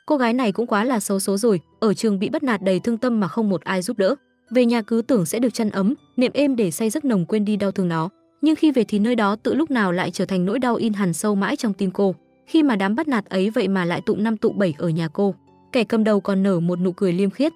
Cô gái này cũng quá là xấu số rồi, ở trường bị bắt nạt đầy thương tâm mà không một ai giúp đỡ. Về nhà cứ tưởng sẽ được chăn ấm, nệm êm để say giấc nồng quên đi đau thương đó. Nhưng khi về thì nơi đó tự lúc nào lại trở thành nỗi đau in hằn sâu mãi trong tim cô. Khi mà đám bắt nạt ấy vậy mà lại tụng năm tụng bảy ở nhà cô. Kẻ cầm đầu còn nở một nụ cười liêm khiết.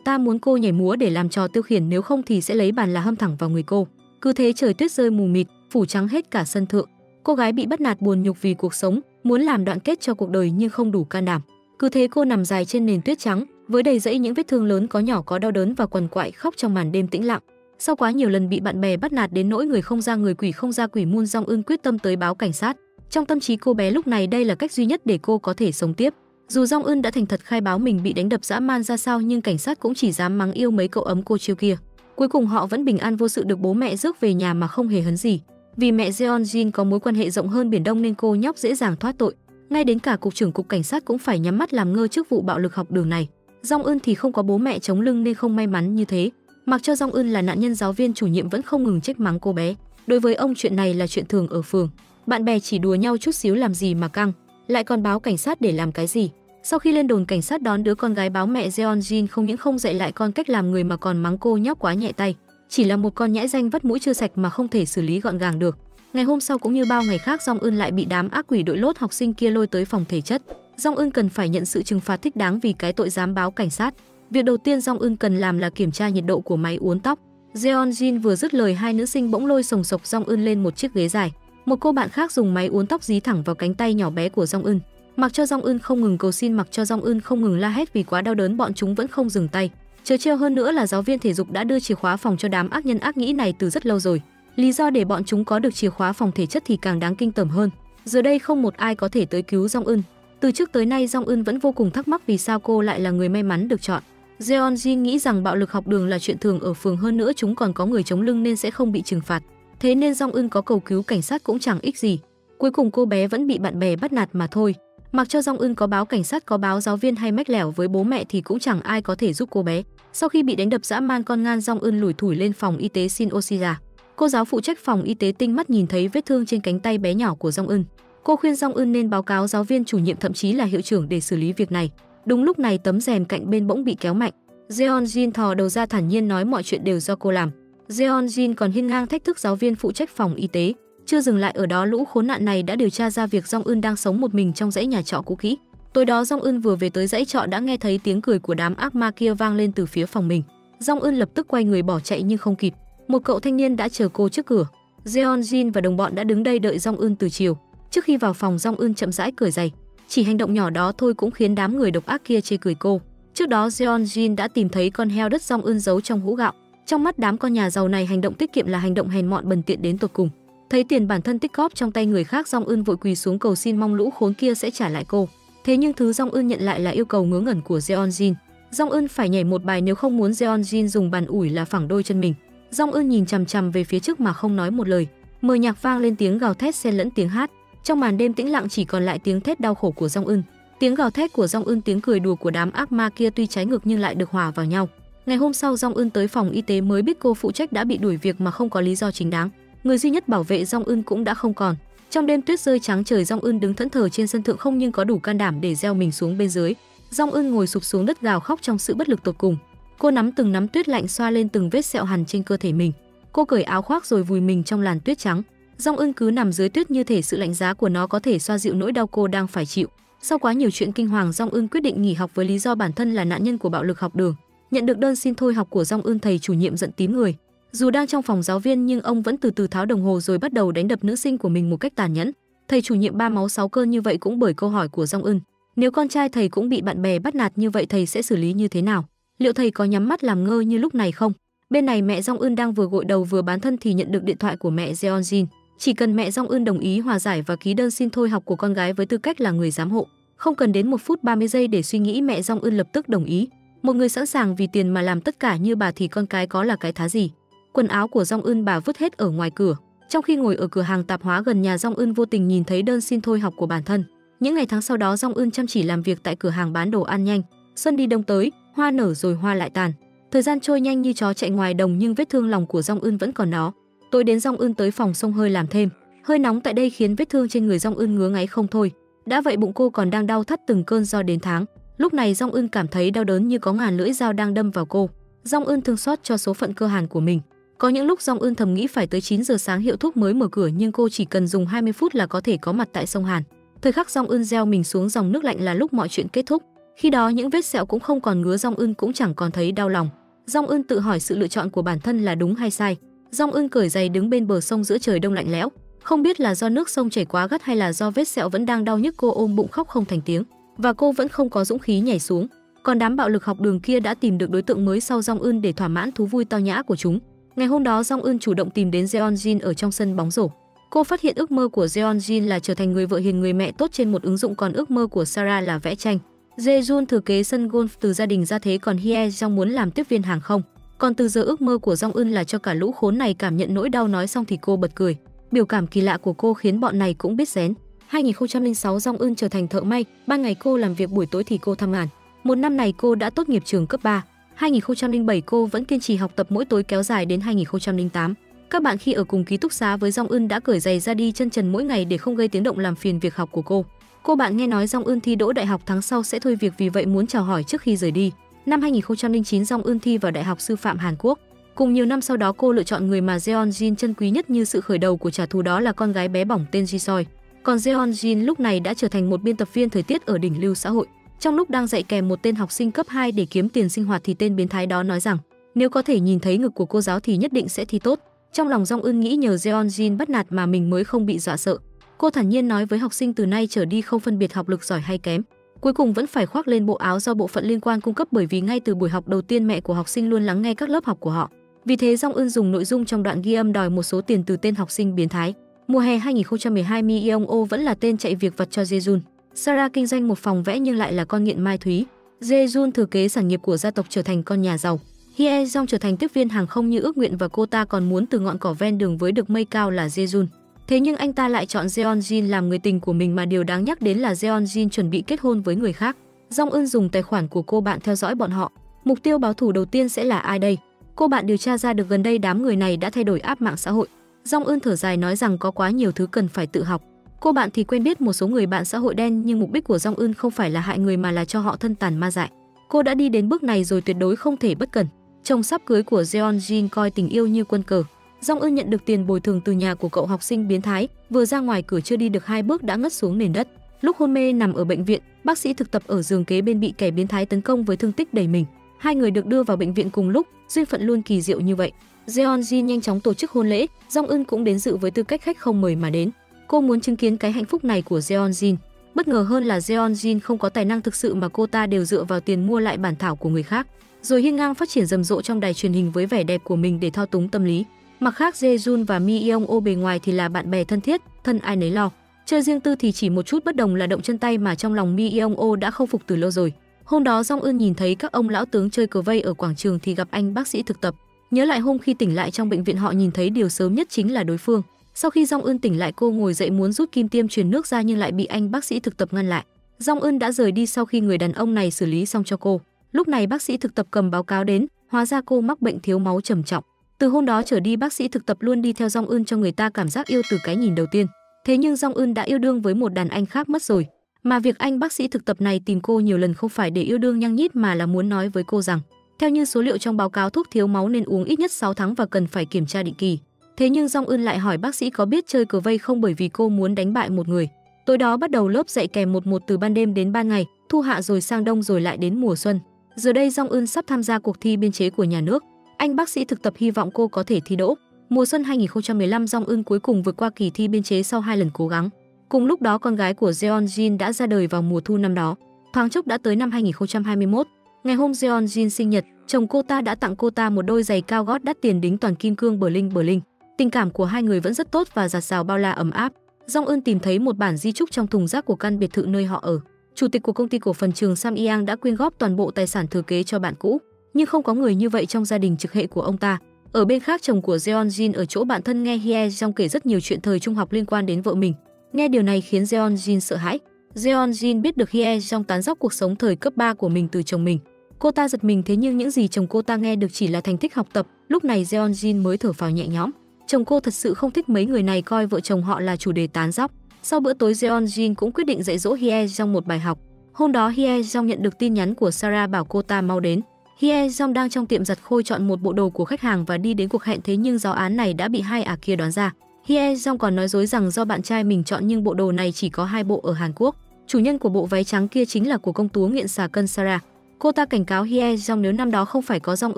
Ta muốn cô nhảy múa để làm trò tiêu khiển, nếu không thì sẽ lấy bàn là hâm thẳng vào người cô. Cứ thế trời tuyết rơi mù mịt, phủ trắng hết cả sân thượng. Cô gái bị bắt nạt buồn nhục vì cuộc sống, muốn làm đoạn kết cho cuộc đời nhưng không đủ can đảm. Cứ thế cô nằm dài trên nền tuyết trắng, với đầy rẫy những vết thương lớn có nhỏ, có đau đớn và quằn quại khóc trong màn đêm tĩnh lặng. Sau quá nhiều lần bị bạn bè bắt nạt đến nỗi người không ra người, quỷ không ra quỷ, Moon Jong-eun quyết tâm tới báo cảnh sát. Trong tâm trí cô bé lúc này đây là cách duy nhất để cô có thể sống tiếp. Dù Jong-eun đã thành thật khai báo mình bị đánh đập dã man ra sao, nhưng cảnh sát cũng chỉ dám mắng yêu mấy cậu ấm cô chiêu kia. Cuối cùng họ vẫn bình an vô sự được bố mẹ rước về nhà mà không hề hấn gì. Vì mẹ Jeon-jin có mối quan hệ rộng hơn biển Đông nên cô nhóc dễ dàng thoát tội. Ngay đến cả cục trưởng cục cảnh sát cũng phải nhắm mắt làm ngơ trước vụ bạo lực học đường này. Jong-eun thì không có bố mẹ chống lưng nên không may mắn như thế. Mặc cho Jong-eun là nạn nhân, giáo viên chủ nhiệm vẫn không ngừng trách mắng cô bé. Đối với ông chuyện này là chuyện thường ở phường. Bạn bè chỉ đùa nhau chút xíu làm gì mà căng, lại còn báo cảnh sát để làm cái gì? Sau khi lên đồn cảnh sát đón đứa con gái báo mẹ, Jeon-jin không những không dạy lại con cách làm người mà còn mắng cô nhóc quá nhẹ tay. Chỉ là một con nhãi danh vắt mũi chưa sạch mà không thể xử lý gọn gàng được. Ngày hôm sau cũng như bao ngày khác, Jong-eun lại bị đám ác quỷ đội lốt học sinh kia lôi tới phòng thể chất. Jong-eun cần phải nhận sự trừng phạt thích đáng vì cái tội dám báo cảnh sát. Việc đầu tiên Jong-eun cần làm là kiểm tra nhiệt độ của máy uốn tóc. Jeon-jin vừa dứt lời, hai nữ sinh bỗng lôi sồng sộc Jong-eun lên một chiếc ghế dài. Một cô bạn khác dùng máy uốn tóc dí thẳng vào cánh tay nhỏ bé của Jong-eun. Mặc cho Jong-eun không ngừng cầu xin, mặc cho Jong-eun không ngừng la hét vì quá đau đớn, bọn chúng vẫn không dừng tay. Trớ trêu hơn nữa là giáo viên thể dục đã đưa chìa khóa phòng cho đám ác nhân ác nghĩ này từ rất lâu rồi. Lý do để bọn chúng có được chìa khóa phòng thể chất thì càng đáng kinh tởm hơn. Giờ đây không một ai có thể tới cứu Jong-eun. Từ trước tới nay Jong-eun vẫn vô cùng thắc mắc vì sao cô lại là người may mắn được chọn. Jeon-jin nghĩ rằng bạo lực học đường là chuyện thường ở phường, hơn nữa chúng còn có người chống lưng nên sẽ không bị trừng phạt. Thế nên Jong-eun có cầu cứu cảnh sát cũng chẳng ích gì. Cuối cùng cô bé vẫn bị bạn bè bắt nạt mà thôi. Mặc cho Jong-eun có báo cảnh sát, có báo giáo viên hay mách lẻo với bố mẹ thì cũng chẳng ai có thể giúp cô bé. Sau khi bị đánh đập dã man con ngan, Jong-eun lủi thủi lên phòng y tế xin oxy ra. Cô giáo phụ trách phòng y tế tinh mắt nhìn thấy vết thương trên cánh tay bé nhỏ của Jong-eun. Cô khuyên Jong-eun nên báo cáo giáo viên chủ nhiệm, thậm chí là hiệu trưởng để xử lý việc này. Đúng lúc này tấm rèm cạnh bên bỗng bị kéo mạnh. Jeon-jin thò đầu ra thản nhiên nói mọi chuyện đều do cô làm. Jeon-jin còn hiên ngang thách thức giáo viên phụ trách phòng y tế. Chưa dừng lại ở đó, lũ khốn nạn này đã điều tra ra việc Jong-eun đang sống một mình trong dãy nhà trọ cũ kỹ. Tối đó Jong-eun vừa về tới dãy trọ đã nghe thấy tiếng cười của đám ác ma kia vang lên từ phía phòng mình. Jong-eun lập tức quay người bỏ chạy nhưng không kịp. Một cậu thanh niên đã chờ cô trước cửa. Jeon-jin và đồng bọn đã đứng đây đợi Jong-eun từ chiều. Trước khi vào phòng, Jong-eun chậm rãi cởi giày. Chỉ hành động nhỏ đó thôi cũng khiến đám người độc ác kia chê cười cô. Trước đó Jeon-jin đã tìm thấy con heo đất Jong-eun giấu trong hũ gạo. Trong mắt đám con nhà giàu này, hành động tiết kiệm là hành động hèn mọn bần tiện đến tột cùng. Thấy tiền bản thân tích góp trong tay người khác, Jong-eun vội quỳ xuống cầu xin mong lũ khốn kia sẽ trả lại cô. Thế nhưng thứ Jong-eun nhận lại là yêu cầu ngớ ngẩn của Jeon-jin. Jong-eun phải nhảy một bài, nếu không muốn Jeon-jin dùng bàn ủi là phẳng đôi chân mình. Jong-eun nhìn chằm chằm về phía trước mà không nói một lời. Mờ nhạc vang lên tiếng gào thét xen lẫn tiếng hát. Trong màn đêm tĩnh lặng chỉ còn lại tiếng thét đau khổ của Jong-eun. Tiếng gào thét của Jong-eun, tiếng cười đùa của đám ác ma kia tuy trái ngược nhưng lại được hòa vào nhau. Ngày hôm sau Jong-eun tới phòng y tế mới biết cô phụ trách đã bị đuổi việc mà không có lý do chính đáng. Người duy nhất bảo vệ Jong-eun cũng đã không còn. Trong đêm tuyết rơi trắng trời, Jong-eun đứng thẫn thờ trên sân thượng không nhưng có đủ can đảm để gieo mình xuống bên dưới. Jong-eun ngồi sụp xuống đất gào khóc trong sự bất lực tột cùng. Cô nắm từng nắm tuyết lạnh xoa lên từng vết sẹo hằn trên cơ thể mình. Cô cởi áo khoác rồi vùi mình trong làn tuyết trắng. Jong-eun cứ nằm dưới tuyết như thể sự lạnh giá của nó có thể xoa dịu nỗi đau cô đang phải chịu. Sau quá nhiều chuyện kinh hoàng, Jong-eun quyết định nghỉ học với lý do bản thân là nạn nhân của bạo lực học đường. Nhận được đơn xin thôi học của Jong-eun, thầy chủ nhiệm giận tím người. Dù đang trong phòng giáo viên nhưng ông vẫn từ từ tháo đồng hồ rồi bắt đầu đánh đập nữ sinh của mình một cách tàn nhẫn. Thầy chủ nhiệm ba máu sáu cơn như vậy cũng bởi câu hỏi của Jong-eun. Nếu con trai thầy cũng bị bạn bè bắt nạt như vậy, thầy sẽ xử lý như thế nào? Liệu thầy có nhắm mắt làm ngơ như lúc này không? Bên này mẹ Jong-eun đang vừa gội đầu vừa bán thân thì nhận được điện thoại của mẹ Jeon-jin. Chỉ cần mẹ Jong-eun đồng ý hòa giải và ký đơn xin thôi học của con gái với tư cách là người giám hộ, không cần đến 1 phút 30 giây để suy nghĩ, mẹ Jong-eun lập tức đồng ý. Một người sẵn sàng vì tiền mà làm tất cả như bà thì con cái có là cái thá gì? Quần áo của Jong-eun bà vứt hết ở ngoài cửa. Trong khi ngồi ở cửa hàng tạp hóa gần nhà, Jong-eun vô tình nhìn thấy đơn xin thôi học của bản thân. Những ngày tháng sau đó, Jong-eun chăm chỉ làm việc tại cửa hàng bán đồ ăn nhanh. Xuân đi đông tới, hoa nở rồi hoa lại tàn. Thời gian trôi nhanh như chó chạy ngoài đồng nhưng vết thương lòng của Jong-eun vẫn còn đó. Tối đến Jong-eun tới phòng xông hơi làm thêm. Hơi nóng tại đây khiến vết thương trên người Jong-eun ngứa ngáy không thôi. Đã vậy bụng cô còn đang đau thắt từng cơn do đến tháng. Lúc này Jong Eun cảm thấy đau đớn như có ngàn lưỡi dao đang đâm vào cô. Jong Eun thương xót cho số phận cơ hàn của mình. Có những lúc Jong Eun thầm nghĩ phải tới 9 giờ sáng hiệu thuốc mới mở cửa, nhưng cô chỉ cần dùng 20 phút là có thể có mặt tại sông Hàn. Thời khắc Jong Eun gieo mình xuống dòng nước lạnh là lúc mọi chuyện kết thúc. Khi đó những vết sẹo cũng không còn ngứa, Jong Eun cũng chẳng còn thấy đau lòng. Jong Eun tự hỏi sự lựa chọn của bản thân là đúng hay sai. Jong Eun cởi giày đứng bên bờ sông giữa trời đông lạnh lẽo. Không biết là do nước sông chảy quá gắt hay là do vết sẹo vẫn đang đau nhức, cô ôm bụng khóc không thành tiếng. Và cô vẫn không có dũng khí nhảy xuống. Còn đám bạo lực học đường kia đã tìm được đối tượng mới sau Jong Eun để thỏa mãn thú vui tao nhã của chúng. Ngày hôm đó Jong Eun chủ động tìm đến Jeonjin ở trong sân bóng rổ. Cô phát hiện ước mơ của Jeonjin là trở thành người vợ hiền người mẹ tốt trên một ứng dụng, còn ước mơ của Sarah là vẽ tranh. Jae-jun thừa kế sân golf từ gia đình ra thế, còn Hye-jong muốn làm tiếp viên hàng không. Còn từ giờ ước mơ của Jong Eun là cho cả lũ khốn này cảm nhận nỗi đau. Nói xong thì cô bật cười. Biểu cảm kỳ lạ của cô khiến bọn này cũng biết rén. 2006 Jong Eun trở thành thợ may, ban ngày cô làm việc, buổi tối thì cô thăm ngàn. Một năm này cô đã tốt nghiệp trường cấp 3. 2007 cô vẫn kiên trì học tập mỗi tối kéo dài đến 2008. Các bạn khi ở cùng ký túc xá với Jong Eun đã cởi giày ra đi chân trần mỗi ngày để không gây tiếng động làm phiền việc học của cô. Cô bạn nghe nói Jong Eun thi đỗ đại học tháng sau sẽ thôi việc, vì vậy muốn chào hỏi trước khi rời đi. Năm 2009 Jong Eun thi vào Đại học Sư phạm Hàn Quốc. Cùng nhiều năm sau đó cô lựa chọn người mà Jeonjin trân quý nhất như sự khởi đầu của trả thù, đó là con gái bé bỏng tên Jisoi. Còn Jeonjin lúc này đã trở thành một biên tập viên thời tiết ở đỉnh lưu xã hội. Trong lúc đang dạy kèm một tên học sinh cấp 2 để kiếm tiền sinh hoạt thì tên biến thái đó nói rằng nếu có thể nhìn thấy ngực của cô giáo thì nhất định sẽ thi tốt. Trong lòng Jong Eun nghĩ nhờ Jeonjin bắt nạt mà mình mới không bị dọa sợ. Cô thản nhiên nói với học sinh từ nay trở đi không phân biệt học lực giỏi hay kém. Cuối cùng vẫn phải khoác lên bộ áo do bộ phận liên quan cung cấp, bởi vì ngay từ buổi học đầu tiên mẹ của học sinh luôn lắng nghe các lớp học của họ. Vì thế Jong Eun dùng nội dung trong đoạn ghi âm đòi một số tiền từ tên học sinh biến thái. Mùa hè 2012 Mi Yeong O vẫn là tên chạy việc vặt cho Jae-jun. Sarah kinh doanh một phòng vẽ nhưng lại là con nghiện ma túy. Jae-jun thừa kế sản nghiệp của gia tộc trở thành con nhà giàu. Hye-jong trở thành tiếp viên hàng không như ước nguyện và cô ta còn muốn từ ngọn cỏ ven đường với được mây cao là Jae-jun. Thế nhưng anh ta lại chọn Jeonjin làm người tình của mình, mà điều đáng nhắc đến là Jeonjin chuẩn bị kết hôn với người khác. Jong Eun dùng tài khoản của cô bạn theo dõi bọn họ. Mục tiêu báo thù đầu tiên sẽ là ai đây? Cô bạn điều tra ra được gần đây đám người này đã thay đổi app mạng xã hội. Jong Eun thở dài nói rằng có quá nhiều thứ cần phải tự học. Cô bạn thì quen biết một số người bạn xã hội đen, nhưng mục đích của Jong Eun không phải là hại người mà là cho họ thân tàn ma dại. Cô đã đi đến bước này rồi, tuyệt đối không thể bất cẩn. Chồng sắp cưới của Jeonjin coi tình yêu như quân cờ. Jong Eun nhận được tiền bồi thường từ nhà của cậu học sinh biến thái, vừa ra ngoài cửa chưa đi được 2 bước đã ngất xuống nền đất. Lúc hôn mê nằm ở bệnh viện, bác sĩ thực tập ở giường kế bên bị kẻ biến thái tấn công với thương tích đầy mình. Hai người được đưa vào bệnh viện cùng lúc, duyên phận luôn kỳ diệu như vậy. Jeonjin nhanh chóng tổ chức hôn lễ, Jong Eun cũng đến dự với tư cách khách không mời mà đến. Cô muốn chứng kiến cái hạnh phúc này của Jeonjin. Bất ngờ hơn là Jeonjin không có tài năng thực sự mà cô ta đều dựa vào tiền mua lại bản thảo của người khác, rồi hiên ngang phát triển rầm rộ trong đài truyền hình với vẻ đẹp của mình để thao túng tâm lý. Mặt khác, Jae-jun và Mi Yeong O bề ngoài thì là bạn bè thân thiết, thân ai nấy lo. Chơi riêng tư thì chỉ một chút bất đồng là động chân tay mà trong lòng Mi Yeong O đã không phục từ lâu rồi. Hôm đó Jong Eun nhìn thấy các ông lão tướng chơi cờ vây ở quảng trường thì gặp anh bác sĩ thực tập. Nhớ lại hôm khi tỉnh lại trong bệnh viện họ nhìn thấy điều sớm nhất chính là đối phương. Sau khi Jong Eun tỉnh lại, cô ngồi dậy muốn rút kim tiêm truyền nước ra nhưng lại bị anh bác sĩ thực tập ngăn lại. Jong Eun đã rời đi sau khi người đàn ông này xử lý xong cho cô. Lúc này bác sĩ thực tập cầm báo cáo đến, hóa ra cô mắc bệnh thiếu máu trầm trọng. Từ hôm đó trở đi bác sĩ thực tập luôn đi theo Jong Eun cho người ta cảm giác yêu từ cái nhìn đầu tiên. Thế nhưng Jong Eun đã yêu đương với một đàn anh khác mất rồi. Mà việc anh bác sĩ thực tập này tìm cô nhiều lần không phải để yêu đương nhăng nhít mà là muốn nói với cô rằng theo như số liệu trong báo cáo thuốc thiếu máu nên uống ít nhất 6 tháng và cần phải kiểm tra định kỳ. Thế nhưng Jong Eun lại hỏi bác sĩ có biết chơi cờ vây không bởi vì cô muốn đánh bại một người. Tối đó bắt đầu lớp dạy kèm một từ ban đêm đến ban ngày, thu hạ rồi sang đông rồi lại đến mùa xuân. Giờ đây Jong Eun sắp tham gia cuộc thi biên chế của nhà nước. Anh bác sĩ thực tập hy vọng cô có thể thi đỗ. Mùa xuân 2015 Jong Eun cuối cùng vượt qua kỳ thi biên chế sau 2 lần cố gắng. Cùng lúc đó con gái của Jeonjin đã ra đời vào mùa thu năm đó. Thoáng chốc đã tới năm 2021. Ngày hôm Jeonjin sinh nhật, chồng cô ta đã tặng cô ta một đôi giày cao gót đắt tiền đính toàn kim cương bling. Tình cảm của hai người vẫn rất tốt và dạt dào bao la ấm áp. Jong Eun tìm thấy một bản di chúc trong thùng rác của căn biệt thự nơi họ ở. Chủ tịch của công ty cổ phần Trường Samyang đã quyên góp toàn bộ tài sản thừa kế cho bạn cũ, nhưng không có người như vậy trong gia đình trực hệ của ông ta. Ở bên khác, chồng của Jeonjin ở chỗ bạn thân nghe Hye-jong kể rất nhiều chuyện thời trung học liên quan đến vợ mình. Nghe điều này khiến Jeonjin sợ hãi. Jeonjin biết được Hye-jong tán dóc cuộc sống thời cấp 3 của mình từ chồng mình. Cô ta giật mình, thế nhưng những gì chồng cô ta nghe được chỉ là thành tích học tập. Lúc này Jeonjin mới thở phào nhẹ nhõm. Chồng cô thật sự không thích mấy người này coi vợ chồng họ là chủ đề tán dóc. Sau bữa tối, Jeonjin cũng quyết định dạy dỗ Hye-jong một bài học. Hôm đó Hye Jong nhận được tin nhắn của Sarah bảo cô ta mau đến. Hye Jong đang trong tiệm giặt khôi chọn một bộ đồ của khách hàng và đi đến cuộc hẹn, thế nhưng giáo án này đã bị hai ả kia đoán ra. Hye Jong còn nói dối rằng do bạn trai mình chọn nhưng bộ đồ này chỉ có 2 bộ ở Hàn Quốc. Chủ nhân của bộ váy trắng kia chính là của công chúa nghiện xà cân Sarah. Cô ta cảnh cáo Hye Jong nếu năm đó không phải có Jong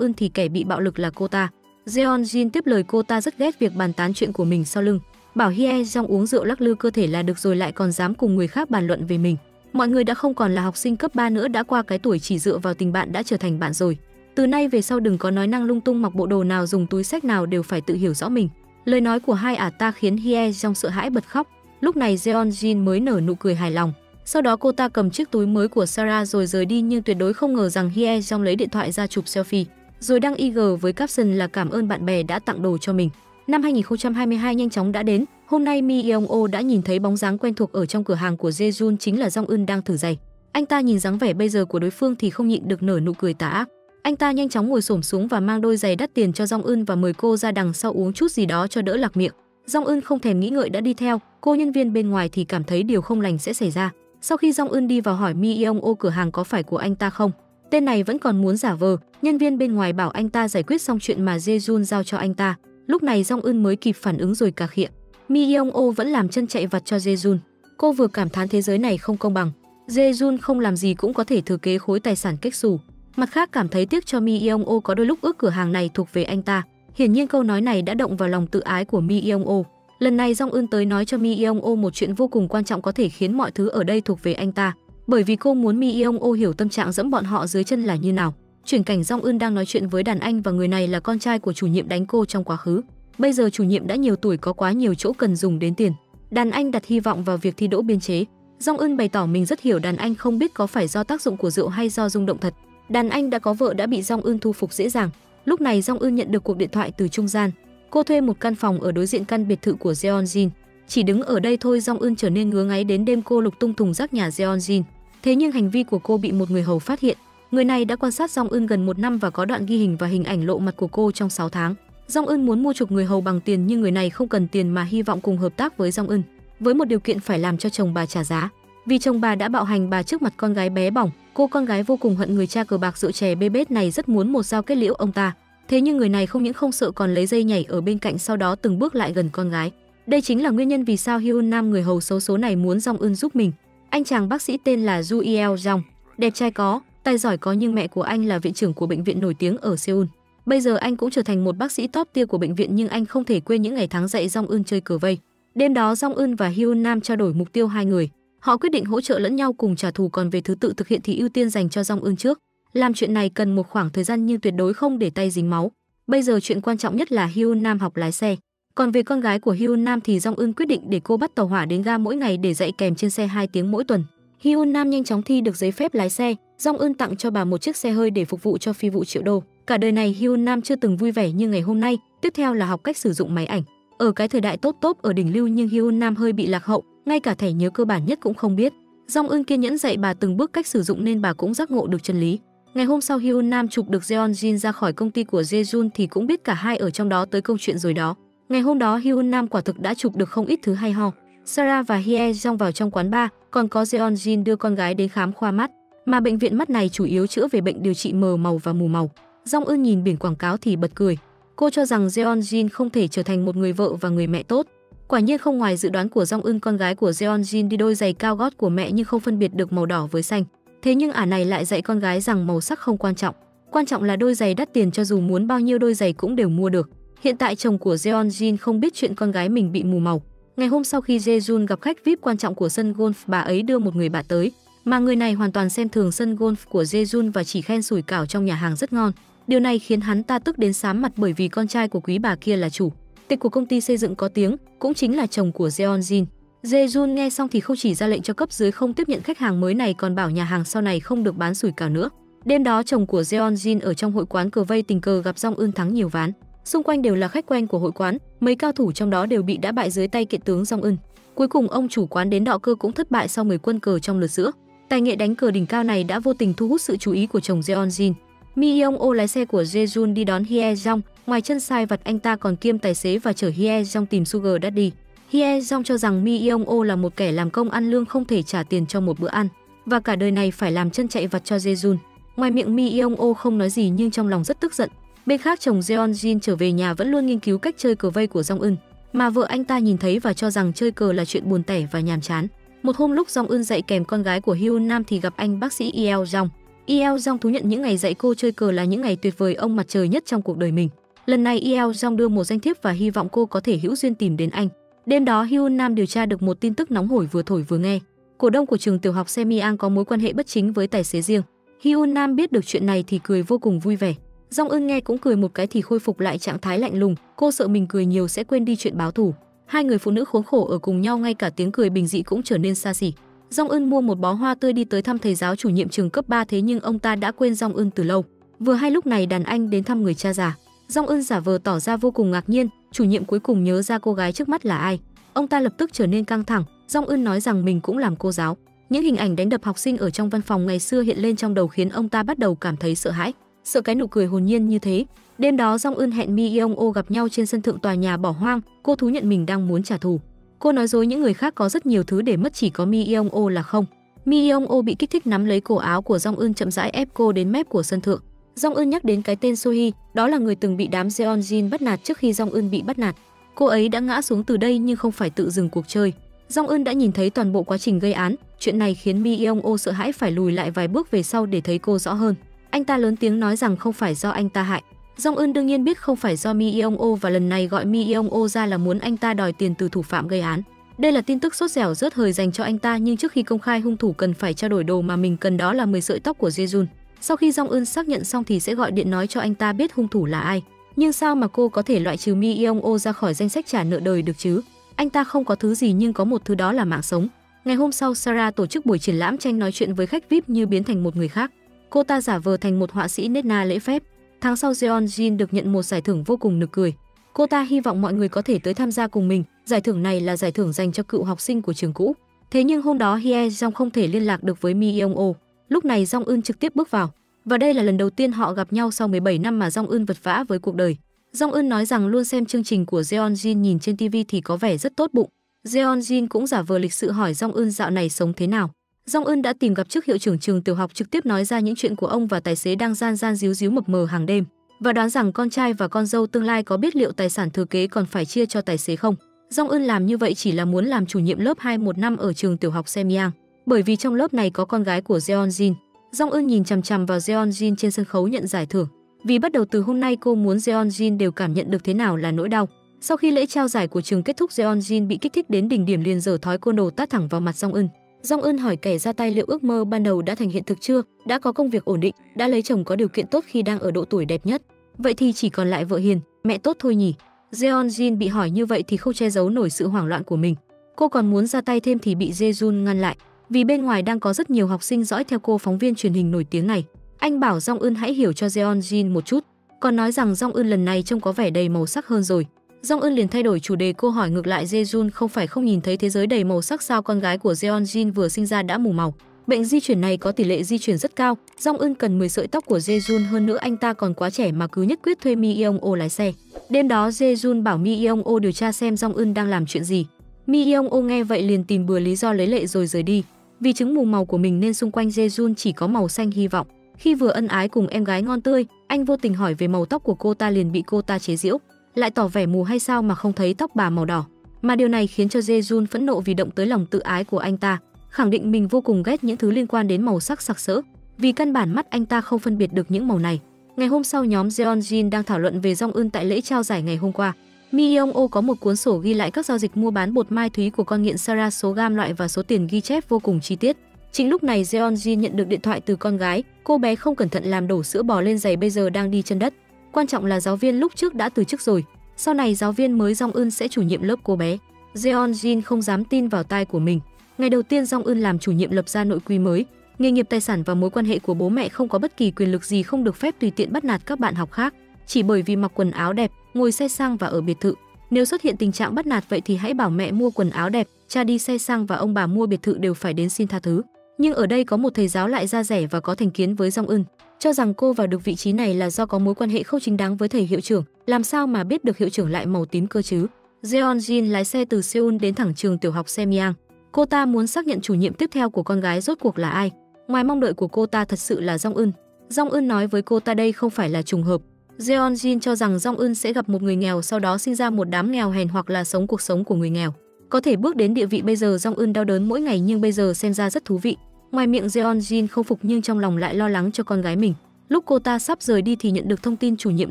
Eun thì kẻ bị bạo lực là cô ta. Jeon Jin tiếp lời cô ta rất ghét việc bàn tán chuyện của mình sau lưng, bảo Hye Jong uống rượu lắc lư cơ thể là được rồi lại còn dám cùng người khác bàn luận về mình. Mọi người đã không còn là học sinh cấp 3 nữa, đã qua cái tuổi chỉ dựa vào tình bạn đã trở thành bạn rồi. Từ nay về sau đừng có nói năng lung tung, mặc bộ đồ nào dùng túi xách nào đều phải tự hiểu rõ mình. Lời nói của hai ả ta khiến Hye Jong sợ hãi bật khóc. Lúc này Jeon Jin mới nở nụ cười hài lòng. Sau đó cô ta cầm chiếc túi mới của Sarah rồi rời đi, nhưng tuyệt đối không ngờ rằng Hye Jong lấy điện thoại ra chụp selfie, rồi đăng IG với caption là cảm ơn bạn bè đã tặng đồ cho mình. Năm 2022 nhanh chóng đã đến. Hôm nay Mi Yeong-o đã nhìn thấy bóng dáng quen thuộc ở trong cửa hàng của Jae-jun, chính là Jong Eun đang thử giày. Anh ta nhìn dáng vẻ bây giờ của đối phương thì không nhịn được nở nụ cười tà ác. Anh ta nhanh chóng ngồi xổm xuống và mang đôi giày đắt tiền cho Jong Eun và mời cô ra đằng sau uống chút gì đó cho đỡ lạc miệng. Jong Eun không thèm nghĩ ngợi đã đi theo. Cô nhân viên bên ngoài thì cảm thấy điều không lành sẽ xảy ra. Sau khi Jong Eun đi vào hỏi Mi Yeong-o cửa hàng có phải của anh ta không, tên này vẫn còn muốn giả vờ. Nhân viên bên ngoài bảo anh ta giải quyết xong chuyện mà Jae-jun giao cho anh ta. Lúc này Jong Eun mới kịp phản ứng rồi cà khịa. Mi Yeong-o vẫn làm chân chạy vặt cho Jae-jun. Cô vừa cảm thán thế giới này không công bằng, Jae-jun không làm gì cũng có thể thừa kế khối tài sản kếch xù. Mặt khác cảm thấy tiếc cho Mi Yeong-o, có đôi lúc ước cửa hàng này thuộc về anh ta. Hiển nhiên câu nói này đã động vào lòng tự ái của Mi Yeong-o. Lần này Jong Eun tới nói cho Mi Yeong-o một chuyện vô cùng quan trọng có thể khiến mọi thứ ở đây thuộc về anh ta, bởi vì cô muốn Mi Yeong-o hiểu tâm trạng dẫm bọn họ dưới chân là như nào. Chuyển cảnh Jong Eun đang nói chuyện với đàn anh và người này là con trai của chủ nhiệm đánh cô trong quá khứ. Bây giờ chủ nhiệm đã nhiều tuổi, có quá nhiều chỗ cần dùng đến tiền. Đàn anh đặt hy vọng vào việc thi đỗ biên chế. Jong Eun bày tỏ mình rất hiểu đàn anh, không biết có phải do tác dụng của rượu hay do rung động thật. Đàn anh đã có vợ đã bị Jong Eun thu phục dễ dàng. Lúc này Jong Eun nhận được cuộc điện thoại từ trung gian. Cô thuê một căn phòng ở đối diện căn biệt thự của Jeon Jin. Chỉ đứng ở đây thôi Jong Eun trở nên ngứa ngáy, đến đêm cô lục tung thùng rác nhà Jeon Jin. Thế nhưng hành vi của cô bị một người hầu phát hiện. Người này đã quan sát Jong Eun gần 1 năm và có đoạn ghi hình và hình ảnh lộ mặt của cô trong 6 tháng. Jong Eun muốn mua chuộc người hầu bằng tiền nhưng người này không cần tiền mà hy vọng cùng hợp tác với Jong Eun, với một điều kiện phải làm cho chồng bà trả giá. Vì chồng bà đã bạo hành bà trước mặt con gái bé bỏng, cô con gái vô cùng hận người cha cờ bạc rượu chè bê bết này, rất muốn một dao kết liễu ông ta. Thế nhưng người này không những không sợ còn lấy dây nhảy ở bên cạnh, sau đó từng bước lại gần con gái. Đây chính là nguyên nhân vì sao Hyun Nam người hầu xấu số này muốn Jong Eun giúp mình. Anh chàng bác sĩ tên là Ju Eo Jong, đẹp trai có, tài giỏi có, nhưng mẹ của anh là viện trưởng của bệnh viện nổi tiếng ở Seoul. Bây giờ anh cũng trở thành một bác sĩ top tier của bệnh viện, nhưng anh không thể quên những ngày tháng dạy Jong Eun chơi cờ vây. Đêm đó Jong Eun và Hyun Nam trao đổi mục tiêu hai người. Họ quyết định hỗ trợ lẫn nhau cùng trả thù, còn về thứ tự thực hiện thì ưu tiên dành cho Jong Eun trước. Làm chuyện này cần một khoảng thời gian nhưng tuyệt đối không để tay dính máu. Bây giờ chuyện quan trọng nhất là Hyun Nam học lái xe. Còn về con gái của Hyun Nam thì Jong Eun quyết định để cô bắt tàu hỏa đến ga mỗi ngày để dạy kèm trên xe 2 tiếng mỗi tuần. Hyun Nam nhanh chóng thi được giấy phép lái xe. Jong Eun tặng cho bà một chiếc xe hơi để phục vụ cho phi vụ triệu đô. Cả đời này Hyun Nam chưa từng vui vẻ như ngày hôm nay. Tiếp theo là học cách sử dụng máy ảnh. Ở cái thời đại top ở đỉnh lưu nhưng Hyun Nam hơi bị lạc hậu, ngay cả thẻ nhớ cơ bản nhất cũng không biết. Jong Eun kiên nhẫn dạy bà từng bước cách sử dụng nên bà cũng giác ngộ được chân lý. Ngày hôm sau Hyun Nam chụp được Jeon Jin ra khỏi công ty của Jae-jun thì cũng biết cả hai ở trong đó tới câu chuyện rồi đó. Ngày hôm đó Hyun Nam quả thực đã chụp được không ít thứ hay ho. Sarah và Hye Jong vào trong quán bar, còn có Jeon Jin đưa con gái đến khám khoa mắt, mà bệnh viện mắt này chủ yếu chữa về bệnh điều trị mờ màu và mù màu. Jong Eun nhìn biển quảng cáo thì bật cười. Cô cho rằng Jeon Jin không thể trở thành một người vợ và người mẹ tốt. Quả nhiên không ngoài dự đoán của Jong Eun, con gái của Jeon Jin đi đôi giày cao gót của mẹ nhưng không phân biệt được màu đỏ với xanh. Thế nhưng ả này lại dạy con gái rằng màu sắc không quan trọng, quan trọng là đôi giày đắt tiền, cho dù muốn bao nhiêu đôi giày cũng đều mua được. Hiện tại chồng của Jeon Jin không biết chuyện con gái mình bị mù màu. Ngày hôm sau khi Jae-jun gặp khách VIP quan trọng của sân golf, bà ấy đưa một người bạn tới, mà người này hoàn toàn xem thường sân golf của Jae-jun và chỉ khen sủi cảo trong nhà hàng rất ngon. Điều này khiến hắn ta tức đến xám mặt, bởi vì con trai của quý bà kia là chủ tịch của công ty xây dựng có tiếng, cũng chính là chồng của Jeon Jin. Jae-jun nghe xong thì không chỉ ra lệnh cho cấp dưới không tiếp nhận khách hàng mới này, còn bảo nhà hàng sau này không được bán sủi cảo nữa. Đêm đó chồng của Jeon Jin ở trong hội quán cờ vây tình cờ gặp Jong Eun thắng nhiều ván. Xung quanh đều là khách quen của hội quán, mấy cao thủ trong đó đều bị đá bại dưới tay kiện tướng Jong Eun. Cuối cùng ông chủ quán đến đọ cơ cũng thất bại sau 10 quân cờ trong lượt giữa. Tài nghệ đánh cờ đỉnh cao này đã vô tình thu hút sự chú ý của chồng Jeon Jin. Mi Yeong-o lái xe của Jae-jun đi đón Hye Jong, ngoài chân sai vặt anh ta còn kiêm tài xế và chở Hye Jong tìm Sugar Daddy. Hye Jong cho rằng Mi Yeong-o là một kẻ làm công ăn lương, không thể trả tiền cho một bữa ăn. và cả đời này phải làm chân chạy vặt cho Jae-jun. Ngoài miệng Mi Yeong-o không nói gì nhưng trong lòng rất tức giận. Bên khác chồng Jeon-jin trở về nhà vẫn luôn nghiên cứu cách chơi cờ vây của Jong-eun, mà vợ anh ta nhìn thấy và cho rằng chơi cờ là chuyện buồn tẻ và nhàm chán. Một hôm lúc Jong-eun dạy kèm con gái của Hyun Nam thì gặp anh bác sĩ Yeo Jong. Yeo Jong thú nhận những ngày dạy cô chơi cờ là những ngày tuyệt vời ông mặt trời nhất trong cuộc đời mình. Lần này Yeo Jong đưa một danh thiếp và hy vọng cô có thể hữu duyên tìm đến anh. Đêm đó Hyun Nam điều tra được một tin tức nóng hổi vừa thổi vừa nghe. Cổ đông của trường tiểu học Semyang có mối quan hệ bất chính với tài xế riêng. Hyun Nam biết được chuyện này thì cười vô cùng vui vẻ. Jong-eun nghe cũng cười một cái thì khôi phục lại trạng thái lạnh lùng, cô sợ mình cười nhiều sẽ quên đi chuyện báo thù. Hai người phụ nữ khốn khổ ở cùng nhau, ngay cả tiếng cười bình dị cũng trở nên xa xỉ. Jong-eun mua một bó hoa tươi đi tới thăm thầy giáo chủ nhiệm trường cấp 3, thế nhưng ông ta đã quên Jong-eun từ lâu. Vừa hay lúc này đàn anh đến thăm người cha già. Jong-eun giả vờ tỏ ra vô cùng ngạc nhiên, chủ nhiệm cuối cùng nhớ ra cô gái trước mắt là ai. Ông ta lập tức trở nên căng thẳng. Jong-eun nói rằng mình cũng làm cô giáo. Những hình ảnh đánh đập học sinh ở trong văn phòng ngày xưa hiện lên trong đầu khiến ông ta bắt đầu cảm thấy sợ hãi, sợ cái nụ cười hồn nhiên như thế. Đêm đó Jong-eun hẹn Mi Yeong-o gặp nhau trên sân thượng tòa nhà bỏ hoang. Cô thú nhận mình đang muốn trả thù. Cô nói dối những người khác có rất nhiều thứ để mất, chỉ có Mi Yeong-o là không. Mi Yeong-o bị kích thích nắm lấy cổ áo của Jong-eun chậm rãi ép cô đến mép của sân thượng. Jong-eun nhắc đến cái tên Sohee, đó là người từng bị đám Jeon-jin bắt nạt trước khi Jong-eun bị bắt nạt. Cô ấy đã ngã xuống từ đây nhưng không phải tự dừng cuộc chơi. Jong-eun đã nhìn thấy toàn bộ quá trình gây án. Chuyện này khiến Mi Yeong-o sợ hãi phải lùi lại vài bước về sau để thấy cô rõ hơn. Anh ta lớn tiếng nói rằng không phải do anh ta hại. Jong-eun đương nhiên biết không phải do Mi Yeong-o và lần này gọi Mi Yeong-o ra là muốn anh ta đòi tiền từ thủ phạm gây án. Đây là tin tức sốt dẻo rớt hời dành cho anh ta, nhưng trước khi công khai hung thủ cần phải trao đổi đồ mà mình cần, đó là 10 sợi tóc của Jae-jun. Sau khi Jong-eun xác nhận xong thì sẽ gọi điện nói cho anh ta biết hung thủ là ai. Nhưng sao mà cô có thể loại trừ Mi Yeong-o ra khỏi danh sách trả nợ đời được chứ? Anh ta không có thứ gì nhưng có một thứ, đó là mạng sống. Ngày hôm sau, Sarah tổ chức buổi triển lãm tranh nói chuyện với khách VIP như biến thành một người khác. Cô ta giả vờ thành một họa sĩ nết na lễ phép. Tháng sau, Jeon-jin được nhận một giải thưởng vô cùng nực cười. Cô ta hy vọng mọi người có thể tới tham gia cùng mình. Giải thưởng này là giải thưởng dành cho cựu học sinh của trường cũ. Thế nhưng hôm đó Hye Jong không thể liên lạc được với Mi Yeong-o. Lúc này Jong-eun trực tiếp bước vào. Và đây là lần đầu tiên họ gặp nhau sau 17 năm mà Jong-eun vật vã với cuộc đời. Jong-eun nói rằng luôn xem chương trình của Jeon-jin nhìn trên TV thì có vẻ rất tốt bụng. Jeon-jin cũng giả vờ lịch sự hỏi Jong-eun dạo này sống thế nào. Jong-eun đã tìm gặp trước hiệu trưởng trường tiểu học, trực tiếp nói ra những chuyện của ông và tài xế đang gian gian díu díu mập mờ hàng đêm, và đoán rằng con trai và con dâu tương lai có biết liệu tài sản thừa kế còn phải chia cho tài xế không. Jong-eun làm như vậy chỉ là muốn làm chủ nhiệm lớp 2 1 năm ở trường tiểu học Semyang, bởi vì trong lớp này có con gái của Jeon-jin. Jong-eun nhìn chằm chằm vào Jeon-jin trên sân khấu nhận giải thưởng, vì bắt đầu từ hôm nay cô muốn Jeon-jin đều cảm nhận được thế nào là nỗi đau. Sau khi lễ trao giải của trường kết thúc, Jeon-jin bị kích thích đến đỉnh điểm, liền giở thói côn đồ tát thẳng vào mặt Jong-eun. Jong-eun hỏi kẻ ra tay liệu ước mơ ban đầu đã thành hiện thực chưa, đã có công việc ổn định, đã lấy chồng có điều kiện tốt khi đang ở độ tuổi đẹp nhất. Vậy thì chỉ còn lại vợ hiền, mẹ tốt thôi nhỉ? Jeon-jin bị hỏi như vậy thì không che giấu nổi sự hoảng loạn của mình. Cô còn muốn ra tay thêm thì bị Jae-jun ngăn lại, vì bên ngoài đang có rất nhiều học sinh dõi theo cô phóng viên truyền hình nổi tiếng này. Anh bảo Jong-eun hãy hiểu cho Jeon-jin một chút, còn nói rằng Jong-eun lần này trông có vẻ đầy màu sắc hơn rồi. Jong-eun liền thay đổi chủ đề, cô hỏi ngược lại Jae-jun không phải không nhìn thấy thế giới đầy màu sắc sao? Con gái của Jeon-jin vừa sinh ra đã mù màu. Bệnh di chuyển này có tỷ lệ di chuyển rất cao. Jong-eun cần 10 sợi tóc của Jae-jun, hơn nữa anh ta còn quá trẻ mà cứ nhất quyết thuê Mi Yeong-o lái xe. Đêm đó Jae-jun bảo Mi Yeong-o điều tra xem Jong-eun đang làm chuyện gì. Mi Yeong-o nghe vậy liền tìm bừa lý do lấy lệ rồi rời đi. Vì chứng mù màu của mình nên xung quanh Jae-jun chỉ có màu xanh hy vọng. Khi vừa ân ái cùng em gái ngon tươi, anh vô tình hỏi về màu tóc của cô ta liền bị cô ta chế giễu. Lại tỏ vẻ mù hay sao mà không thấy tóc bà màu đỏ. Mà điều này khiến cho Jae-jun phẫn nộ vì động tới lòng tự ái của anh ta, khẳng định mình vô cùng ghét những thứ liên quan đến màu sắc sặc sỡ, vì căn bản mắt anh ta không phân biệt được những màu này. Ngày hôm sau, nhóm Jeon-jin đang thảo luận về Jong-eun tại lễ trao giải ngày hôm qua. Mi Yeong-o có một cuốn sổ ghi lại các giao dịch mua bán bột mai thúy của con nghiện Sarah, số gam loại và số tiền ghi chép vô cùng chi tiết. Chính lúc này Jeon-jin nhận được điện thoại từ con gái, cô bé không cẩn thận làm đổ sữa bò lên giày, bây giờ đang đi chân đất. Quan trọng là giáo viên lúc trước đã từ chức rồi, sau này giáo viên mới Jong-eun sẽ chủ nhiệm lớp cô bé. Jeon-jin không dám tin vào tai của mình. Ngày đầu tiên Jong-eun làm chủ nhiệm lập ra nội quy mới, nghề nghiệp, tài sản và mối quan hệ của bố mẹ không có bất kỳ quyền lực gì, không được phép tùy tiện bắt nạt các bạn học khác, chỉ bởi vì mặc quần áo đẹp, ngồi xe sang và ở biệt thự. Nếu xuất hiện tình trạng bắt nạt vậy thì hãy bảo mẹ mua quần áo đẹp, cha đi xe sang và ông bà mua biệt thự đều phải đến xin tha thứ. Nhưng ở đây có một thầy giáo lại ra rẻ và có thành kiến với Jong-eun, cho rằng cô vào được vị trí này là do có mối quan hệ không chính đáng với thầy hiệu trưởng. Làm sao mà biết được hiệu trưởng lại màu tím cơ chứ? Jeon-jin lái xe từ Seoul đến thẳng trường tiểu học Semyang. Cô ta muốn xác nhận chủ nhiệm tiếp theo của con gái rốt cuộc là ai. Ngoài mong đợi của cô ta thật sự là Jong Eun. Jong Eun nói với cô ta đây không phải là trùng hợp. Jeon cho rằng Jong Eun sẽ gặp một người nghèo sau đó sinh ra một đám nghèo hèn hoặc là sống cuộc sống của người nghèo. Có thể bước đến địa vị bây giờ Jong Eun đau đớn mỗi ngày nhưng bây giờ xem ra rất thú vị. Ngoài miệng Jeon không phục nhưng trong lòng lại lo lắng cho con gái mình. Lúc cô ta sắp rời đi thì nhận được thông tin chủ nhiệm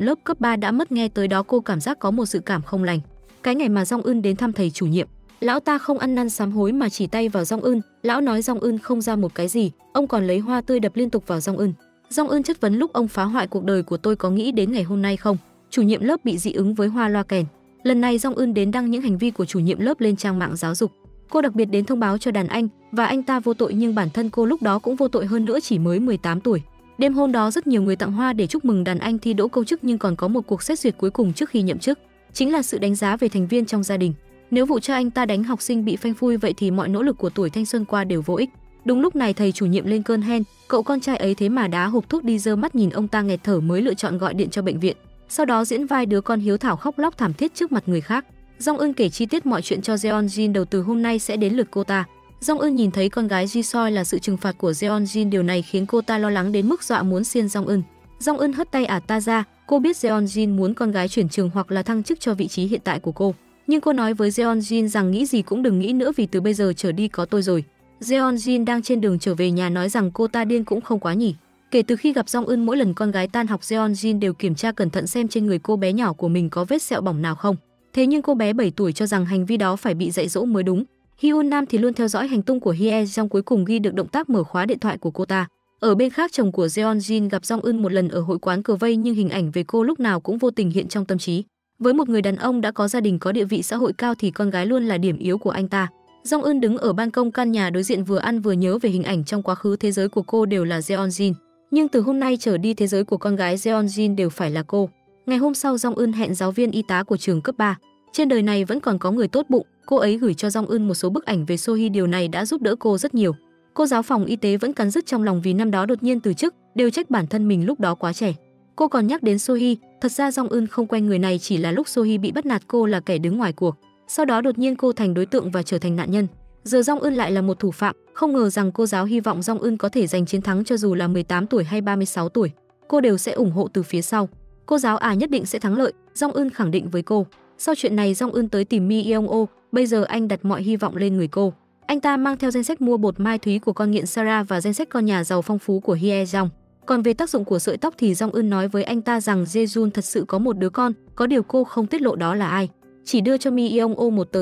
lớp cấp 3 đã mất, nghe tới đó cô cảm giác có một dự cảm không lành. Cái ngày mà Jong Eun đến thăm thầy chủ nhiệm, lão ta không ăn năn sám hối mà chỉ tay vào Jong Eun. Lão nói Jong Eun không ra một cái gì, ông còn lấy hoa tươi đập liên tục vào Jong Eun. Jong Eun chất vấn lúc ông phá hoại cuộc đời của tôi có nghĩ đến ngày hôm nay không? Chủ nhiệm lớp bị dị ứng với hoa loa kèn. Lần này Jong Eun đến đăng những hành vi của chủ nhiệm lớp lên trang mạng giáo dục. Cô đặc biệt đến thông báo cho đàn anh và anh ta vô tội nhưng bản thân cô lúc đó cũng vô tội hơn nữa, chỉ mới 18 tuổi. Đêm hôm đó rất nhiều người tặng hoa để chúc mừng đàn anh thi đỗ công chức nhưng còn có một cuộc xét duyệt cuối cùng trước khi nhậm chức, chính là sự đánh giá về thành viên trong gia đình. Nếu vụ cho anh ta đánh học sinh bị phanh phui vậy thì mọi nỗ lực của tuổi thanh xuân qua đều vô ích. Đúng lúc này thầy chủ nhiệm lên cơn hen, cậu con trai ấy thế mà đá hộp thuốc đi, giơ mắt nhìn ông ta nghẹt thở mới lựa chọn gọi điện cho bệnh viện. Sau đó diễn vai đứa con hiếu thảo khóc lóc thảm thiết trước mặt người khác. Jong Eun kể chi tiết mọi chuyện cho Jeon đầu từ hôm nay sẽ đến lượt cô ta. Jong Eun nhìn thấy con gái Ji-soi là sự trừng phạt của Jeon, điều này khiến cô ta lo lắng đến mức dọa muốn xiên Jong Eun. Jong Eun hất tay ta ra, cô biết Jeon muốn con gái chuyển trường hoặc là thăng chức cho vị trí hiện tại của cô. Nhưng cô nói với Jeon rằng nghĩ gì cũng đừng nghĩ nữa vì từ bây giờ trở đi có tôi rồi. Jeon đang trên đường trở về nhà nói rằng cô ta điên cũng không quá nhỉ. Kể từ khi gặp Jong Eun, mỗi lần con gái tan học Jeon đều kiểm tra cẩn thận xem trên người cô bé nhỏ của mình có vết sẹo bỏng nào không. Thế nhưng cô bé 7 tuổi cho rằng hành vi đó phải bị dạy dỗ mới đúng. Hyun Nam thì luôn theo dõi hành tung của Hye Jong, cuối cùng ghi được động tác mở khóa điện thoại của cô ta. Ở bên khác, chồng của Jeon gặp Jong Eun một lần ở hội quán cờ vây nhưng hình ảnh về cô lúc nào cũng vô tình hiện trong tâm trí. Với một người đàn ông đã có gia đình có địa vị xã hội cao thì con gái luôn là điểm yếu của anh ta. Jong Eun đứng ở ban công căn nhà đối diện vừa ăn vừa nhớ về hình ảnh trong quá khứ, thế giới của cô đều là Jeon. Nhưng từ hôm nay trở đi thế giới của con gái Jeon đều phải là cô. Ngày hôm sau Jong Eun hẹn giáo viên y tá của trường cấp 3. Trên đời này vẫn còn có người tốt bụng, cô ấy gửi cho Jong Eun một số bức ảnh về Sohee, điều này đã giúp đỡ cô rất nhiều. Cô giáo phòng y tế vẫn cắn rứt trong lòng vì năm đó đột nhiên từ chức, đều trách bản thân mình lúc đó quá trẻ. Cô còn nhắc đến Sohee, thật ra Jong Eun không quen người này, chỉ là lúc Sohee bị bắt nạt cô là kẻ đứng ngoài cuộc. Sau đó đột nhiên cô thành đối tượng và trở thành nạn nhân. Giờ Jong Eun lại là một thủ phạm, không ngờ rằng cô giáo hy vọng Jong Eun có thể giành chiến thắng cho dù là 18 tuổi hay 36 tuổi. Cô đều sẽ ủng hộ từ phía sau. Cô giáo nhất định sẽ thắng lợi, Jong Eun khẳng định với cô. Sau chuyện này Jong Eun tới tìm Mi Yeong Oh, bây giờ anh đặt mọi hy vọng lên người cô. Anh ta mang theo danh sách mua bột mai thúy của con nghiện Sarah và danh sách con nhà giàu phong phú của Hye Jong. Còn về tác dụng của sợi tóc thì Jong Eun nói với anh ta rằng Jae-jun thật sự có một đứa con, có điều cô không tiết lộ đó là ai. Chỉ đưa cho Mi Yeong Oh một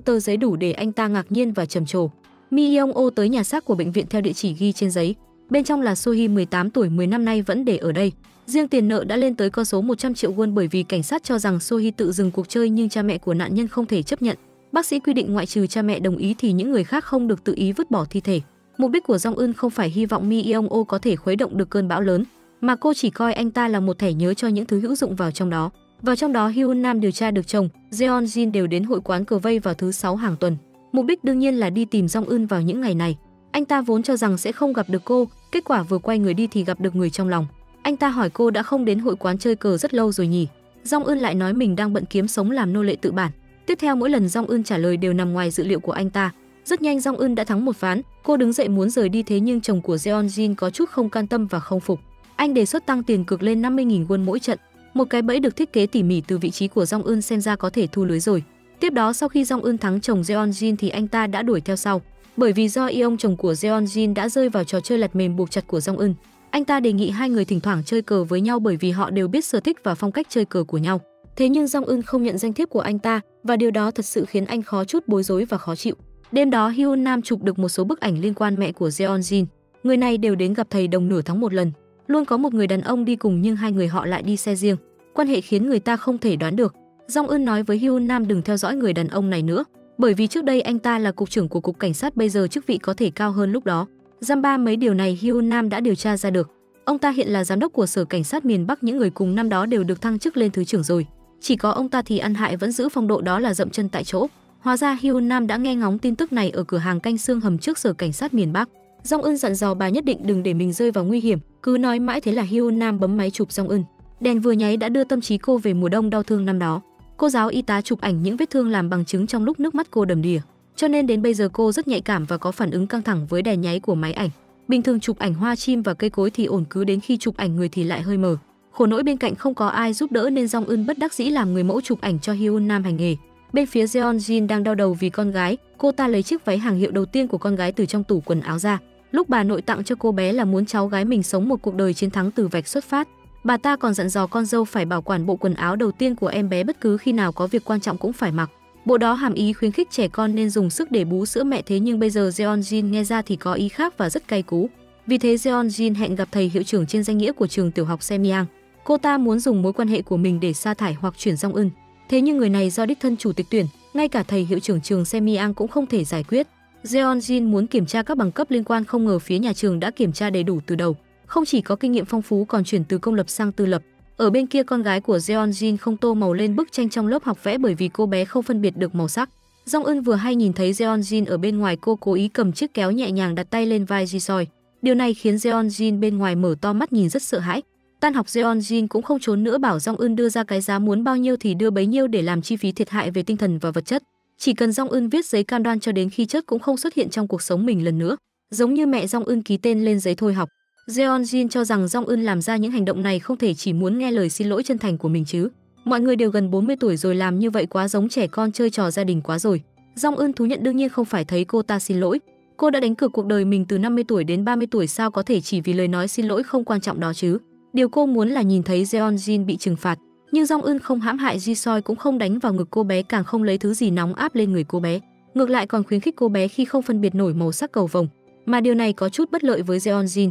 tờ giấy đủ để anh ta ngạc nhiên và trầm trồ. Mi Yeong Oh tới nhà xác của bệnh viện theo địa chỉ ghi trên giấy. Bên trong là Sohee 18 tuổi 10 năm nay vẫn để ở đây. Riêng tiền nợ đã lên tới con số 100 triệu won bởi vì cảnh sát cho rằng Sohee tự dừng cuộc chơi nhưng cha mẹ của nạn nhân không thể chấp nhận. Bác sĩ quy định ngoại trừ cha mẹ đồng ý thì những người khác không được tự ý vứt bỏ thi thể. Mục đích của Jong Eun không phải hy vọng Mi Yeong Oh có thể khuấy động được cơn bão lớn, mà cô chỉ coi anh ta là một thẻ nhớ cho những thứ hữu dụng vào trong đó. Vào trong đó, Hyun Nam điều tra được chồng Jeon đều đến hội quán cờ vây vào thứ 6 hàng tuần. Mục đích đương nhiên là đi tìm Jong Eun vào những ngày này. Anh ta vốn cho rằng sẽ không gặp được cô, kết quả vừa quay người đi thì gặp được người trong lòng. Anh ta hỏi cô đã không đến hội quán chơi cờ rất lâu rồi nhỉ? Jong Eun lại nói mình đang bận kiếm sống làm nô lệ tự bản. Tiếp theo mỗi lần Jong Eun trả lời đều nằm ngoài dự liệu của anh ta. Rất nhanh Jong Eun đã thắng một ván, cô đứng dậy muốn rời đi thế nhưng chồng của Jeon có chút không can tâm và không phục. Anh đề xuất tăng tiền cược lên 50.000 won mỗi trận. Một cái bẫy được thiết kế tỉ mỉ từ vị trí của Jong Eun xem ra có thể thu lưới rồi. Tiếp đó sau khi Jong Eun thắng chồng Jeon thì anh ta đã đuổi theo sau. Bởi vì do Yeong chồng của Jeon đã rơi vào trò chơi lật mềm buộc chặt của Jong Eun. Anh ta đề nghị hai người thỉnh thoảng chơi cờ với nhau bởi vì họ đều biết sở thích và phong cách chơi cờ của nhau. Thế nhưng Jong Eun không nhận danh thiếp của anh ta và điều đó thật sự khiến anh khó chút bối rối và khó chịu. Đêm đó Hyun Nam chụp được một số bức ảnh liên quan mẹ của Jeon. Người này đều đến gặp thầy đồng nửa tháng một lần. Luôn có một người đàn ông đi cùng nhưng hai người họ lại đi xe riêng. Quan hệ khiến người ta không thể đoán được. Jong Eun nói với Hyun Nam đừng theo dõi người đàn ông này nữa, bởi vì trước đây anh ta là cục trưởng của cục cảnh sát, bây giờ chức vị có thể cao hơn lúc đó. Dăm ba mấy điều này Hyun Nam đã điều tra ra được. Ông ta hiện là giám đốc của sở cảnh sát miền Bắc, những người cùng năm đó đều được thăng chức lên thứ trưởng rồi. Chỉ có ông ta thì ăn hại vẫn giữ phong độ, đó là dậm chân tại chỗ. Hóa ra Hyun Nam đã nghe ngóng tin tức này ở cửa hàng canh xương hầm trước sở cảnh sát miền Bắc. Jong Eun dặn dò bà nhất định đừng để mình rơi vào nguy hiểm, cứ nói mãi thế là Hyun Nam bấm máy chụp Jong Eun. Đèn vừa nháy đã đưa tâm trí cô về mùa đông đau thương năm đó. Cô giáo y tá chụp ảnh những vết thương làm bằng chứng trong lúc nước mắt cô đầm đìa. cho nên đến bây giờ cô rất nhạy cảm và có phản ứng căng thẳng với đèn nháy của máy ảnh. Bình thường chụp ảnh hoa chim và cây cối thì ổn, cứ đến khi chụp ảnh người thì lại hơi mờ. Khổ nỗi bên cạnh không có ai giúp đỡ nên Jong Eun bất đắc dĩ làm người mẫu chụp ảnh cho Hyun Nam hành nghề. Bên phía Jeon Jin đang đau đầu vì con gái, cô ta lấy chiếc váy hàng hiệu đầu tiên của con gái từ trong tủ quần áo ra. Lúc bà nội tặng cho cô bé là muốn cháu gái mình sống một cuộc đời chiến thắng từ vạch xuất phát. Bà ta còn dặn dò con dâu phải bảo quản bộ quần áo đầu tiên của em bé, bất cứ khi nào có việc quan trọng cũng phải mặc. Bộ đó hàm ý khuyến khích trẻ con nên dùng sức để bú sữa mẹ, thế nhưng bây giờ Jeon Jin nghe ra thì có ý khác và rất cay cú. Vì thế Jeon Jin hẹn gặp thầy hiệu trưởng trên danh nghĩa của trường tiểu học Semyang. Cô ta muốn dùng mối quan hệ của mình để sa thải hoặc chuyển Jong Eun. Thế nhưng người này do đích thân chủ tịch tuyển, ngay cả thầy hiệu trưởng trường Semyang cũng không thể giải quyết. Jeon Jin muốn kiểm tra các bằng cấp liên quan, không ngờ phía nhà trường đã kiểm tra đầy đủ từ đầu. Không chỉ có kinh nghiệm phong phú còn chuyển từ công lập sang tư lập. Ở bên kia, con gái của Jeon Jin không tô màu lên bức tranh trong lớp học vẽ bởi vì cô bé không phân biệt được màu sắc. Jong Eun vừa hay nhìn thấy Jeon Jin ở bên ngoài, cô cố ý cầm chiếc kéo nhẹ nhàng đặt tay lên vai Ji-soi. Điều này khiến Jeon Jin bên ngoài mở to mắt nhìn rất sợ hãi. Tan học Jeon Jin cũng không trốn nữa, bảo Jong Eun đưa ra cái giá muốn bao nhiêu thì đưa bấy nhiêu để làm chi phí thiệt hại về tinh thần và vật chất. Chỉ cần Jong Eun viết giấy cam đoan cho đến khi chết cũng không xuất hiện trong cuộc sống mình lần nữa, giống như mẹ Jong Eun ký tên lên giấy thôi học. Jeon Jin cho rằng Jong Eun làm ra những hành động này không thể chỉ muốn nghe lời xin lỗi chân thành của mình chứ. Mọi người đều gần 40 tuổi rồi, làm như vậy quá giống trẻ con chơi trò gia đình quá rồi. Jong Eun thú nhận đương nhiên không phải thấy cô ta xin lỗi. Cô đã đánh cược cuộc đời mình từ 50 tuổi đến 30 tuổi, sao có thể chỉ vì lời nói xin lỗi không quan trọng đó chứ. Điều cô muốn là nhìn thấy Jeon Jin bị trừng phạt. Nhưng Jong Eun không hãm hại Ji-soi, cũng không đánh vào ngực cô bé, càng không lấy thứ gì nóng áp lên người cô bé. Ngược lại còn khuyến khích cô bé khi không phân biệt nổi màu sắc cầu vồng. Mà điều này có chút bất lợi với Jeon Jin.